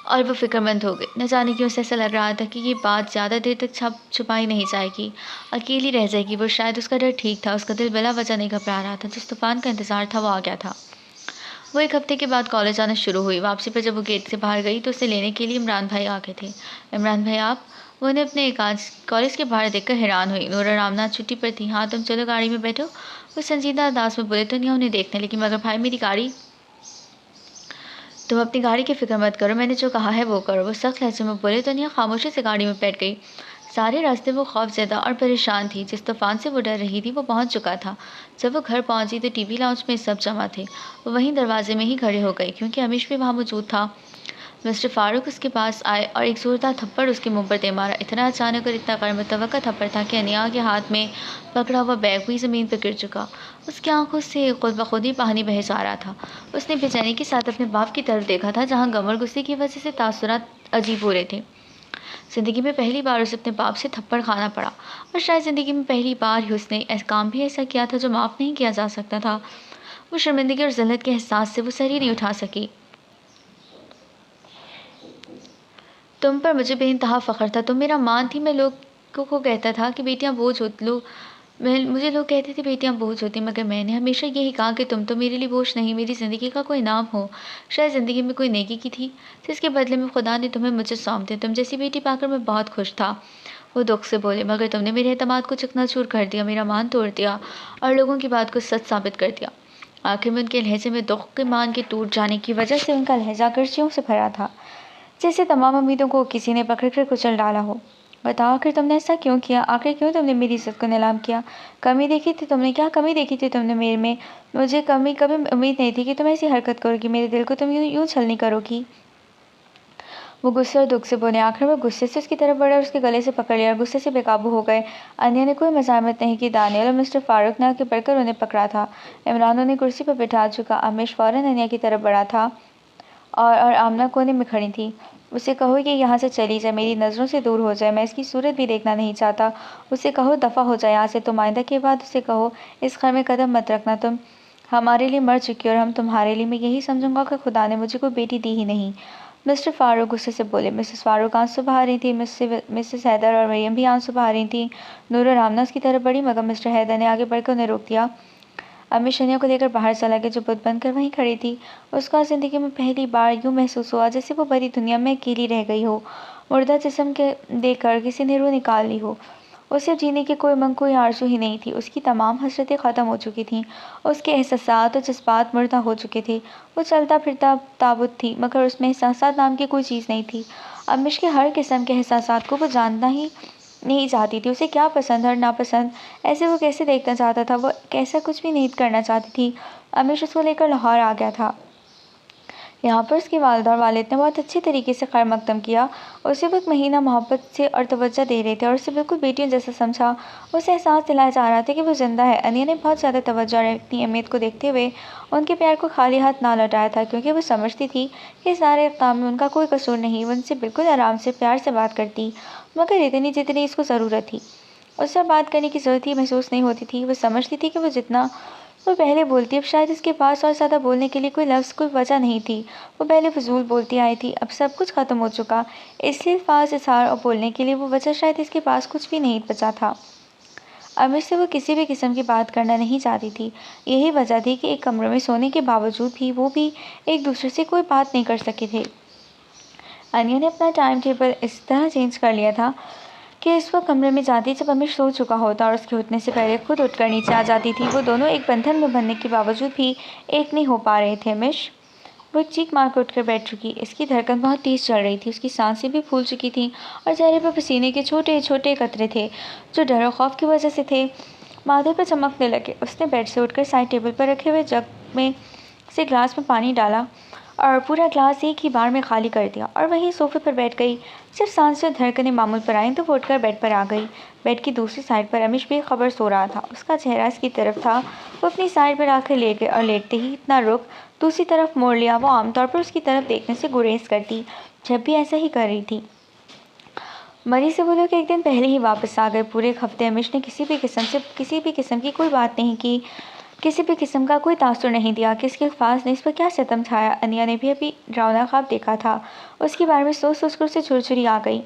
और वो फिक्रमंद हो गई। न जाने क्यों उसे ऐसा लग रहा था कि ये बात ज़्यादा देर तक छुपाई नहीं जाएगी, अकेली रह जाएगी वो। शायद उसका डर ठीक था, उसका दिल बिला वजह नहीं घबरा रहा था। जिस तूफ़ान का इंतज़ार था वो आ गया था। वो 1 हफ्ते के बाद कॉलेज आना शुरू हुई। वापसी पर जब वो गेट से बाहर गई तो उसे लेने के लिए इमरान भाई आ गए थे। इमरान भाई, आप? वो उन्हें अपने कॉलेज के बाहर देखकर हैरान हुई। नूर और रामनाथ छुट्टी पर थी। हाँ, तुम चलो गाड़ी में बैठो। वो संजीदा अंदाज में बोले तो नहीं उन्हें देखने, लेकिन मगर भाई, मेरी गाड़ी। तुम अपनी गाड़ी की फिक्र मत करो, मैंने जो कहा है वो करो। वो सख्त लहजे में बोले तो नहीं खामोशी से गाड़ी में बैठ गई। सारे रास्ते वो खौफज़दा और परेशान थी। जिस तूफ़ान से वो डर रही थी वो पहुंच चुका था। जब वो घर पहुंची तो टीवी लाउंज में सब जमा थे। वो वहीं दरवाजे में ही खड़े हो गए, क्योंकि अमीश भी वहाँ मौजूद था। मिस्टर फ़ारूक उसके पास आए और एक ज़ोरदार थप्पड़ उसके मुंह पर दे मारा। इतना अचानक और इतना गैरमुतवक्का थप्पड़ था कि अनिया के हाथ में पकड़ा हुआ बैग भी ज़मीन पर गिर चुका। उसकी आंखों से खुद ब खुद ही पानी बह जा रहा था। उसने बेचैनी के साथ अपने बाप की तरफ देखा था, जहाँ गम और गुस्से की वजह से तासुरात अजीब हो रहे थे। ज़िंदगी में पहली बार उसे अपने बाप से थप्पड़ खाना पड़ा, और शायद ज़िंदगी में पहली बार ही उसने काम भी ऐसा किया था जो माफ़ नहीं किया जा सकता था। वो शर्मिंदगी और ज़िल्लत के एहसास से वो सर ही नहीं उठा सकी। तुम पर मुझे बेइंतहा फ़ख्र था, तुम मेरा मान थी। मैं लोगों को कहता था कि बेटियां बोझ होती, मुझे लोग कहते थे बेटियां बोझ होती, मगर मैंने हमेशा यही कहा कि तुम तो मेरे लिए बोझ नहीं, मेरी ज़िंदगी का कोई नाम हो। शायद ज़िंदगी में कोई नेकी की थी जिसके बदले में खुदा ने तुम्हें मुझे सौंप दिया। तुम जैसी बेटी पाकर मैं बहुत खुश था। वो दुख से बोले, मगर तुमने मेरे एतमाद को चकनाचूर कर दिया, मेरा मान तोड़ दिया और लोगों की बात को सच साबित कर दिया। आखिर में उनके लहजे में दुख के मान के टूट जाने की वजह से उनका लहजा गर्जियों से भरा था, जैसे तमाम उम्मीदों को किसी ने पकड़ कर कुचल डाला हो। बताओ, आखिर तुमने ऐसा क्यों किया? आखिर क्यों तुमने मेरी इज्जत को नीलाम किया? कमी देखी थी तुमने? क्या कमी देखी थी तुमने मेरे में? मुझे कभी उम्मीद नहीं थी कि तुम ऐसी हरकत करोगी, मेरे दिल को तुम यूं छलनी करोगी। वो गुस्से और दुख से बोले। आखिर वो गुस्से से उसकी तरफ बढ़े और उसके गले से पकड़ लिया और गुस्से से बेकाबू हो गए। अनिया ने कोई मज़ाहमत नहीं की। दानियल और मिस्टर फ़ारूक ने आके बढ़कर उन्हें पकड़ा था। इमरान उन्हें कुर्सी पर बिठा चुका। अमीश फ़ौरन अनिया की तरफ बढ़ा था और आमना कोने में खड़ी थी। उसे कहो कि यहाँ से चली जाए, मेरी नज़रों से दूर हो जाए, मैं इसकी सूरत भी देखना नहीं चाहता। उसे कहो दफ़ा हो जाए यहाँ से। तुम आइंदा के बाद उसे कहो इस घर में कदम मत रखना। तुम हमारे लिए मर चुकी हो और हम तुम्हारे लिए। मैं यही समझूंगा कि खुदा ने मुझे कोई बेटी दी ही नहीं। मिस्टर फ़ारूक गुस्से से बोले। मिसेस फ़ारूक आंसू बहा रही थी। मिसेस हैदर और मरियम भी आंसू बहा रही थी। नूर और रामनाथ की तरफ बढ़ी, मगर मिस्टर हैदर ने आगे बढ़कर उन्हें रोक दिया। अमीश अनिया को लेकर बाहर चला गया, जो बुत बनकर वहीं खड़ी थी। उसका ज़िंदगी में पहली बार यूँ महसूस हुआ जैसे वो बड़ी दुनिया में अकेली रह गई हो, मुर्दा जिस्म के देखकर किसी ने रूह निकाल ली हो। उसे जीने की कोई उमंग, कोई आरज़ू ही नहीं थी। उसकी तमाम हसरतें ख़त्म हो चुकी थीं। उसके एहसासात और जज्बात मुर्दा हो चुके थे। वो चलता फिरता ताबूत थी, मगर उसमें एहसासात नाम की कोई चीज़ नहीं थी। अमीश के हर किस्म के एहसासात को वो जानना ही नहीं चाहती थी। उसे क्या पसंद और नापसंद, ऐसे वो कैसे देखना चाहता था, वो कैसा कुछ भी नहीं करना चाहती थी। अमीश उसको लेकर लाहौर आ गया था। यहाँ पर उसकी वालिदा और वालिद ने बहुत अच्छे तरीके से खैर मकदम किया। उसे वो एक महीना मोहब्बत से और तवज्जो दे रहे थे और उसे बिल्कुल बेटियों जैसा समझा। उसे एहसास दिलाया जा रहा था कि वो जिंदा है। अनिया ने बहुत ज़्यादा तवज्जो और अपनी अहमियत को देखते हुए उनके प्यार को खाली हाथ ना लौटाया था, क्योंकि वो समझती थी कि इस सारे इक़दाम में उनका कोई कसूर नहीं। वो उनसे बिल्कुल आराम से प्यार से बात करती, मगर इतनी जितनी इसको ज़रूरत थी। उससे बात करने की ज़रूरत ही महसूस नहीं होती थी। वो समझती थी कि वो जितना वो पहले बोलती, अब शायद इसके पास और ज़्यादा बोलने के लिए कोई लफ्ज़, कोई वजह नहीं थी। वो पहले फजूल बोलती आई थी, अब सब कुछ ख़त्म हो चुका, इसलिए अल्फाज़ इज़हार और बोलने के लिए वो वजह शायद इसके पास कुछ भी नहीं बचा था। अमीर से वो किसी भी किस्म की बात करना नहीं चाहती थी। यही वजह थी कि एक कमरे में सोने के बावजूद भी वो भी एक दूसरे से कोई बात नहीं कर सके थे। अनिया ने अपना टाइम टेबल इस तरह चेंज कर लिया था कि इस वक्त कमरे में जाती जब अमीर सो चुका होता और उसके उठने से पहले खुद उठकर नीचे आ जाती थी। वो दोनों एक बंधन में बनने के बावजूद भी एक नहीं हो पा रहे थे। अमीश वो एक चीख मार कर उठकर बैठ चुकी। इसकी धड़कन बहुत तेज़ चल रही थी, उसकी सांसें भी फूल चुकी थीं और चेहरे पर पसीने के छोटे छोटे कतरे थे जो डर और खौफ की वजह से थे, माथे पर चमकने लगे। उसने बेड से उठकर साइड टेबल पर रखे हुए जग में से ग्लास में पानी डाला और पूरा ग्लास एक ही बार में खाली कर दिया और वहीं सोफे पर बैठ गई। जब सांसें और धड़कनें मामूल पर आईं तो वो उठकर बेड पर आ गई। बेड की दूसरी साइड पर अमीश बेखबर सो रहा था। उसका चेहरा इसकी तरफ था। वो अपनी साइड पर आकर लेट गई और लेटते ही इतना रुख दूसरी तरफ मोड़ लिया। वो आमतौर पर उसकी तरफ देखने से गुरेज करती, जब भी ऐसा ही कर रही थी। मरी से वो लोग एक दिन पहले ही वापस आ गए। पूरे एक हफ्ते अमीश ने किसी भी किस्म की कोई बात नहीं की, किसी भी किस्म का कोई तासुर नहीं दिया कि इसके अल्फाज ने इस पर क्या सितम छाया। अनिया ने भी अभी डरावना ख्वाब देखा था। उसके बारे में सोच सोच कर उसे छुरछुरी आ गई।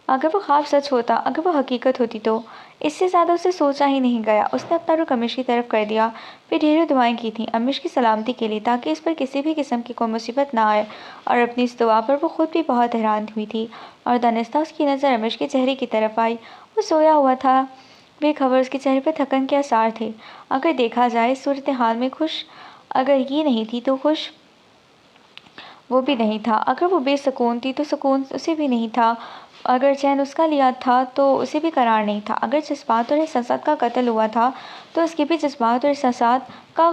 अगर वो ख्वाब सच होता, अगर वो हकीकत होती तो इससे ज़्यादा उसे सोचा ही नहीं गया। उसने अपना रुख अमीश की तरफ कर दिया, फिर ढेरों दुआएं की थीं अमीश की सलामती के लिए, ताकि इस पर किसी भी किस्म की कोई मुसीबत ना आए। और अपनी इस दुआ पर वो खुद भी बहुत हैरान हुई थी। और दानिस्ता उसकी नज़र अमीश के चेहरे की तरफ आई। वो सोया हुआ था, बेखबर। उसके चेहरे पर थकन के आसार थे। अगर देखा जाए सूरत हाल में खुश अगर ये नहीं थी तो खुश वो भी नहीं था। अगर वो बेसुकून थी तो सुकून उसे भी नहीं था। अगर चैन उसका लिया था तो उसे भी करार नहीं था। अगर जज्बात और एहसासात का कत्ल हुआ था तो उसके भी जज्बात और एहसासात का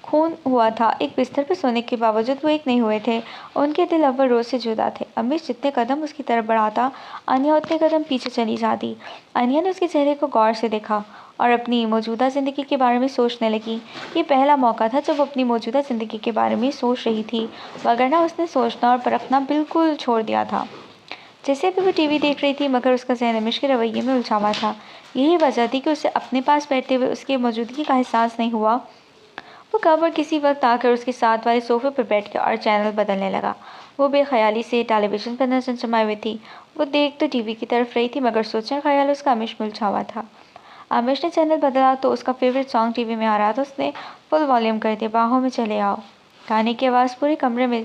खून हुआ था। एक बिस्तर पर सोने के बावजूद वो एक नहीं हुए थे। उनके दिल अव्वल रोज़ से जुदा थे। अमीश जितने कदम उसकी तरफ बढ़ाता, अनिया उतने कदम पीछे चली जाती। अनिया ने उसके चेहरे को गौर से देखा और अपनी मौजूदा ज़िंदगी के बारे में सोचने लगी। ये पहला मौका था जब वो अपनी मौजूदा ज़िंदगी के बारे में सोच रही थी, वगरना उसने सोचना और परखना बिल्कुल छोड़ दिया था। जैसे भी वो टीवी देख रही थी, मगर उसका ज़हन अमीश के रवैये में उलझा हुआ था। यही वजह थी कि उसे अपने पास बैठते हुए उसकी मौजूदगी का एहसास नहीं हुआ। वो कब और किसी वक्त आकर उसके साथ वाले सोफे पर बैठ गया और चैनल बदलने लगा। वो बेख्याली से टेलीविज़न पर नजर जमाए हुए थी। वो देख तो टीवी की तरफ रही थी, मगर सोचने ख्याल उसका अमीश में उलझा हुआ था। अमीश ने चैनल बदला तो उसका फेवरेट सॉन्ग टीवी में आ रहा था। उसने फुल वॉल्यूम कर दिया। बाहों में चले आओ गाने की आवाज़ पूरे कमरे में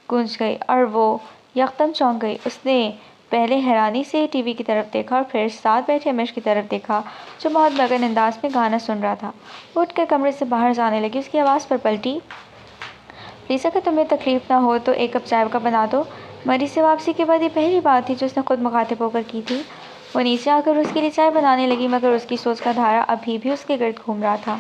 गूंज गई और वो यकदम चौंक गई। उसने पहले हैरानी से टीवी की तरफ देखा और फिर साथ बैठे अमीश की तरफ देखा, जो बहुत मगन अंदाज में गाना सुन रहा था। वो उठकर कमरे से बाहर जाने लगी। उसकी आवाज़ पर पलटी, प्लीज़ अगर तुम्हें तकलीफ़ ना हो तो एक कप चाय का बना दो। मरी से वापसी के बाद ये पहली बात थी जो उसने खुद मुखातिब होकर की थी। वो नीचे आकर उसके लिए चाय बनाने लगी, मगर उसकी सोच का धारा अभी भी उसके गिर्द घूम रहा था।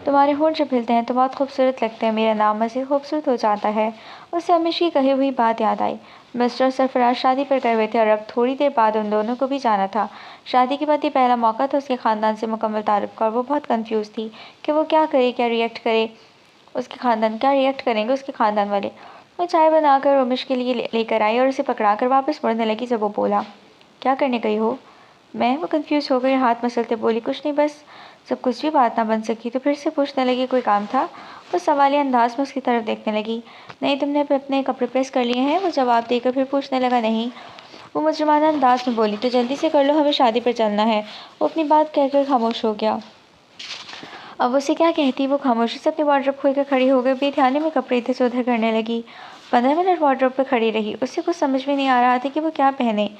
तुम्हारे होंठ जब हिलते हैं तो बहुत खूबसूरत लगते हैं, मेरा नाम मज़ीद खूबसूरत हो जाता है। उससे अमीश की कही हुई बात याद आई। मिस्टर सरफराज शादी पर गए हुए थे और अब थोड़ी देर बाद उन दोनों को भी जाना था। शादी के बाद ये पहला मौका था उसके ख़ानदान से मुकम्मल तारुफ का, और वो बहुत कंफ्यूज थी कि वो क्या करे, क्या रिएक्ट करे। क्या रिएक्ट करेंगे उसके ख़ानदान वाले। वो चाय बनाकर अमीश के लिए लेकर आई और उसे पकड़ा कर वापस मुड़ने लगी। जब वो बोला, क्या करने गई हो? वो कंफ्यूज हो गई, हाथ मसलते बोली, कुछ नहीं, बस। जब कुछ भी बात ना बन सकी तो फिर से पूछने लगी, कोई काम था? वो सवालिया अंदाज में उसकी तरफ देखने लगी। नहीं, तुमने अपने कपड़े प्रेस कर लिए हैं? वो जवाब देकर फिर पूछने लगा, नहीं। वो मुजरमाना अंदाज में बोली, तो जल्दी से कर लो, हमें शादी पर चलना है। वो अपनी बात कहकर खामोश हो गया। अब उसे क्या कहती। वो खामोशी से अपनी वार्डरोब खोलकर खड़ी हो गई, बेध्यानी में कपड़े इधर से उधर करने लगी। 15 मिनट वार्डरोब पर खड़ी रही। उसे कुछ समझ में नहीं आ रहा था कि वो क्या पहने।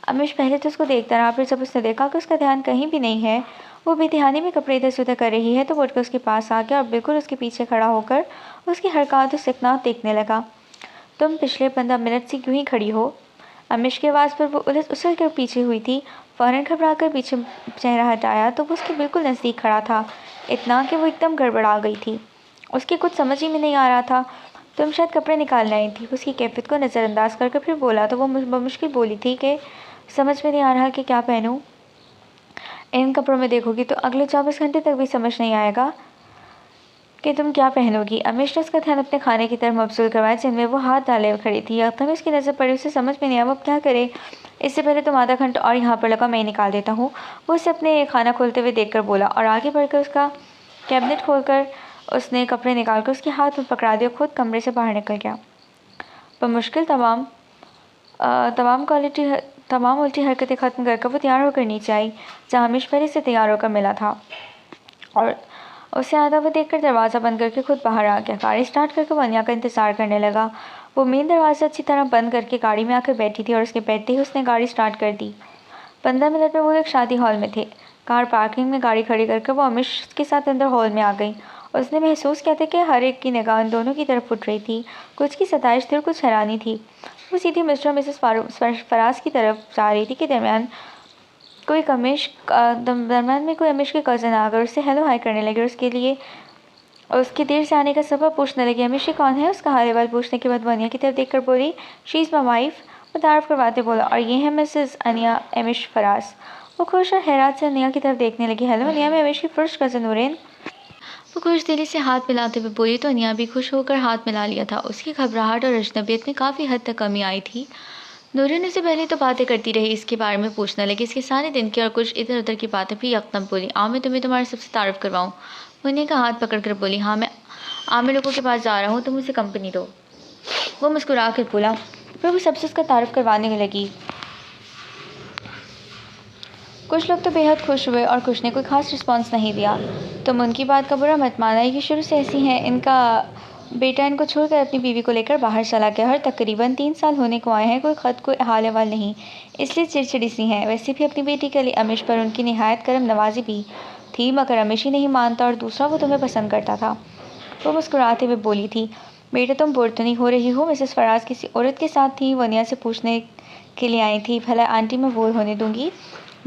अमीश पहले तो उसको देखता रहा, फिर जब उसने देखा कि उसका ध्यान कहीं भी नहीं है, वो बेध्यानी में कपड़े इधर से उधर कर रही है, तो वो उठकर उसके पास आ गया और बिल्कुल उसके पीछे खड़ा होकर उसकी हरकत और सिकनात देखने लगा। तुम पिछले 15 मिनट से क्यों ही खड़ी हो? अमीश की आवाज़ पर वो उछल कर पीछे हुई थी। फ़ौरन घबरा कर पीछे चेहरा हटाया तो वो उसके बिल्कुल नज़दीक खड़ा था, इतना कि वो एकदम गड़बड़ा गई थी। उसकी कुछ समझ ही में नहीं आ रहा था। तुम शायद कपड़े निकालने आई थी। उसकी कैफियत को नज़रअंदाज करके फिर बोला तो वो बमुश्किल बोली थी कि समझ में नहीं आ रहा कि क्या पहनूं। इन कपड़ों में देखोगी तो अगले 24 घंटे तक भी समझ नहीं आएगा कि तुम क्या पहनोगी। अमीश ने उसका ध्यान अपने खाने की तरफ मबसूल करवाया जिनमें वो हाथ डाले हुए खड़ी थी। यकदम उसकी नज़र पड़ी, उसे समझ में नहीं आया वो अब क्या करे। इससे पहले तुम आधा घंटा और यहाँ पर लगा, मैं निकाल देता हूँ। वो उसे अपने खाना खोलते हुए देखकर बोला और आगे बढ़कर उसका कैबिनेट खोलकर उसने कपड़े निकालकर उसके हाथ में पकड़ा दिए और खुद कमरे से बाहर निकल गया। बमुश्किल तमाम उल्टी हरकतें ख़त्म करके वो तैयार होकर नीचे आई जहाँ हमीश पहले से तैयार होकर मिला था और उसे आता हुआ देखकर दरवाज़ा बंद करके खुद बाहर आ गया। गाड़ी स्टार्ट करके वो अनिया का इंतज़ार करने लगा। वो मेन दरवाज़ा अच्छी तरह बंद करके गाड़ी में आकर बैठी थी और उसके बैठते ही उसने गाड़ी स्टार्ट कर दी। 15 मिनट में वो एक शादी हॉल में थे। कार पार्किंग में गाड़ी खड़ी करके वो अमीश के साथ अंदर हॉल में आ गई। उसने महसूस किया था कि हर एक की निगाह उन दोनों की तरफ उठ रही थी। कुछ की सताइश थी और कुछ हैरानी थी। वो सीधी मिस्टर और मिसेस फराज की तरफ जा रही थी कि दरमियान में कोई अमीश के कज़न आकर उससे हेलो हाय करने लगे और उसके देर से आने का सबब पूछने लगे। अमीश कौन है? उसका हाल अहवाल पूछने के बाद वो अनिया की तरफ देखकर बोली, शी इज़ माई वाइफ। वो तारीफ करवाते बोला, और ये है मिसेस अनिया अमीश फराज। वो खुश और हैरात से अनिया की तरफ देखने लगी। हेलो अनिया, मैं अमीश की फर्स्ट कज़न नूरिन। वो खुश दिली से हाथ मिलाते हुए बोली तो अनिया भी खुश होकर हाथ मिला लिया था। उसकी घबराहट और अजनबियत में काफ़ी हद तक कमी आई थी। नूरिन उससे पहले तो बातें करती रही, इसके बारे में पूछने लगी, इसके सारे दिन की और कुछ इधर उधर की बातें भी यकदम बोली। आओ मैं तुम्हें तुम्हारे सबसे तारीफ़ करवाऊँ। मुन्नी का हाथ पकड़कर बोली, हाँ मैं आमिर लोगों के पास जा रहा हूँ, तुम मुझे कंपनी दो। वो मुस्कुरा कर बोला, फिर वो सबसे उसका तारीफ़ करवाने लगी। कुछ लोग तो बेहद खुश हुए और कुछ ने कोई ख़ास रिस्पॉन्स नहीं दिया। तुम उनकी बात का बुरा मत माना, ये शुरू से ऐसी हैं। इनका बेटा इनको छोड़कर अपनी बीवी को लेकर बाहर चला गया। हर तकरीबन 3 साल होने को आए हैं, कोई ख़त कोई हाल अहवाल नहीं, इसलिए चिड़चिड़ी सी हैं। वैसे भी अपनी बेटी के लिए अमीश पर उनकी निहायत करम नवाजी भी थी, मगर अमीश ही नहीं मानता और दूसरा वो तुम्हें पसंद करता था। वो मुस्कुराते हुए बोली थी, बेटा तुम बोर तो नहीं हो रही हो? मिसेस फराज किसी औरत के साथ थी, वनिया से पूछने के लिए आई थी, भला आंटी मैं बोर होने दूंगी?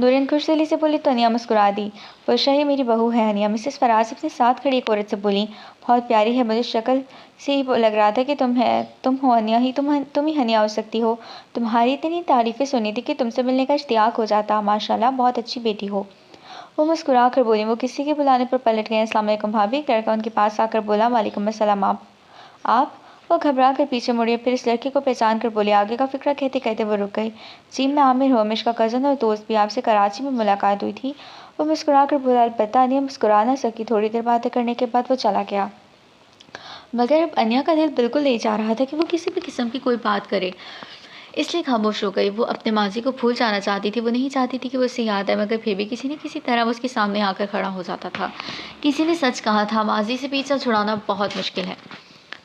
नूरिन खुशदिली से बोली तो अनिया मुस्कुरा दी। वर्षा ही मेरी बहू है अनिया। मिसेस फराज अपने साथ खड़ी एक औरत से बोली, बहुत प्यारी है, मुझे शक्ल से ही लग रहा था कि तुम हो अनिया ही, तुम ही हनिया हो सकती हो। तुम्हारी इतनी तारीफ़ें सुनी थी कि तुमसे मिलने का इश्तियाक हो जाता। माशाल्लाह बहुत अच्छी बेटी हो। वो मुस्कुरा कर बोली। वो किसी के बुलाने पर पलट गए। अस्सलाम वालेकुम भाभी। एक लड़का उनके पास आकर बोला, वालेकुम अस्सलाम। आप? वो घबरा कर पीछे मुड़ी, फिर इस लड़के को पहचान कर बोली। आगे का फिक्रा कहते कहते वो रुक गई। जी मैं आमिर हूँ, अमीश का कज़न और दोस्त भी, आपसे कराची में मुलाकात हुई थी। वो मुस्कुरा कर बोला। अलबत्ता अनिया मुस्कुरा ना सकी। थोड़ी देर बातें करने के बाद वो चला गया, मगर अब अनिया का दिल बिल्कुल नहीं चाह रहा था कि वो किसी भी किस्म की कोई बात करे, इसलिए खामोश हो गई। वो अपने माजी को भूल जाना चाहती थी। वो नहीं चाहती थी कि वो उससे याद आए, मगर फिर भी किसी न किसी तरह वो उसके सामने आकर खड़ा हो जाता था। किसी ने सच कहा था, माजी से पीछा छुड़ाना बहुत मुश्किल है।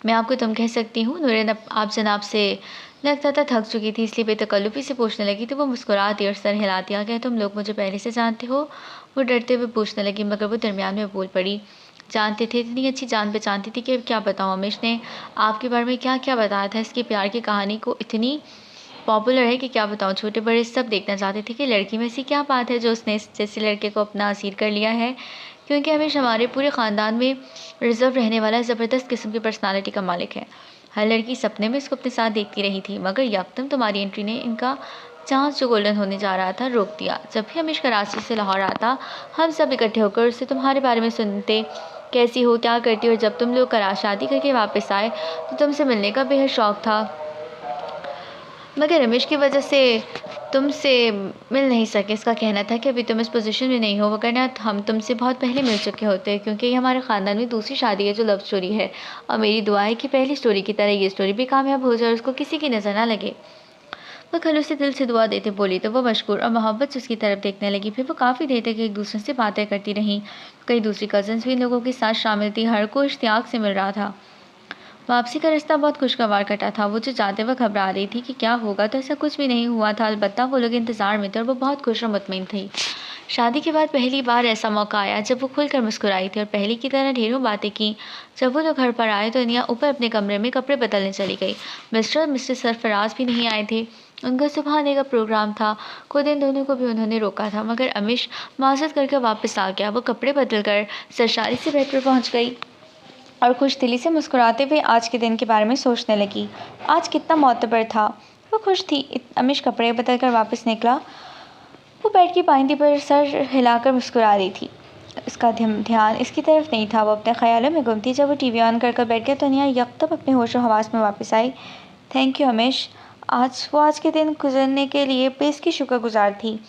मैं आपको तुम कह सकती हूँ। नूरिन आप जनाब से लगता था थक चुकी थी, इसलिए बेतकल्लुफ़ी से पूछने लगी तो वो मुस्कुराती और सर हिलाती, आ गया तुम लोग मुझे पहले से जानते हो? वो डरते हुए पूछने लगी, मगर वो दरमियान में बोल पड़ी, जानते थे, इतनी अच्छी जान पहचानती थी कि क्या बताऊँ। अमीश ने आपके बारे में क्या क्या बताया था। इसके प्यार की कहानी को इतनी पॉपुलर है कि क्या बताऊँ। छोटे बड़े सब देखना चाहते थे कि लड़की में ऐसी क्या बात है जो उसने इस जैसे लड़के को अपना असीर कर लिया है, क्योंकि हमेशा हमारे पूरे ख़ानदान में रिज़र्व रहने वाला ज़बरदस्त किस्म की पर्सनालिटी का मालिक है। हर लड़की सपने में इसको अपने साथ देखती रही थी, मगर यकदम तुम्हारी एंट्री ने इनका चांस जो गोल्डन होने जा रहा था रोक दिया। जब भी हमेश कराची से लाहौर आता, हम सब इकट्ठे होकर उससे तुम्हारे बारे में सुनते, कैसी हो, क्या करती हो। और जब तुम लोग शादी करके वापस आए तो तुमसे मिलने का बेहद शौक़ था, मगर रमेश की वजह से तुमसे मिल नहीं सके। इसका कहना था कि अभी तुम इस पोजीशन में नहीं हो, वरना हम तुमसे बहुत पहले मिल चुके होते, क्योंकि ये हमारे ख़ानदान में दूसरी शादी है जो लव स्टोरी है, और मेरी दुआ है कि पहली स्टोरी की तरह ये स्टोरी भी कामयाब हो जाए और उसको किसी की नज़र ना लगे। वो खलूस से दिल से दुआ देते बोली तो वो मशकूर और मोहब्बत से उसकी तरफ देखने लगी। फिर वो काफ़ी देर तक एक दूसरे से बातें करती रहीं। कई दूसरी कज़न्स भी इन लोगों के साथ शामिल थी। हर कोई इश्तियाक से मिल रहा था। वापसी का रास्ता बहुत खुशगवार कटा था। वो जो जाते वक्त घबरा रही थी कि क्या होगा, तो ऐसा कुछ भी नहीं हुआ था। अलबत्ता वो लोग इंतज़ार में थे और वो बहुत खुश और मुतमईन थी। शादी के बाद पहली बार ऐसा मौका आया जब वो खुलकर मुस्कुराई थी और पहले की तरह ढेरों बातें की। जब वो लोग घर पर आए तो अनिया ऊपर अपने कमरे में कपड़े बदलने चली गई। मिस्टर और मिसेस सरफराज भी नहीं आए थे। उनका सुबह आने का प्रोग्राम था। खुद इन दोनों को भी उन्होंने रोका था, मगर अमीश माजरत करके वापस आ गया। वो कपड़े बदल कर सरशारी से बेड पर पहुँच गई और खुश दिली से मुस्कुराते हुए आज के दिन के बारे में सोचने लगी। आज कितना मोतबर था। वो खुश थी। अमीश कपड़े बदल कर वापस निकला। वो बेड की पाइंदी पर सर हिलाकर मुस्कुरा रही थी। उसका ध्यान इसकी तरफ नहीं था। वो अपने ख्यालों में गुम थी। जब वो टीवी ऑन कर बैठ गया तो अनिया यकदम अपने होशो हवास में वापस आई। Thank you Amish. आज के दिन गुजरने के लिए बेस की शुक्रगुजार थी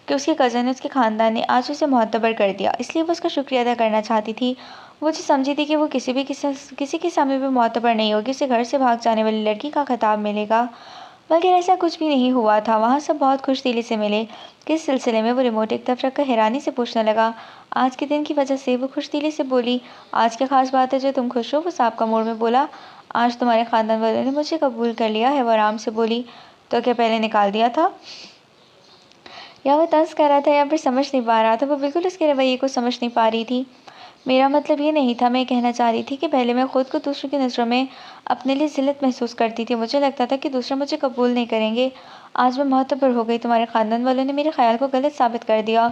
कि उसके कज़न ने, उसके ख़ानदान ने आज उसे मोतबर कर दिया, इसलिए वो उसका शुक्रिया अदा करना चाहती थी। वो जो समझी थी कि वो किसी के सामने भी मोतबर नहीं होगी, उसे घर से भाग जाने वाली लड़की का खिताब मिलेगा, बल्कि ऐसा कुछ भी नहीं हुआ था। वहाँ सब बहुत खुश दिली से मिले। किस सिलसिले में? वो रिमोट एक तरफ रखकर हैरानी से पूछने लगा। आज के दिन की वजह से। वो खुश दिली से बोली। आज क्या खास बात है जो तुम खुश हो? वो साबका मूड में बोला। आज तुम्हारे ख़ानदान वालों ने मुझे कबूल कर लिया है। वो आराम से बोली। तो क्या पहले निकाल दिया था? या वो तंज कर रहा था या फिर समझ नहीं पा रहा था। वो बिल्कुल उसके रवैये को समझ नहीं पा रही थी। मेरा मतलब ये नहीं था। मैं कहना चाह रही थी कि पहले मैं खुद को दूसरों की नज़रों में अपने लिए ज़िल्लत महसूस करती थी। मुझे लगता था कि दूसरे मुझे कबूल नहीं करेंगे। आज मैं मोतबर हो गई। तुम्हारे ख़ानदान वालों ने मेरे ख्याल को गलत साबित कर दिया।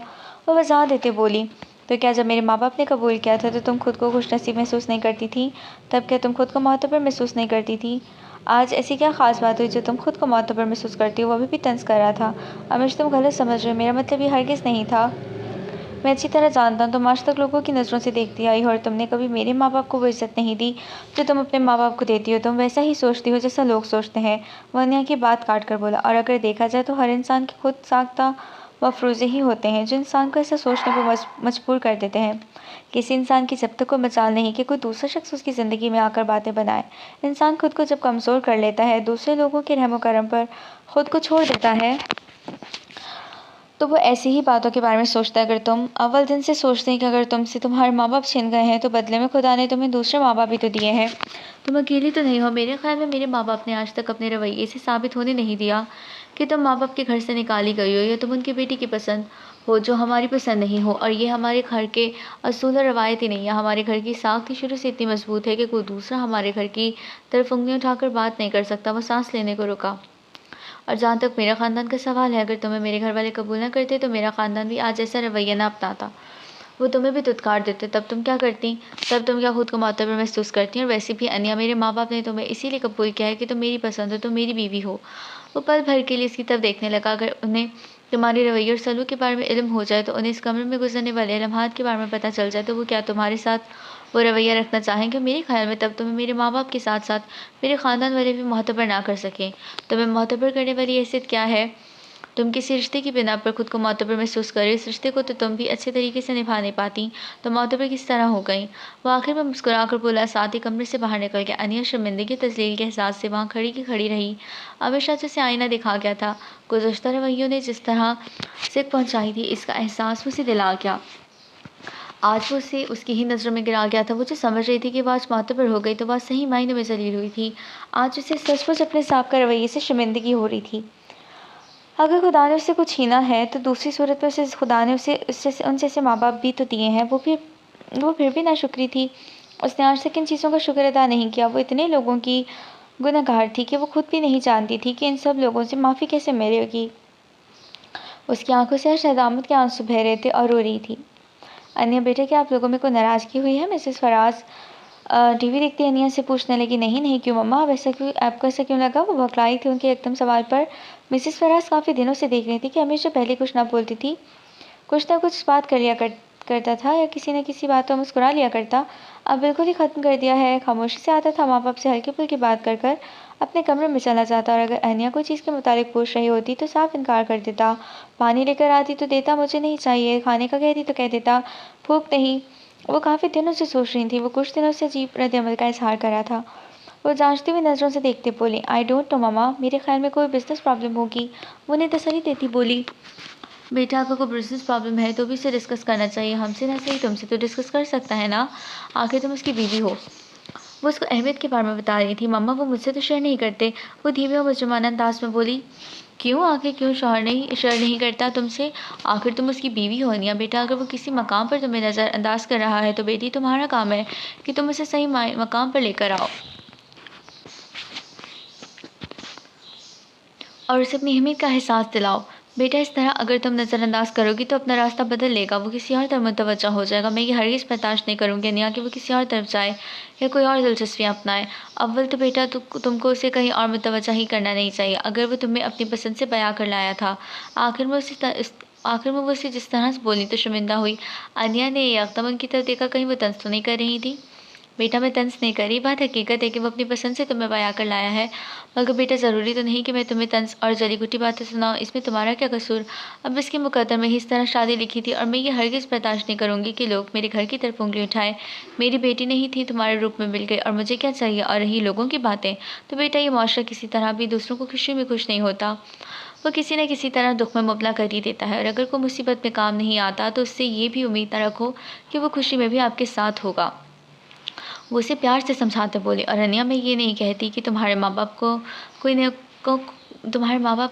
वो वजह देते बोली। तो क्या जब मेरे माँ बाप ने कबूल किया था तो तुम खुद को खुशनसीब महसूस नहीं करती थी? तब क्या तुम खुद को मोतबर महसूस नहीं करती थी? आज ऐसी क्या ख़ास बात हुई जो तुम खुद को मोतबर महसूस करती हो? वो अभी भी तंज कर रहा था। अमीश तुम गलत समझ रहे हो। मेरा मतलब ये हरगिज़ नहीं था। मैं अच्छी तरह जानता हूँ तुम आज तक लोगों की नज़रों से देखती आई हो और तुमने कभी मेरे माँ बाप को वो इज्जत नहीं दी जो तुम अपने माँ बाप को देती हो। तुम वैसा ही सोचती हो जैसा लोग सोचते हैं। वन्या की बात काट कर बोला। और अगर देखा जाए तो हर इंसान के खुद साख्ता मफरूज़े ही होते हैं जो इंसान को ऐसा सोचने पर मजबूर कर देते हैं। किसी इंसान की जब तक कोई मजाल नहीं कि कोई दूसरा शख्स उसकी ज़िंदगी में आकर बातें बनाए। इंसान खुद को जब कमज़ोर कर लेता है, दूसरे लोगों के रहमो करम पर खुद को छोड़ देता है, तो वो ऐसी ही बातों के बारे में सोचता है। अगर तुम अव्वल दिन से सोचते हैं कि अगर तुमसे तुम्हारे माँ बाप छिन गए हैं तो बदले में खुदा ने तुम्हें दूसरे माँ बाप भी तो दिए हैं। तुम अकेली तो नहीं हो। मेरे ख्याल में मेरे माँ बाप ने आज तक अपने रवैये से साबित होने नहीं दिया कि तुम माँ बाप के घर से निकाली गई हो या तुम उनकी बेटी की पसंद हो जो हमारी पसंद नहीं हो। और ये हमारे घर के असूल और रवायत ही नहीं है। हमारे घर की साख्त ही शुरू से इतनी मजबूत है कि कोई दूसरा हमारे घर की तरफ उंगलियाँ उठाकर बात नहीं कर सकता। वो सांस लेने को रुका। और जहाँ तक मेरा ख़ानदान का सवाल है, अगर तुम्हें मेरे घर वाले कबूल ना करते तो मेरा ख़ानदान भी आज ऐसा रवैया ना अपनाता। वो तुम्हें भी दुत्कार देते। तब तुम क्या करती? तब तुम क्या खुद को मोतबर महसूस करती? और वैसे भी अनिया, मेरे माँ बाप ने तुम्हें इसीलिए कबूल किया है कि तुम मेरी पसंद हो, तुम मेरी बीवी हो। वो पल भर के लिए इसकी तरफ देखने लगा। अगर उन्हें तुम्हारे रवैये और सलूक के बारे में इल्म हो जाए, तो उन्हें इस कमरे में गुजरने वाले लम्हात के बारे में पता चल जाए, तो वो क्या तुम्हारे साथ वो रवैया रखना चाहेंगे? मेरे ख्याल में तब तुम्हें मेरे माँ बाप के साथ साथ मेरे ख़ानदान वाले भी मोतबर ना कर सकें। तुम्हें मोतबर करने वाली हैसियत क्या है? तुम किसी रिश्ते की बिना पर खुद को मोतबर महसूस कर रही। इस रिश्ते को तो तुम भी अच्छे तरीके से निभा नहीं पाती, तो मोतबर किस तरह हो गई? वो आखिर में मुस्कुरा कर बोला। साथ ही कमरे से बाहर निकल गया। अनिया शर्मिंदगी तज़लील के एहसास से वहाँ खड़ी की खड़ी रही। हमेशा जैसे आईना दिखा गया था। गुज़श्ता रवैयों ने जिस तरह सिक पहुँचाई थी, इसका एहसास उसे दिला गया। आज वो उसे उसकी ही नज़रों में गिरा गया था। वो जो समझ रही थी कि वह आज मोतबर हो गई, तो वह सही मायने में जलील हुई थी। आज उसे सचमुच अपने साहब का रवैये से शर्मिंदगी हो रही थी। अगर खुदा ने उससे कुछ छीना है तो दूसरी सूरत में उसे खुदा ने उन जैसे माँ बाप भी तो दिए हैं। वो फिर भी नाशुक्री थी। उसने आज तक इन चीज़ों का शुक्र अदा नहीं किया। वो इतने लोगों की गुनहगार थी कि वो खुद भी नहीं जानती थी कि इन सब लोगों से माफ़ी कैसे मिलेगी। उसकी आंखों से आज नदामत के आंसू बह रहे थे और रो रही थी। अनिया बेटा, क्या आप लोगों में कोई नाराज़गी हुई है? मिसेस फराज टीवी देखती अनिया से पूछने लगी। नहीं नहीं, क्यों मम्मा, अब ऐसा क्यों, आपको ऐसा क्यों लगा? वो बौखलाई थी उनके एकदम सवाल पर। मिसेस फराज काफ़ी दिनों से देख रही थी कि हमेशा पहले कुछ ना बोलती थी, कुछ ना कुछ बात कर लिया करता था या किसी न किसी बात पर मुस्कुरा लिया करता। अब बिल्कुल ही ख़त्म कर दिया है। खामोशी से आता था, माँ बाप से हल्की फुल्की बात कर कर अपने कमरे में चला जाता। और अगर अनिया कोई चीज़ के मुतालिक पूछ रही होती तो साफ इनकार कर देता। पानी लेकर आती तो देता मुझे नहीं चाहिए, खाने का कहती तो कह देता भूख नहीं। वो काफ़ी दिनों से सोच रही थी। वो कुछ दिनों से अजीब रद्द-ए-अमल का इजहार कर रहा था। वो जांचती हुई नज़रों से देखते बोली। आई डोंट नो मामा, मेरे ख्याल में कोई बिजनेस प्रॉब्लम होगी। वो उन्हें तसल्ली देती बोली। बेटा, अगर कोई बिजनेस प्रॉब्लम है तो भी इसे डिस्कस करना चाहिए। हमसे ना सही तुमसे तो डिस्कस कर सकता है ना, आखिर तुम उसकी बीवी हो। वो उसको अहमियत के बारे में बता रही थी। मम्मा, वो मुझसे तो शेयर नहीं करते। वो धीमे और मुजरमाना अंदाज में बोली। क्यों? आखिर क्यों शेयर नहीं करता तुमसे? आखिर तुम उसकी बीवी हो। अनिया बेटा, अगर वो किसी मकाम पर तुम्हें नज़रअंदाज कर रहा है तो बेटी तुम्हारा काम है कि तुम उसे सही मकाम पर लेकर आओ और उसे अपनी अहमियत का एहसास दिलाओ। बेटा इस तरह अगर तुम नज़रअंदाज करोगी तो अपना रास्ता बदल लेगा, वो किसी और तरफ मुतवज्जा हो जाएगा। मैं ये हरगिज़ बर्दाश्त नहीं करूँगी अनिया कि वो किसी और तरफ जाए या कोई और दिलचस्पियाँ अपनाए। अव्वल तो बेटा तुमको उसे कहीं और मुतवज्जा ही करना नहीं चाहिए। अगर वो तुम्हें अपनी पसंद से बयां कर लाया था, आखिर में वो उसे जिस तरह से बोली तो शर्मिंदा हुई। अनिया ने यकदम उनकी तरफ देखा, कहीं वो तंज तो नहीं कर रही थी। बेटा मैं तंज नहीं कर रही, बात हकीकत है कि वो अपनी पसंद से तुम्हें बयां कर लाया है। मगर बेटा ज़रूरी तो नहीं कि मैं तुम्हें तंज और जली घुटी बातें सुनाऊँ, इसमें तुम्हारा क्या कसूर। अब इसके मुकद्दर में ही इस तरह शादी लिखी थी और मैं ये हरगिज़ बर्दाश्त नहीं करूँगी कि लोग मेरे घर की तरफ उंगली उठाएं। मेरी बेटी नहीं थी, तुम्हारे रूप में मिल गई और मुझे क्या चाहिए। और रही लोगों की बातें, तो बेटा ये मुआशरा किसी तरह भी दूसरों को खुशी में खुश नहीं होता। वो किसी न किसी तरह दुख में मुबला कर ही देता है और अगर कोई मुसीबत में काम नहीं आता तो उससे ये भी उम्मीद न रखो कि वो खुशी में भी आपके साथ होगा। वो उसे प्यार से समझाते बोली, और अनिया मैं ये नहीं कहती कि तुम्हारे माँ बाप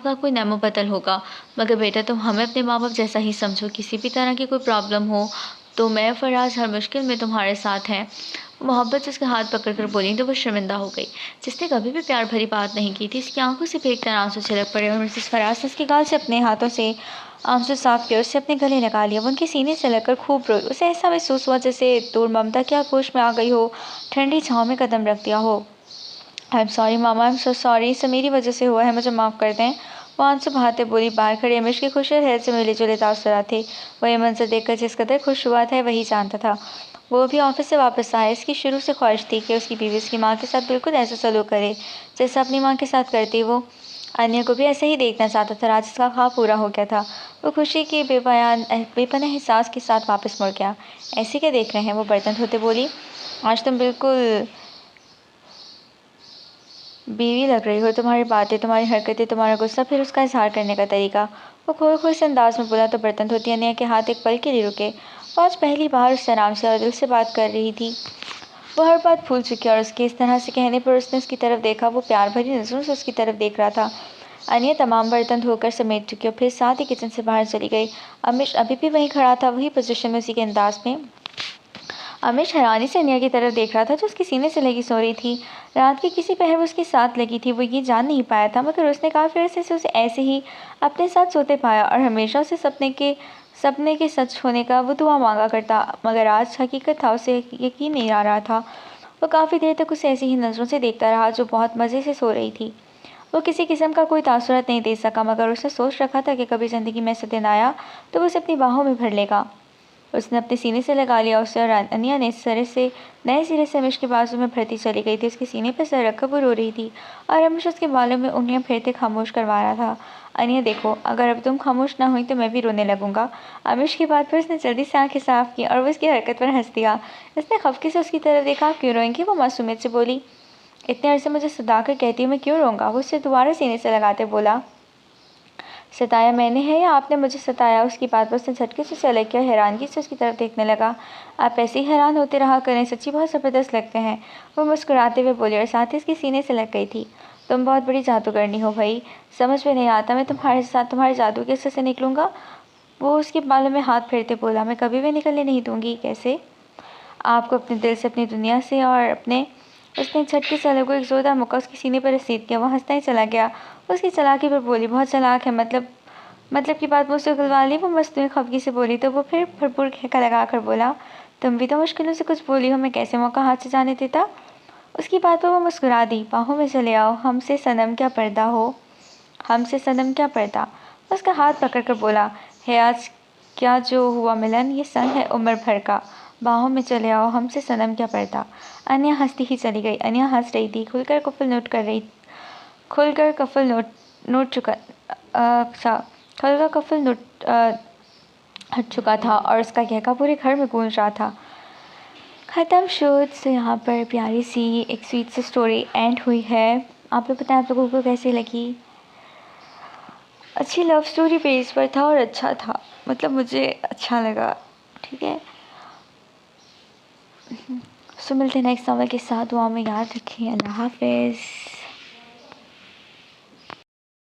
का कोई नैमो बदल होगा, मगर बेटा तुम हमें अपने माँ बाप जैसा ही समझो। किसी भी तरह की कोई प्रॉब्लम हो तो मैं फराज हर मुश्किल में तुम्हारे साथ हैं। मोहब्बत से उसका हाथ पकड़कर बोली तो वो शर्मिंदा हो गई। जिसने कभी भी प्यार भरी बात नहीं की थी, इसकी आंखों से फेंक कर आंसू छिलक पड़े और मिसेस फराज ने उसके गाल से अपने हाथों से आंसू साफ किए, उससे अपने गले लगा लिया। वो उनके सीने से लगकर खूब रोई। उसे ऐसा महसूस हुआ जैसे दूर ममता की आगोश में आ गई हो, ठंडी छाँव में कदम रख दिया हो। I am sorry mama, I am so sorry, सब मेरी वजह से हुआ है, मुझे माफ़ कर दें। वो आंसू बहाते बोली। बाहर खड़े अमीश के खुश और हैरत से मिले जुले तासुरात थे। वह ये मंजर देखकर जिस कदर खुश हुआ था वही जानता था। वो भी ऑफिस से वापस आया। इसकी शुरू से ख्वाहिश थी कि उसकी बीवी उसकी माँ के साथ बिल्कुल ऐसा सलूक करे जैसा अपनी माँ के साथ करती। वो अन्य को भी ऐसे ही देखना चाहता था। आज इसका ख्वाब पूरा हो गया था। वो खुशी के बेपनाह एहसास के साथ वापस मुड़ गया। ऐसे क्या देख रहे हैं, वो बर्तन धोते बोली। आज तुम बिल्कुल बीवी लग रही हो। तुम्हारी बातें, तुम्हारी हरकतें, तुम्हारा गुस्सा, फिर उसका इजहार करने का तरीका। वो खोए खोए से अंदाज में बोला तो बर्तन धोती अनिया के हाथ एक पल के लिए रुके। वो आज पहली बार उससे आराम से और दिल से बात कर रही थी। वो हर बात भूल चुकी और उसके इस तरह से कहने पर उसने उसकी तरफ देखा। वो प्यार भरी नज़रों से उसकी तरफ देख रहा था। अनिया तमाम बर्तन धोकर समेट चुकी और फिर साथ ही किचन से बाहर चली गई। अमीश अभी भी वहीं खड़ा था, वही पोजीशन में, उसी के अंदाज में। अमीश हैरानी से अनिया की तरफ देख रहा था जो उसके सीने से लगी सो रही थी। रात के किसी पहर वो उसके साथ लगी थी, वो ये जान नहीं पाया था, मगर उसने काफ़ी अरसे से उसे ऐसे ही अपने साथ सोते पाया और हमेशा उसे सपने के सच होने का वो दुआ मांगा करता। मगर आज हकीकत था, उसे यकीन नहीं आ रहा था। वो काफ़ी देर तक उसे ऐसी ही नज़रों से देखता रहा जो बहुत मज़े से सो रही थी। वो किसी किस्म का कोई तासुरात नहीं दे सका, मगर उसने सोच रखा था कि कभी ज़िंदगी में ऐसा दिन आया तो वो उसे अपनी बाहों में भर लेगा। उसने अपने सीने से लगा लिया उसे और अनिया ने नए सिरे से अमीश के बाजू में भरती चली गई थी। उसके सीने पर सर रखकर वो रो रही थी और अमीश उसके बालों में उंगलियां फेरते खामोश करवा रहा था। अनिया देखो, अगर अब तुम खामोश ना हुई तो मैं भी रोने लगूंगा। अमीश की बात पर उसने जल्दी से आंखें साफ की और वो उसकी हरकत पर हंस दिया। उसने खफके से उसकी तरफ देखा। आप क्यों रोएंगी, वो मासूमियत से बोली। इतने अरसे मुझे सदा कर कहती हूँ, मैं क्यों रोऊंगा, वो उससे दोबारा सीने से लगाते बोला। सताया मैंने है या आपने मुझे सताया। उसकी बात पर उसने झटके से अलग किया, हैरानगी से उसकी तरफ देखने लगा। आप ऐसे ही हैरान होते रहा करें, सच्ची बहुत ज़बरदस्त लगते हैं, वो मुस्कुराते हुए बोली और साथ ही उसके सीने से लग गई थी। तुम बहुत बड़ी जादूगरनी हो भाई, समझ में नहीं आता मैं तुम्हारे साथ तुम्हारे जादू कैसे से निकलूँगा। वो उसके बालों में हाथ फेरते बोला। मैं कभी भी निकलने नहीं दूँगी। कैसे? आपको अपने दिल से, अपनी दुनिया से और अपने। उसने झटके से अलग को एक जोरदार मुक्का उसके सीने पर रसीद किया। वो हंसता ही चला गया। उसकी चालाकी पर बोली, बहुत चालाक है, मतलब की बात मुझसे उगलवा ली। वो मस्तूरी खफगी से बोली तो वो फिर भरपूर खेका लगा कर बोला, तुम भी तो मुश्किलों से कुछ बोली हो, मैं कैसे मौका हाथ से जाने देता। उसकी बात पर वो मुस्कुरा दी। बाहों में चले आओ, हमसे सनम क्या पर्दा हो, हमसे सनम क्या पर्दा। उसका हाथ पकड़ कर बोला, है आज क्या जो हुआ मिलन, ये संग है उम्र भर का, बाहों में चले आओ, हमसे सनम क्या पर्दा। अनिया हंसती ही चली गई। अनिया हंस रही थी, खुलकर कफल नोट चुका खल का कफल हट चुका था और उसका कहका पूरे घर में गूंज रहा था। ख़त्म शोध से यहाँ पर प्यारी सी एक स्वीट सी स्टोरी एंड हुई है। आप लोग बताएं आप लोगों को कैसी लगी। अच्छी लव स्टोरी बेस पर था और अच्छा था, मतलब मुझे अच्छा लगा। ठीक है, सो मिलते हैं नेक्स्ट नॉवल के साथ। दुआ में याद रखें। अल्लाह हाफिज़।